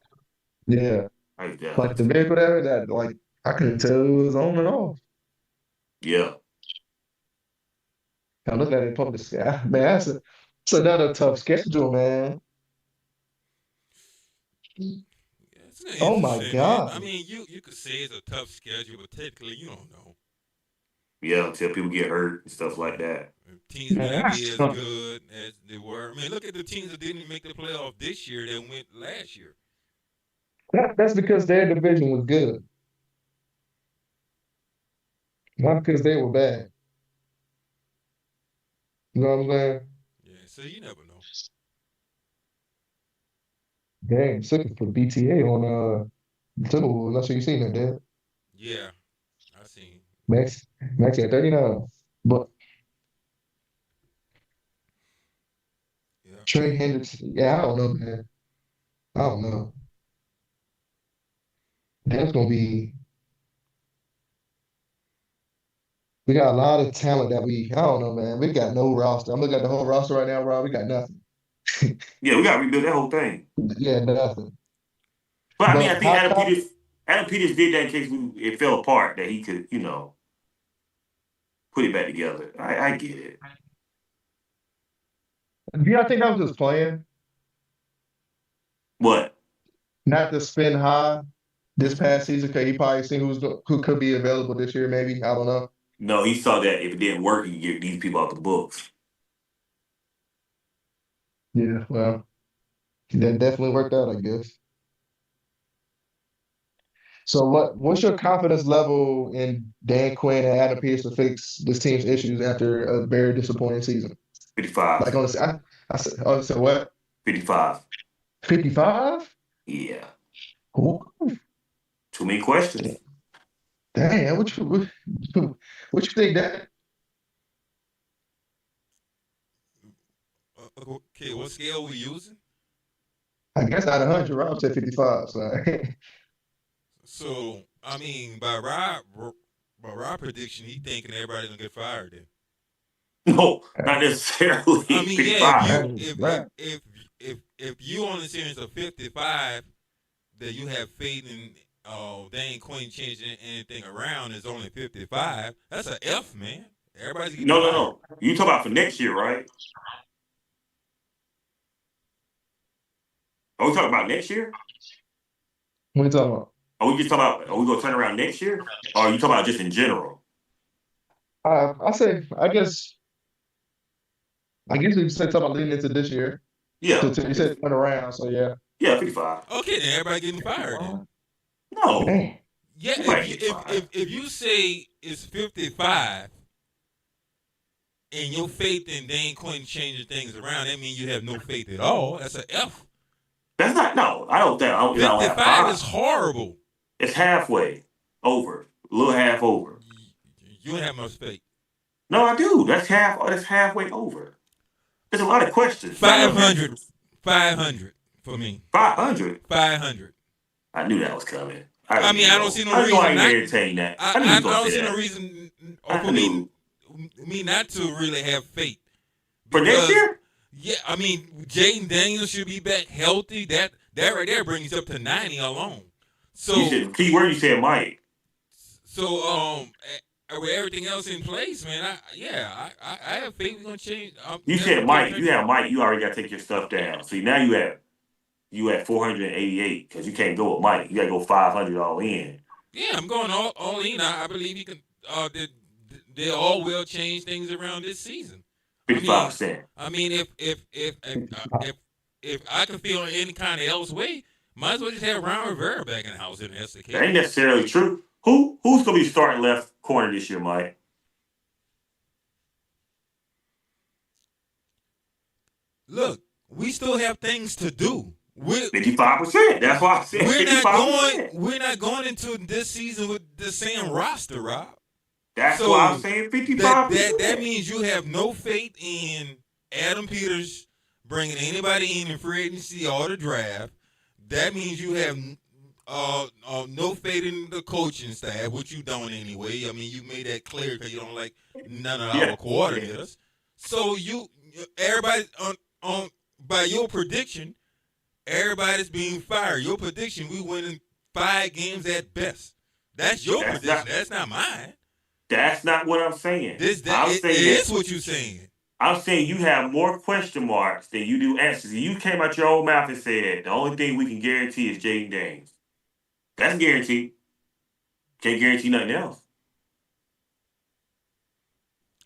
[SPEAKER 2] Yeah,
[SPEAKER 3] Like that.
[SPEAKER 2] like the vehicle there, that like I couldn't tell it was on and off.
[SPEAKER 3] Yeah.
[SPEAKER 2] I looked at it in public sky. Man, it's another tough schedule, man. Oh my
[SPEAKER 4] interesting,
[SPEAKER 2] God.
[SPEAKER 4] man. I mean, you could say it's a tough schedule, but technically you don't know.
[SPEAKER 3] Yeah, until people get hurt and stuff like that.
[SPEAKER 4] Teams may
[SPEAKER 2] Man,
[SPEAKER 4] not be
[SPEAKER 2] that's
[SPEAKER 4] as
[SPEAKER 2] tough.
[SPEAKER 4] good as they were. I mean, look at the teams that didn't make the playoff this year that went last year.
[SPEAKER 2] That's because their division was good, not because they were bad. You know what I'm saying?
[SPEAKER 4] Yeah, so you never know.
[SPEAKER 2] Dang, looking for BTA on Timberwolves. Not sure you seen that, Dad.
[SPEAKER 4] Yeah, I seen.
[SPEAKER 2] Max Max at 39. But
[SPEAKER 4] Yeah.
[SPEAKER 2] Trey Henderson, yeah, I don't know, man. I don't know. That's gonna be we got a lot of talent that I don't know, man. We got no roster. I'm looking at the whole roster right now, Rob. We got nothing.
[SPEAKER 3] Yeah, we got to rebuild that whole thing.
[SPEAKER 2] Yeah, nothing.
[SPEAKER 3] But I mean, I
[SPEAKER 2] But
[SPEAKER 3] think
[SPEAKER 2] how come
[SPEAKER 3] Adam Peters did that in case it fell apart that he could, put it back together. I get it.
[SPEAKER 2] do y'all think that was his plan?
[SPEAKER 3] But
[SPEAKER 2] Not to spend high this past season because he probably seen who could be available this year, maybe. I don't know.
[SPEAKER 3] no, he saw that if it didn't work, he could get these people out the books.
[SPEAKER 2] Yeah, well, that definitely worked out, I guess. So what's your confidence level in Dan Quinn and Adam Pearce to fix this team's issues after a very disappointing season?
[SPEAKER 3] 55.
[SPEAKER 2] Like honestly, I said what?
[SPEAKER 3] 55.
[SPEAKER 2] 55?
[SPEAKER 3] Yeah.
[SPEAKER 2] Ooh,
[SPEAKER 3] Too many questions.
[SPEAKER 2] damn, what you think that?
[SPEAKER 4] Okay, what scale we using?
[SPEAKER 2] I guess out of 100, Rob said 55. So
[SPEAKER 4] So I mean, by Rob prediction, he thinking everybody's gonna get fired. Then
[SPEAKER 3] No, not necessarily.
[SPEAKER 4] I mean, yeah,
[SPEAKER 3] 55.
[SPEAKER 2] right.
[SPEAKER 4] if you on the series of 55, that you have faith in they ain't Quinn changing anything around is only 55. That's a F, man. Everybody's getting
[SPEAKER 3] No, no,
[SPEAKER 4] fired.
[SPEAKER 3] no. You talk about for next year, right? Are we talking about next year?
[SPEAKER 2] What are you talking about?
[SPEAKER 3] Are we just talking about, are we going to turn around next year? Or are you talking about just in general?
[SPEAKER 2] I guess we said talking about leading into this year.
[SPEAKER 3] Yeah.
[SPEAKER 2] You said turn around, so yeah.
[SPEAKER 3] Yeah, 55.
[SPEAKER 4] Okay, then everybody getting fired. Then.
[SPEAKER 3] No.
[SPEAKER 2] Dang.
[SPEAKER 4] Yeah,
[SPEAKER 3] Nobody get fired.
[SPEAKER 4] if you say it's 55 and your faith in Dan Quinn changing things around, that means you have no faith at all. That's an F.
[SPEAKER 3] That's not, no. I don't think, I don't have
[SPEAKER 4] 55 is
[SPEAKER 3] five.
[SPEAKER 4] horrible.
[SPEAKER 3] It's halfway over. A little half over.
[SPEAKER 4] You don't have much faith.
[SPEAKER 3] No, I do. That's halfway over. There's a lot of questions.
[SPEAKER 4] 500. 500 for me.
[SPEAKER 3] 500.
[SPEAKER 4] 500.
[SPEAKER 3] I knew that was coming.
[SPEAKER 4] I mean, I don't see no
[SPEAKER 3] I knew I
[SPEAKER 4] reason
[SPEAKER 3] ain't
[SPEAKER 4] not.
[SPEAKER 3] entertain that.
[SPEAKER 4] I
[SPEAKER 3] knew you was gonna
[SPEAKER 4] don't
[SPEAKER 3] say
[SPEAKER 4] see
[SPEAKER 3] that.
[SPEAKER 4] no reason
[SPEAKER 3] I
[SPEAKER 4] for
[SPEAKER 3] knew.
[SPEAKER 4] me not to really have faith.
[SPEAKER 3] For next year?
[SPEAKER 4] Yeah, I mean, Jaden Daniels should be back healthy. That right there brings up to 90 alone. So
[SPEAKER 3] You said key word. You said Mike.
[SPEAKER 4] With everything else in place, man, I have faith we're gonna change.
[SPEAKER 3] You said Mike. You have Mike. You already got to take your stuff down. See, now you at 488 because you can't go with Mike. You got to go 500 all in.
[SPEAKER 4] Yeah, I'm going all in. I believe he can. They all will change things around this season.
[SPEAKER 3] 55%.
[SPEAKER 4] I mean, if I can feel any kind of else way, might as well just have Ron Rivera back in the house if that's the case.
[SPEAKER 3] That ain't necessarily true. Who's gonna be starting left corner this year, Mike?
[SPEAKER 4] Look, we still have things to do.
[SPEAKER 3] 55%. That's why I said 55%.
[SPEAKER 4] We're not going into this season with the same roster, Rob.
[SPEAKER 3] That's why I'm saying 55%.
[SPEAKER 4] That means you have no faith in Adam Peters bringing anybody in free agency or the draft. That means you have no faith in the coaching staff, which you don't anyway. I mean, you made that clear because you don't like none of our coordinators. So everybody on by your prediction, everybody's being fired. Your prediction, we winning 5 games at best. That's your prediction. That's not mine.
[SPEAKER 3] That's not what I'm saying.
[SPEAKER 4] It is what you're saying.
[SPEAKER 3] I'm saying you have more question marks than you do answers. You came out your own mouth and said the only thing we can guarantee is Jaden Daniels. That's guaranteed. Can't guarantee nothing else.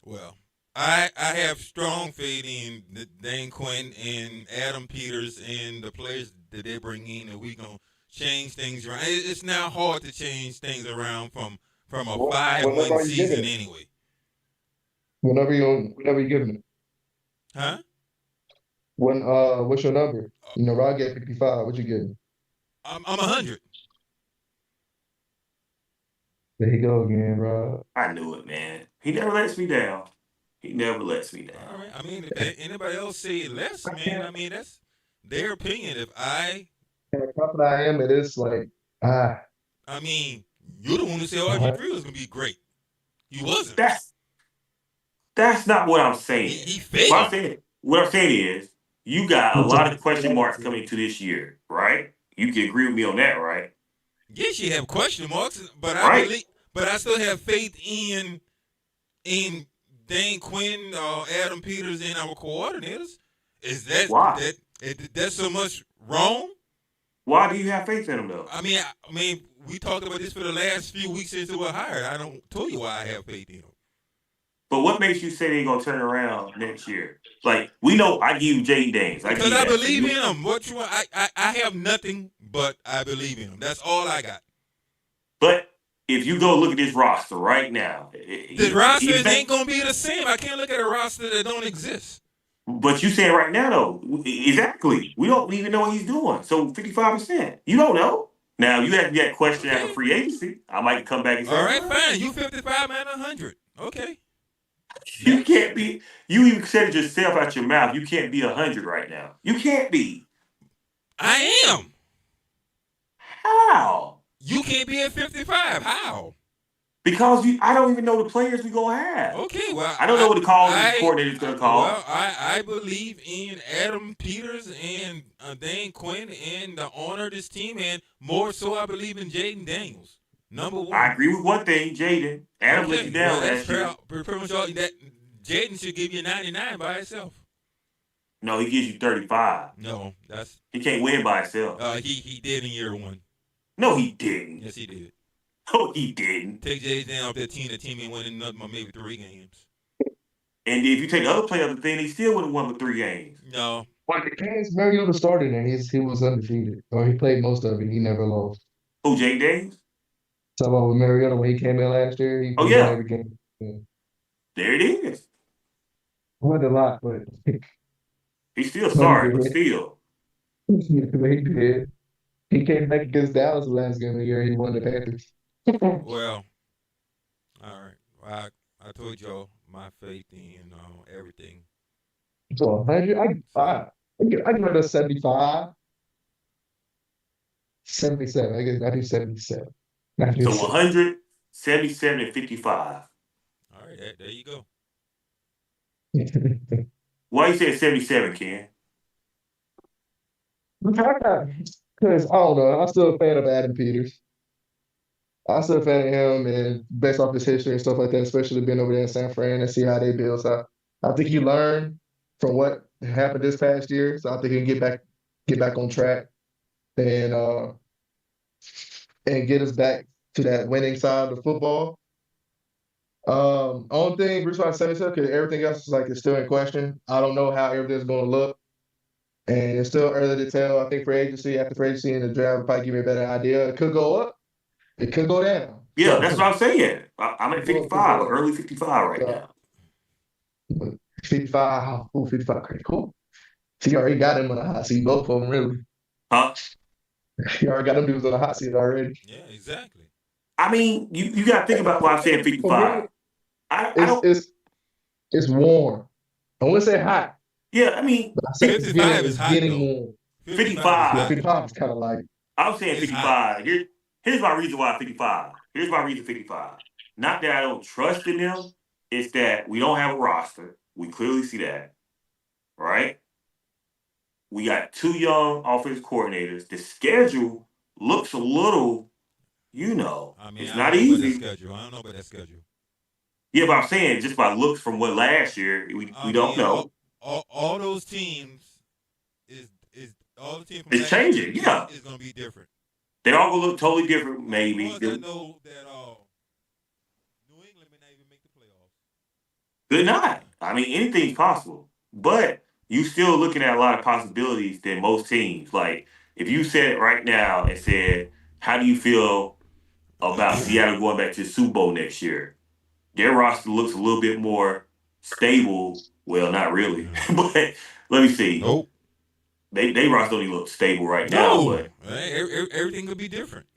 [SPEAKER 4] Well, I have strong faith in Dan Quinn and Adam Peters and the players that they bring in, and we gonna change things around. It's now hard to change things around from a
[SPEAKER 2] What
[SPEAKER 4] 5-win
[SPEAKER 2] number are you
[SPEAKER 4] season
[SPEAKER 2] giving it?
[SPEAKER 4] anyway.
[SPEAKER 2] Whenever you giving it.
[SPEAKER 4] Huh?
[SPEAKER 2] What's your number? You know, Rod get 55. What you giving?
[SPEAKER 4] I'm 100.
[SPEAKER 2] There you go again, Rod.
[SPEAKER 3] I knew it, man. He never lets me down. He never lets me down.
[SPEAKER 4] All right. I mean, if anybody else say less, man, I mean that's their opinion. If I
[SPEAKER 2] How confident I am, it is like
[SPEAKER 4] I mean, you're the one who said RG3 was gonna be great. He wasn't.
[SPEAKER 3] That's not what I'm saying.
[SPEAKER 4] He failed.
[SPEAKER 3] What I'm saying is, you got a lot of question marks coming into this year, right? You can agree with me on that, right?
[SPEAKER 4] Yes, you have question marks, but
[SPEAKER 3] Right.
[SPEAKER 4] I still have faith in Dan Quinn, Adam Peters, and our coordinators. Is that
[SPEAKER 3] Why?
[SPEAKER 4] that's so much wrong?
[SPEAKER 3] Why do you have faith in them, though?
[SPEAKER 4] I mean, we talked about this for the last few weeks since we were hired. I don't tell you why I have faith in them.
[SPEAKER 3] But what makes you say they're gonna turn around next year? Like, we know I give you Jay Danes.
[SPEAKER 4] Because I believe in them. What you want? I have nothing but I believe in them. That's all I got.
[SPEAKER 3] But if you go look at this roster right now,
[SPEAKER 4] The roster ain't gonna be the same. I can't look at a roster that don't exist.
[SPEAKER 3] But you saying right now though, exactly. We don't even know what he's doing. So 55%. You don't know. Now you have that question after free agency. I might come back and say,
[SPEAKER 4] all right, fine. You 55 and 100. Okay.
[SPEAKER 3] You can't be. You even said it yourself out your mouth. You can't be 100 right now. You can't be.
[SPEAKER 4] I am.
[SPEAKER 3] How?
[SPEAKER 4] You can't be at 55. How?
[SPEAKER 3] Because I don't even know the players we gonna have.
[SPEAKER 4] Okay, well,
[SPEAKER 3] I don't know what the coordinator's gonna call.
[SPEAKER 4] Well, I believe in Adam Peters and Dan Quinn and the owner of this team, and more so, I believe in Jaden Daniels. Number one.
[SPEAKER 3] I agree with one thing, Jaden. Adam let you down last year.
[SPEAKER 4] Pretty much all that. Jaden should give you 99 by itself.
[SPEAKER 3] No, he gives you 35.
[SPEAKER 4] No,
[SPEAKER 3] he can't win by himself.
[SPEAKER 4] He did in year one.
[SPEAKER 3] No, he didn't.
[SPEAKER 4] Yes, he did.
[SPEAKER 3] No, he didn't.
[SPEAKER 4] Take Jaden off that team. The team ain't winning nothing but maybe 3 games.
[SPEAKER 3] And if you take the other player of the thing, he still would have won with 3 games.
[SPEAKER 4] No.
[SPEAKER 2] When the games Mariota started and he was undefeated, or he played most of it, he never lost.
[SPEAKER 3] Who, Jake Davis?
[SPEAKER 2] Talk about with Mariota when he came in last year. He won every game. Yeah.
[SPEAKER 3] There it is.
[SPEAKER 2] Won a lot, but
[SPEAKER 3] he's still sorry, but still.
[SPEAKER 2] He did. He came back against Dallas last game of the year. He won the Panthers.
[SPEAKER 4] Well, all right. I told y'all my faith in everything.
[SPEAKER 2] So 100, I give it a 75. 77. I do 77.
[SPEAKER 3] So 100, 77, and 55.
[SPEAKER 4] All right, there you go.
[SPEAKER 3] Why you said 77, Ken?
[SPEAKER 2] Because, I don't know, I'm still a fan of Adam Peters. I'm still a fan of him, and based off his history and stuff like that, especially being over there in San Fran and see how they build. So I think he learned from what happened this past year. So I think he can get back on track and get us back to that winning side of the football. Only thing Bruce Wayne said because everything else is still in question. I don't know how everything's going to look, and it's still early to tell. I think after free agency and the draft will probably give me a better idea. It could go up, it could go down.
[SPEAKER 3] Yeah, that's what I'm saying. I'm at 55, early 55 right now.
[SPEAKER 2] 55, 55, great, cool. So you already got him on the hot seat, both of them, really.
[SPEAKER 3] Huh?
[SPEAKER 2] You already got them dudes on the hot seat already.
[SPEAKER 4] Yeah, exactly.
[SPEAKER 3] I mean, you got to think about why I'm saying 55.
[SPEAKER 2] It's warm. I wouldn't say hot.
[SPEAKER 3] Yeah, I mean,
[SPEAKER 4] 55 is hot,
[SPEAKER 2] getting
[SPEAKER 4] though.
[SPEAKER 2] warm.
[SPEAKER 3] 55.
[SPEAKER 2] Yeah, 55 is kind of like.
[SPEAKER 3] I'm saying 55. Here's my reason why 55. Here's my reason 55. Not that I don't trust in them. It's that we don't have a roster. We clearly see that. Right? We got 2 young offensive coordinators. The schedule looks a little,
[SPEAKER 4] I mean,
[SPEAKER 3] it's not easy.
[SPEAKER 4] I don't know about that schedule.
[SPEAKER 3] Yeah, but I'm saying just by looks from what last year, we don't know.
[SPEAKER 4] All those teams is all the teams from
[SPEAKER 3] it's changing. Yeah,
[SPEAKER 4] it's gonna be different.
[SPEAKER 3] They all gonna look totally different. Maybe.
[SPEAKER 4] I know that New England may not even make the playoffs.
[SPEAKER 3] They're not. I mean, anything's possible, but you still looking at a lot of possibilities than most teams. Like if you said right now and said, how do you feel about Seattle going back to the Super Bowl next year? Their roster looks a little bit more stable. Well, not really, but let me see.
[SPEAKER 4] Nope.
[SPEAKER 3] They roster don't even look stable right now,
[SPEAKER 4] No.
[SPEAKER 3] but
[SPEAKER 4] Everything could be different.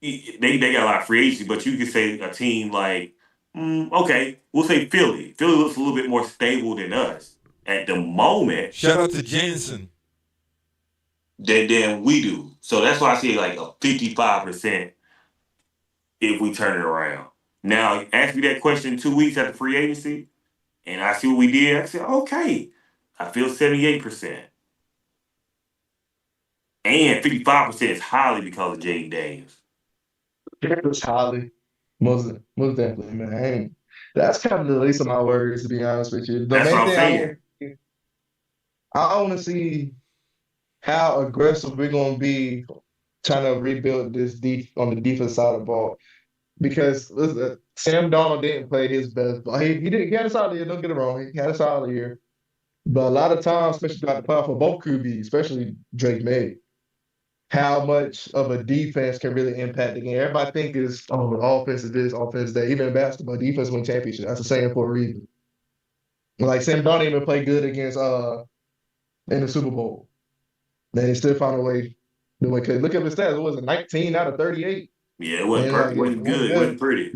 [SPEAKER 3] they got a lot of free agency. But you could say a team like, okay, we'll say Philly. Philly looks a little bit more stable than us at the moment.
[SPEAKER 4] Shout out to Jensen.
[SPEAKER 3] Than we do. So that's why I say like a 55% if we turn it around. Now, ask me that question 2 weeks after free agency, and I see what we did. I said, okay, I feel 78%. And 55% is highly because of Jaden Daniels.
[SPEAKER 2] It's highly. Most definitely, man. That's kind of the least of my worries, to be honest with you. The
[SPEAKER 3] That's
[SPEAKER 2] main
[SPEAKER 3] what I'm
[SPEAKER 2] thing
[SPEAKER 3] saying.
[SPEAKER 2] I want to see how aggressive we're going to be trying to rebuild this deep on the defense side of the ball. Because listen, Sam Darnold didn't play his best, but he did. He had a solid year. Don't get it wrong. He had a solid year. But a lot of times, especially throughout the playoff for both QBs, especially Drake May, how much of a defense can really impact the game. Everybody think is, oh, the offense is this, offense is that. Even in basketball, defense win championship. That's the saying for a reason. Like Sam Darnold even played good against in the Super Bowl. Then he still found a way. Look at his stats. It was 19 out of 38.
[SPEAKER 3] Yeah, it wasn't
[SPEAKER 2] And
[SPEAKER 3] perfect. It wasn't good. It wasn't pretty.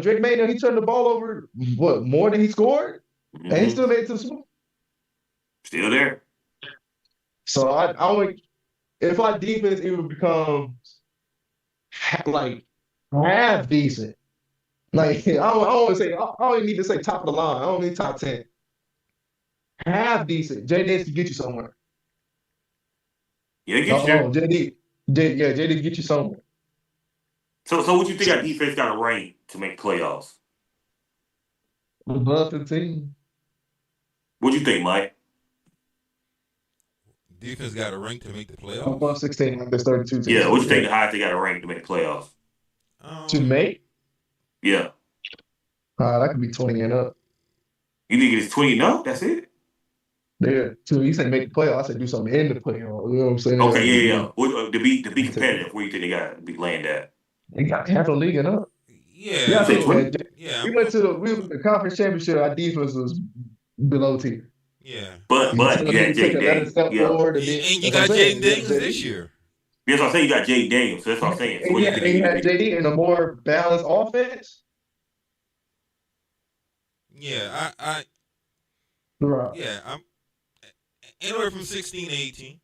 [SPEAKER 2] Drake May, he turned the ball over, what, more than he scored?
[SPEAKER 3] Mm-hmm.
[SPEAKER 2] And he still made it to the Super Bowl.
[SPEAKER 3] Still there.
[SPEAKER 2] So I would, if our defense even becomes like half decent, like I don't want to say, I don't even need to say top of the line. I don't need top 10. Half decent. JD to get you somewhere.
[SPEAKER 3] Yeah, get you there.
[SPEAKER 2] JD get you somewhere.
[SPEAKER 3] So what you think our defense got to rank to make playoffs?
[SPEAKER 2] Above 15.
[SPEAKER 3] What you think, Mike?
[SPEAKER 4] Defense got a rank to make the playoffs.
[SPEAKER 2] Above 16, like there's 32 teams.
[SPEAKER 3] Yeah, what you think the highest they got to rank to make the playoffs?
[SPEAKER 2] To make?
[SPEAKER 3] Yeah.
[SPEAKER 2] That could be 20 and up.
[SPEAKER 3] You think it's 20 and up? That's it?
[SPEAKER 2] Yeah. So you say make the playoffs, I say do something in the playoffs. You know what I'm saying?
[SPEAKER 3] Okay, yeah. To be competitive, where you think they got to be land at?
[SPEAKER 2] They got half the league and up.
[SPEAKER 4] Yeah.
[SPEAKER 2] We went to the conference championship. Our defense was below tier.
[SPEAKER 4] Yeah.
[SPEAKER 3] But you had Jaden Daniels.
[SPEAKER 4] And you got Jaden Daniels this year.
[SPEAKER 3] That's what I'm saying. You got Jaden Daniels. So that's what I'm saying. So
[SPEAKER 2] you had JD in a more balanced offense.
[SPEAKER 4] Yeah,
[SPEAKER 2] Right.
[SPEAKER 4] Yeah, I'm anywhere from 16 to 18.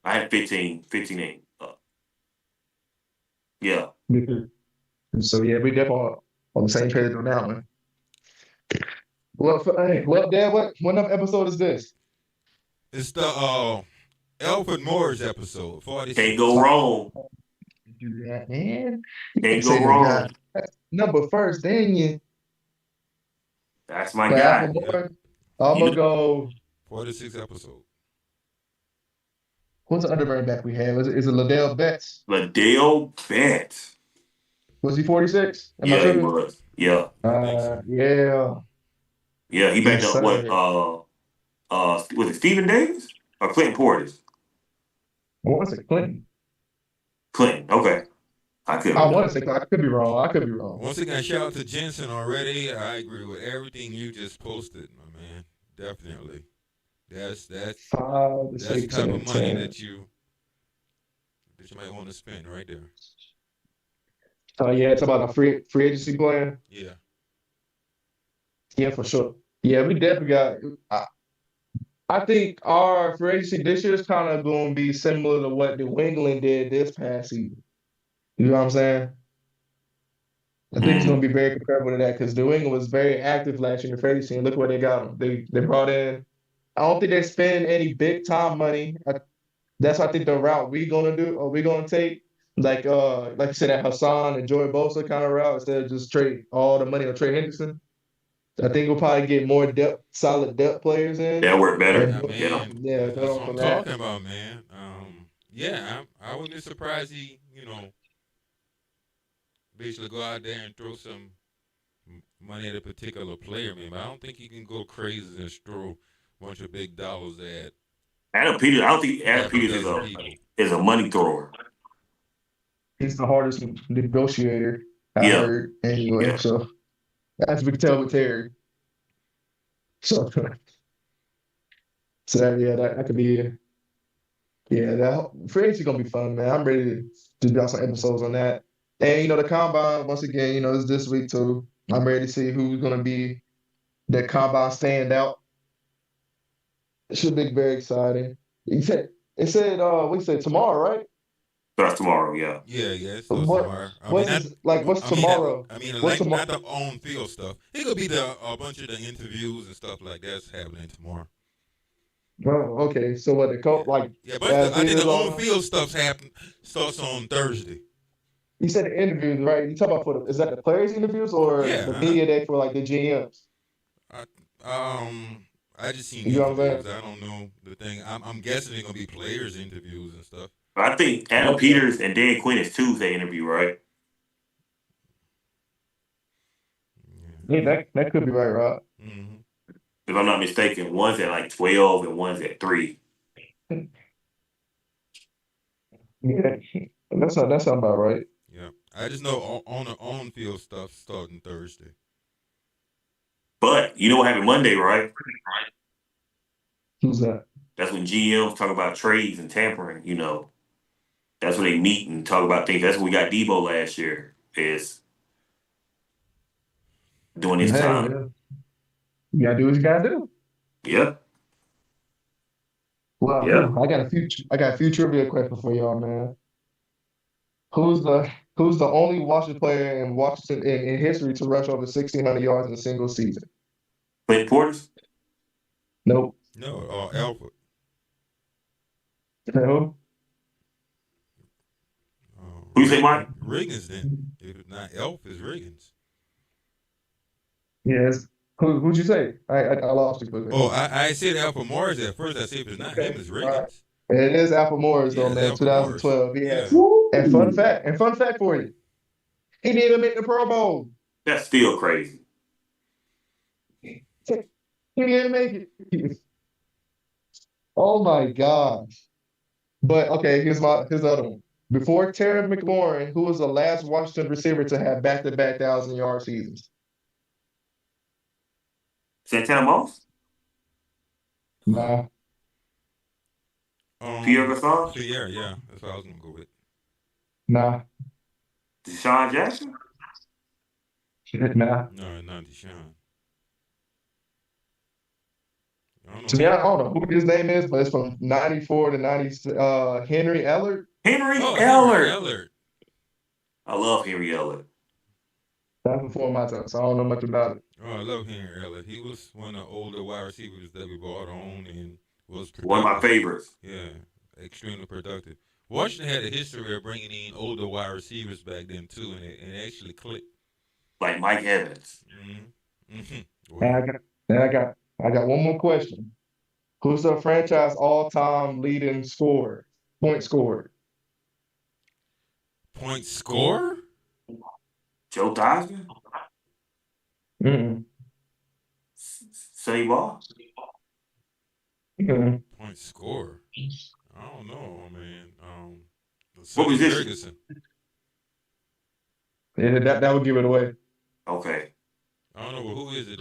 [SPEAKER 3] I had 15, 8. Yeah.
[SPEAKER 2] So yeah, we definitely on the same page on that one. Well, Dad, what number episode is this?
[SPEAKER 4] It's the Alfred Morris episode, 46.
[SPEAKER 3] Can't go wrong.
[SPEAKER 2] Do that, man.
[SPEAKER 3] Can't go wrong.
[SPEAKER 2] Number first, then you.
[SPEAKER 3] That's my guy.
[SPEAKER 2] I'm gonna go
[SPEAKER 4] 46 episode.
[SPEAKER 2] What's the other running back we have? Is it Liddell Betts?
[SPEAKER 3] Liddell Betts.
[SPEAKER 2] Was he 46?
[SPEAKER 3] Yeah, he was. Yeah.
[SPEAKER 2] Yeah.
[SPEAKER 3] Yeah, he backed up what? Was it Stephen Davis or Clinton Portis?
[SPEAKER 2] What was it? Clinton.
[SPEAKER 3] Okay. I could
[SPEAKER 2] be wrong.
[SPEAKER 4] Once again, shout out to Jensen already. I agree with everything you just posted, my man. Definitely. That's the type of money that you might want to spend right there.
[SPEAKER 2] Yeah, it's about a free agency plan.
[SPEAKER 4] Yeah.
[SPEAKER 2] Yeah, for sure. Yeah, we definitely got. I think our free agency this year is kind of going to be similar to what New England did this past season. You know what I'm saying? I think it's going to be very comparable to that because New England was very active last year in the free agency, and look where they got them. They brought in. I don't think they spend any big time money. That's I think the route we're gonna do or we're gonna take. Like you said, that Hassan and Joey Bosa kind of route instead of just trade all the money on Trey Henderson. I think we'll probably get more solid depth players in.
[SPEAKER 3] That work better.
[SPEAKER 4] Yeah, that's what I'm talking about, man. I wouldn't be surprised he, basically go out there and throw some money at a particular player, man. But I don't think he can go crazy and throw a bunch of big dollars at
[SPEAKER 3] Adam Peters, I don't think Adam
[SPEAKER 4] Half a
[SPEAKER 3] Peters
[SPEAKER 4] dozen people.
[SPEAKER 3] is a money thrower.
[SPEAKER 2] He's the hardest negotiator I
[SPEAKER 3] Yeah,
[SPEAKER 2] heard anyway.
[SPEAKER 3] yeah.
[SPEAKER 2] So as we can tell with Terry. So, that could be that free agency gonna be fun, man. I'm ready to do some episodes on that. And the combine once again, is this week too. I'm ready to see who's gonna be that combine standout. It should be very exciting. We said tomorrow, right?
[SPEAKER 3] Starts tomorrow. Yeah.
[SPEAKER 4] Yeah, it starts
[SPEAKER 2] What
[SPEAKER 4] tomorrow.
[SPEAKER 2] what's tomorrow? What's
[SPEAKER 4] Like not
[SPEAKER 2] tomorrow?
[SPEAKER 4] the on field stuff. It could be a bunch of the interviews and stuff like that's happening tomorrow.
[SPEAKER 2] Oh, okay. So what the coach like?
[SPEAKER 4] Yeah, but I think the on field stuff starts on Thursday.
[SPEAKER 2] You said the interviews, right? You talk about is that the players' interviews or
[SPEAKER 4] Yeah,
[SPEAKER 2] the media day for like the GMs?
[SPEAKER 4] I just seen
[SPEAKER 2] You know what I'm
[SPEAKER 4] interviews. I don't know the thing. I'm guessing they're gonna be players' interviews and stuff.
[SPEAKER 3] I think Adam Peters and Dan Quinn is Tuesday interview, right?
[SPEAKER 2] Yeah, that could be right, Rob.
[SPEAKER 4] Mm-hmm.
[SPEAKER 3] If I'm not mistaken, one's at like 12 and one's at 3.
[SPEAKER 2] Yeah, that sounds about right.
[SPEAKER 4] Yeah, I just know on the on field stuff starting Thursday.
[SPEAKER 3] But you know what happened Monday, right?
[SPEAKER 2] Who's that?
[SPEAKER 3] That's when GMs talk about trades and tampering. That's when they meet and talk about things. That's when we got Debo last year. Is doing his time.
[SPEAKER 2] Yeah. You gotta do what you gotta do.
[SPEAKER 3] Yep.
[SPEAKER 2] Well,
[SPEAKER 3] Yeah.
[SPEAKER 2] I got a few trivia questions for y'all, man. Who's the only Washington player in Washington in history to rush over 1,600 yards in a single season?
[SPEAKER 3] Clint Portis?
[SPEAKER 2] Nope.
[SPEAKER 4] No, Alfred.
[SPEAKER 2] No.
[SPEAKER 3] Who you say, Mike?
[SPEAKER 4] Riggins then. If it's not Elf, it's Riggins.
[SPEAKER 2] Yes. Who'd you say? I lost you quickly.
[SPEAKER 4] Oh, I said Alfred Morris at first. I said if it's not him, it's Riggins.
[SPEAKER 2] Right. It is Alfred Morris though, man.
[SPEAKER 4] Alfred
[SPEAKER 2] 2012.
[SPEAKER 4] Morris.
[SPEAKER 2] Yeah. And fun fact for you, he didn't even make the Pro Bowl.
[SPEAKER 3] That's still crazy.
[SPEAKER 2] He didn't make it. Oh my gosh. But okay, here's the other one. Before Terry McLaurin, who was the last Washington receiver to have back-to-back 1,000-yard seasons?
[SPEAKER 3] Santana Moss?
[SPEAKER 2] Nah.
[SPEAKER 3] Pierre Garçon?
[SPEAKER 4] Pierre, yeah. That's what I was going to go with.
[SPEAKER 2] Nah.
[SPEAKER 3] Deshaun Jackson?
[SPEAKER 2] Nah.
[SPEAKER 4] No, not Deshaun.
[SPEAKER 2] To me, I don't know who his name is, but it's from 94 to 90. Henry Ellard.
[SPEAKER 3] Henry
[SPEAKER 4] Henry
[SPEAKER 3] Ellard.
[SPEAKER 4] Ellard.
[SPEAKER 3] I love Henry Ellard.
[SPEAKER 2] That's before my time, so I don't know much about it.
[SPEAKER 4] Oh, I love Henry Ellard. He was one of the older wide receivers that we brought on and was productive.
[SPEAKER 3] One of my favorites.
[SPEAKER 4] Yeah, extremely productive. Washington had a history of bringing in older wide receivers back then too, and it actually clicked.
[SPEAKER 3] Like Mike Evans.
[SPEAKER 4] Mm-hmm. Mm-hmm.
[SPEAKER 2] And I got one more question. Who's the franchise all-time leading scorer? Point scorer.
[SPEAKER 4] Point score?
[SPEAKER 3] Joe Theismann?
[SPEAKER 2] Mm-mm.
[SPEAKER 3] Sonny Ball?
[SPEAKER 2] Mm-mm.
[SPEAKER 4] Point score? I don't know, man.
[SPEAKER 3] What was this?
[SPEAKER 4] Ferguson.
[SPEAKER 2] Yeah, that would give it away.
[SPEAKER 3] Okay.
[SPEAKER 4] I don't know, but who is it?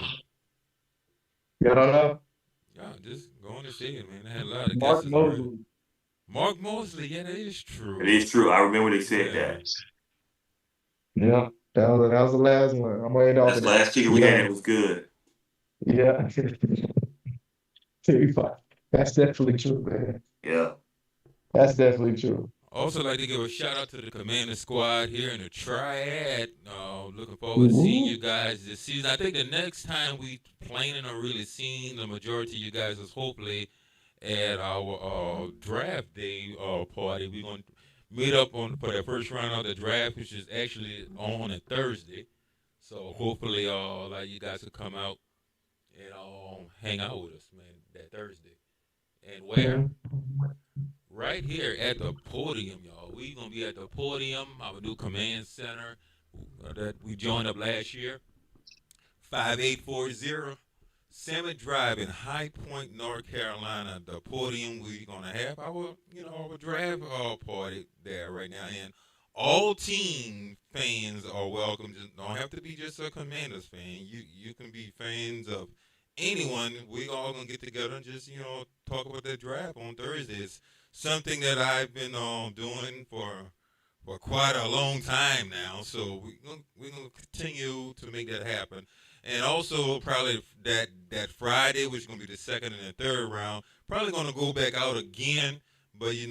[SPEAKER 2] You don't know?
[SPEAKER 4] Yeah, just go on and say it, man. I had a lot of
[SPEAKER 2] Mark
[SPEAKER 4] guesses
[SPEAKER 2] Mosley.
[SPEAKER 4] already. Mark Mosley, yeah, that is true.
[SPEAKER 3] It is true. I remember they said that.
[SPEAKER 2] Yeah, that was the last one. I'm waiting off
[SPEAKER 3] That's
[SPEAKER 2] of
[SPEAKER 3] the
[SPEAKER 2] that.
[SPEAKER 3] last ticket we had. It was good.
[SPEAKER 2] Yeah. That's definitely true, man.
[SPEAKER 3] Yeah.
[SPEAKER 2] That's definitely true.
[SPEAKER 4] Also, like to give a shout out to the Commander Squad here in the Triad. Looking forward to seeing you guys this season. I think the next time we planning on really seeing the majority of you guys is hopefully at our draft day party. We're gonna meet up for that first round of the draft, which is actually on a Thursday. So hopefully, like you guys will come out and hang out with us, man, that Thursday. And where? Right here at the podium, y'all. We gonna be at the podium, our new command center that we joined up last year. 5840 Summit Drive in High Point, North Carolina. The podium, we're gonna have our draft party there right now, and all team fans are welcome. Just don't have to be just a Commanders fan. You can be fans of anyone. We all gonna get together and just talk about that draft on Thursday. It's something that I've been doing for quite a long time now. So we're gonna continue to make that happen. And also probably that Friday, which is gonna be the second and the third round, probably gonna go back out again. But you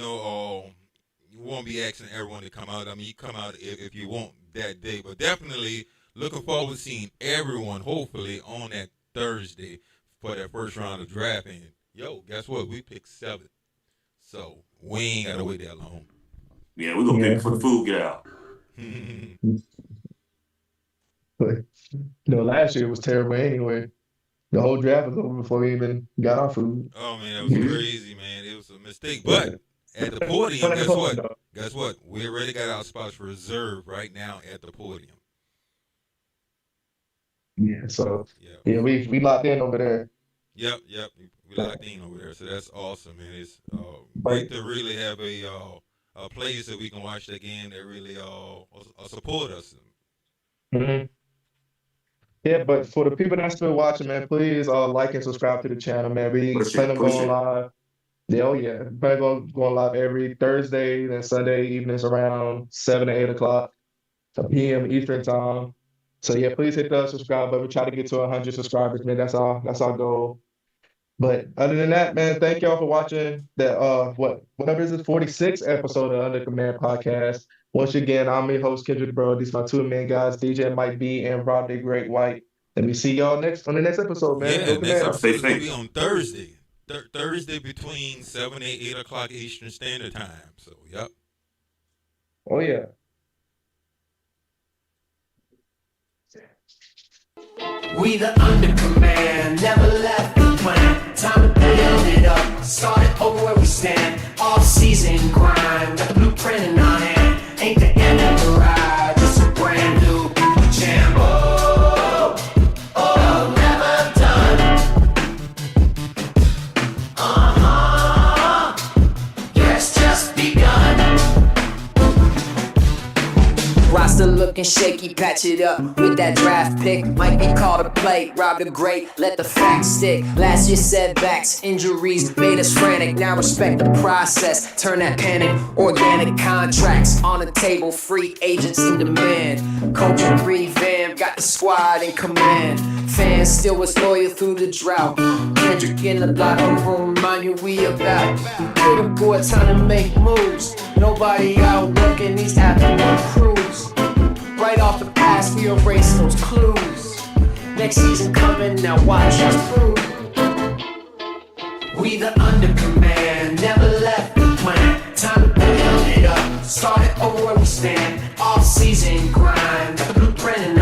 [SPEAKER 4] won't be asking everyone to come out. I mean, you come out if you want that day. But definitely looking forward to seeing everyone, hopefully, on that Thursday for that first round of draft. And guess what? We picked 7th. So we ain't got to wait that long.
[SPEAKER 3] Yeah, we're going to pick before the food get out.
[SPEAKER 2] But, last year was terrible anyway. The whole draft was over before we even got our food.
[SPEAKER 4] Oh, man, that was crazy, man. It was a mistake. But at the podium, guess what? Guess what? We already got our spots reserved right now at the podium.
[SPEAKER 2] Yeah, so we locked in over there.
[SPEAKER 4] Yep. We locked in over there. So that's awesome, man. It's great to really have a place that we can watch the game that really support us.
[SPEAKER 2] Mm-hmm. Yeah, but for the people that's still watching, man, please like and subscribe to the channel, man. We plan on going live. Yeah, plan on going live every Thursday and Sunday evenings around 7 to 8 o'clock p.m. Eastern time. So yeah, please hit the subscribe button. We try to get to 100 subscribers, man. That's our goal. But other than that, man, thank y'all for watching that whatever is the 46th episode of Under Command podcast. Once again, I'm your host, Kendrick Bro. These are my 2 main guys, DJ Mike B and Rob the Great White. Let me see y'all on the next episode, man.
[SPEAKER 4] Yeah, next episode is going to be on Thursday. Thursday between 7 and 8 o'clock Eastern Standard Time. So, yep.
[SPEAKER 2] Oh, yeah.
[SPEAKER 1] We the undercommand, never left the plan. Time to build it up, started over where we stand. Off-season grind, got the blueprint in our hand. Ain't the end of the ride, just a brand new jam. Oh, never done. Yes, just begun. Roster looking shaky, patch it up with that draft pick. Might be called a play, rob the great, let the facts stick. Last year's setbacks, injuries made us frantic. Now respect the process, turn that panic. Organic contracts on the table, free agents in demand. Coaching revamp, got the squad in command. Fans still was loyal through the drought. Kendrick in the locker room, remind you we about. Critical, time to make moves. Nobody out working these afternoon crews. Right off the pass, we erase those clues. Next season coming, now watch us prove. We the undercommand, never left the plan. Time to build it up, started over where we stand. Off-season grind, got the blueprint in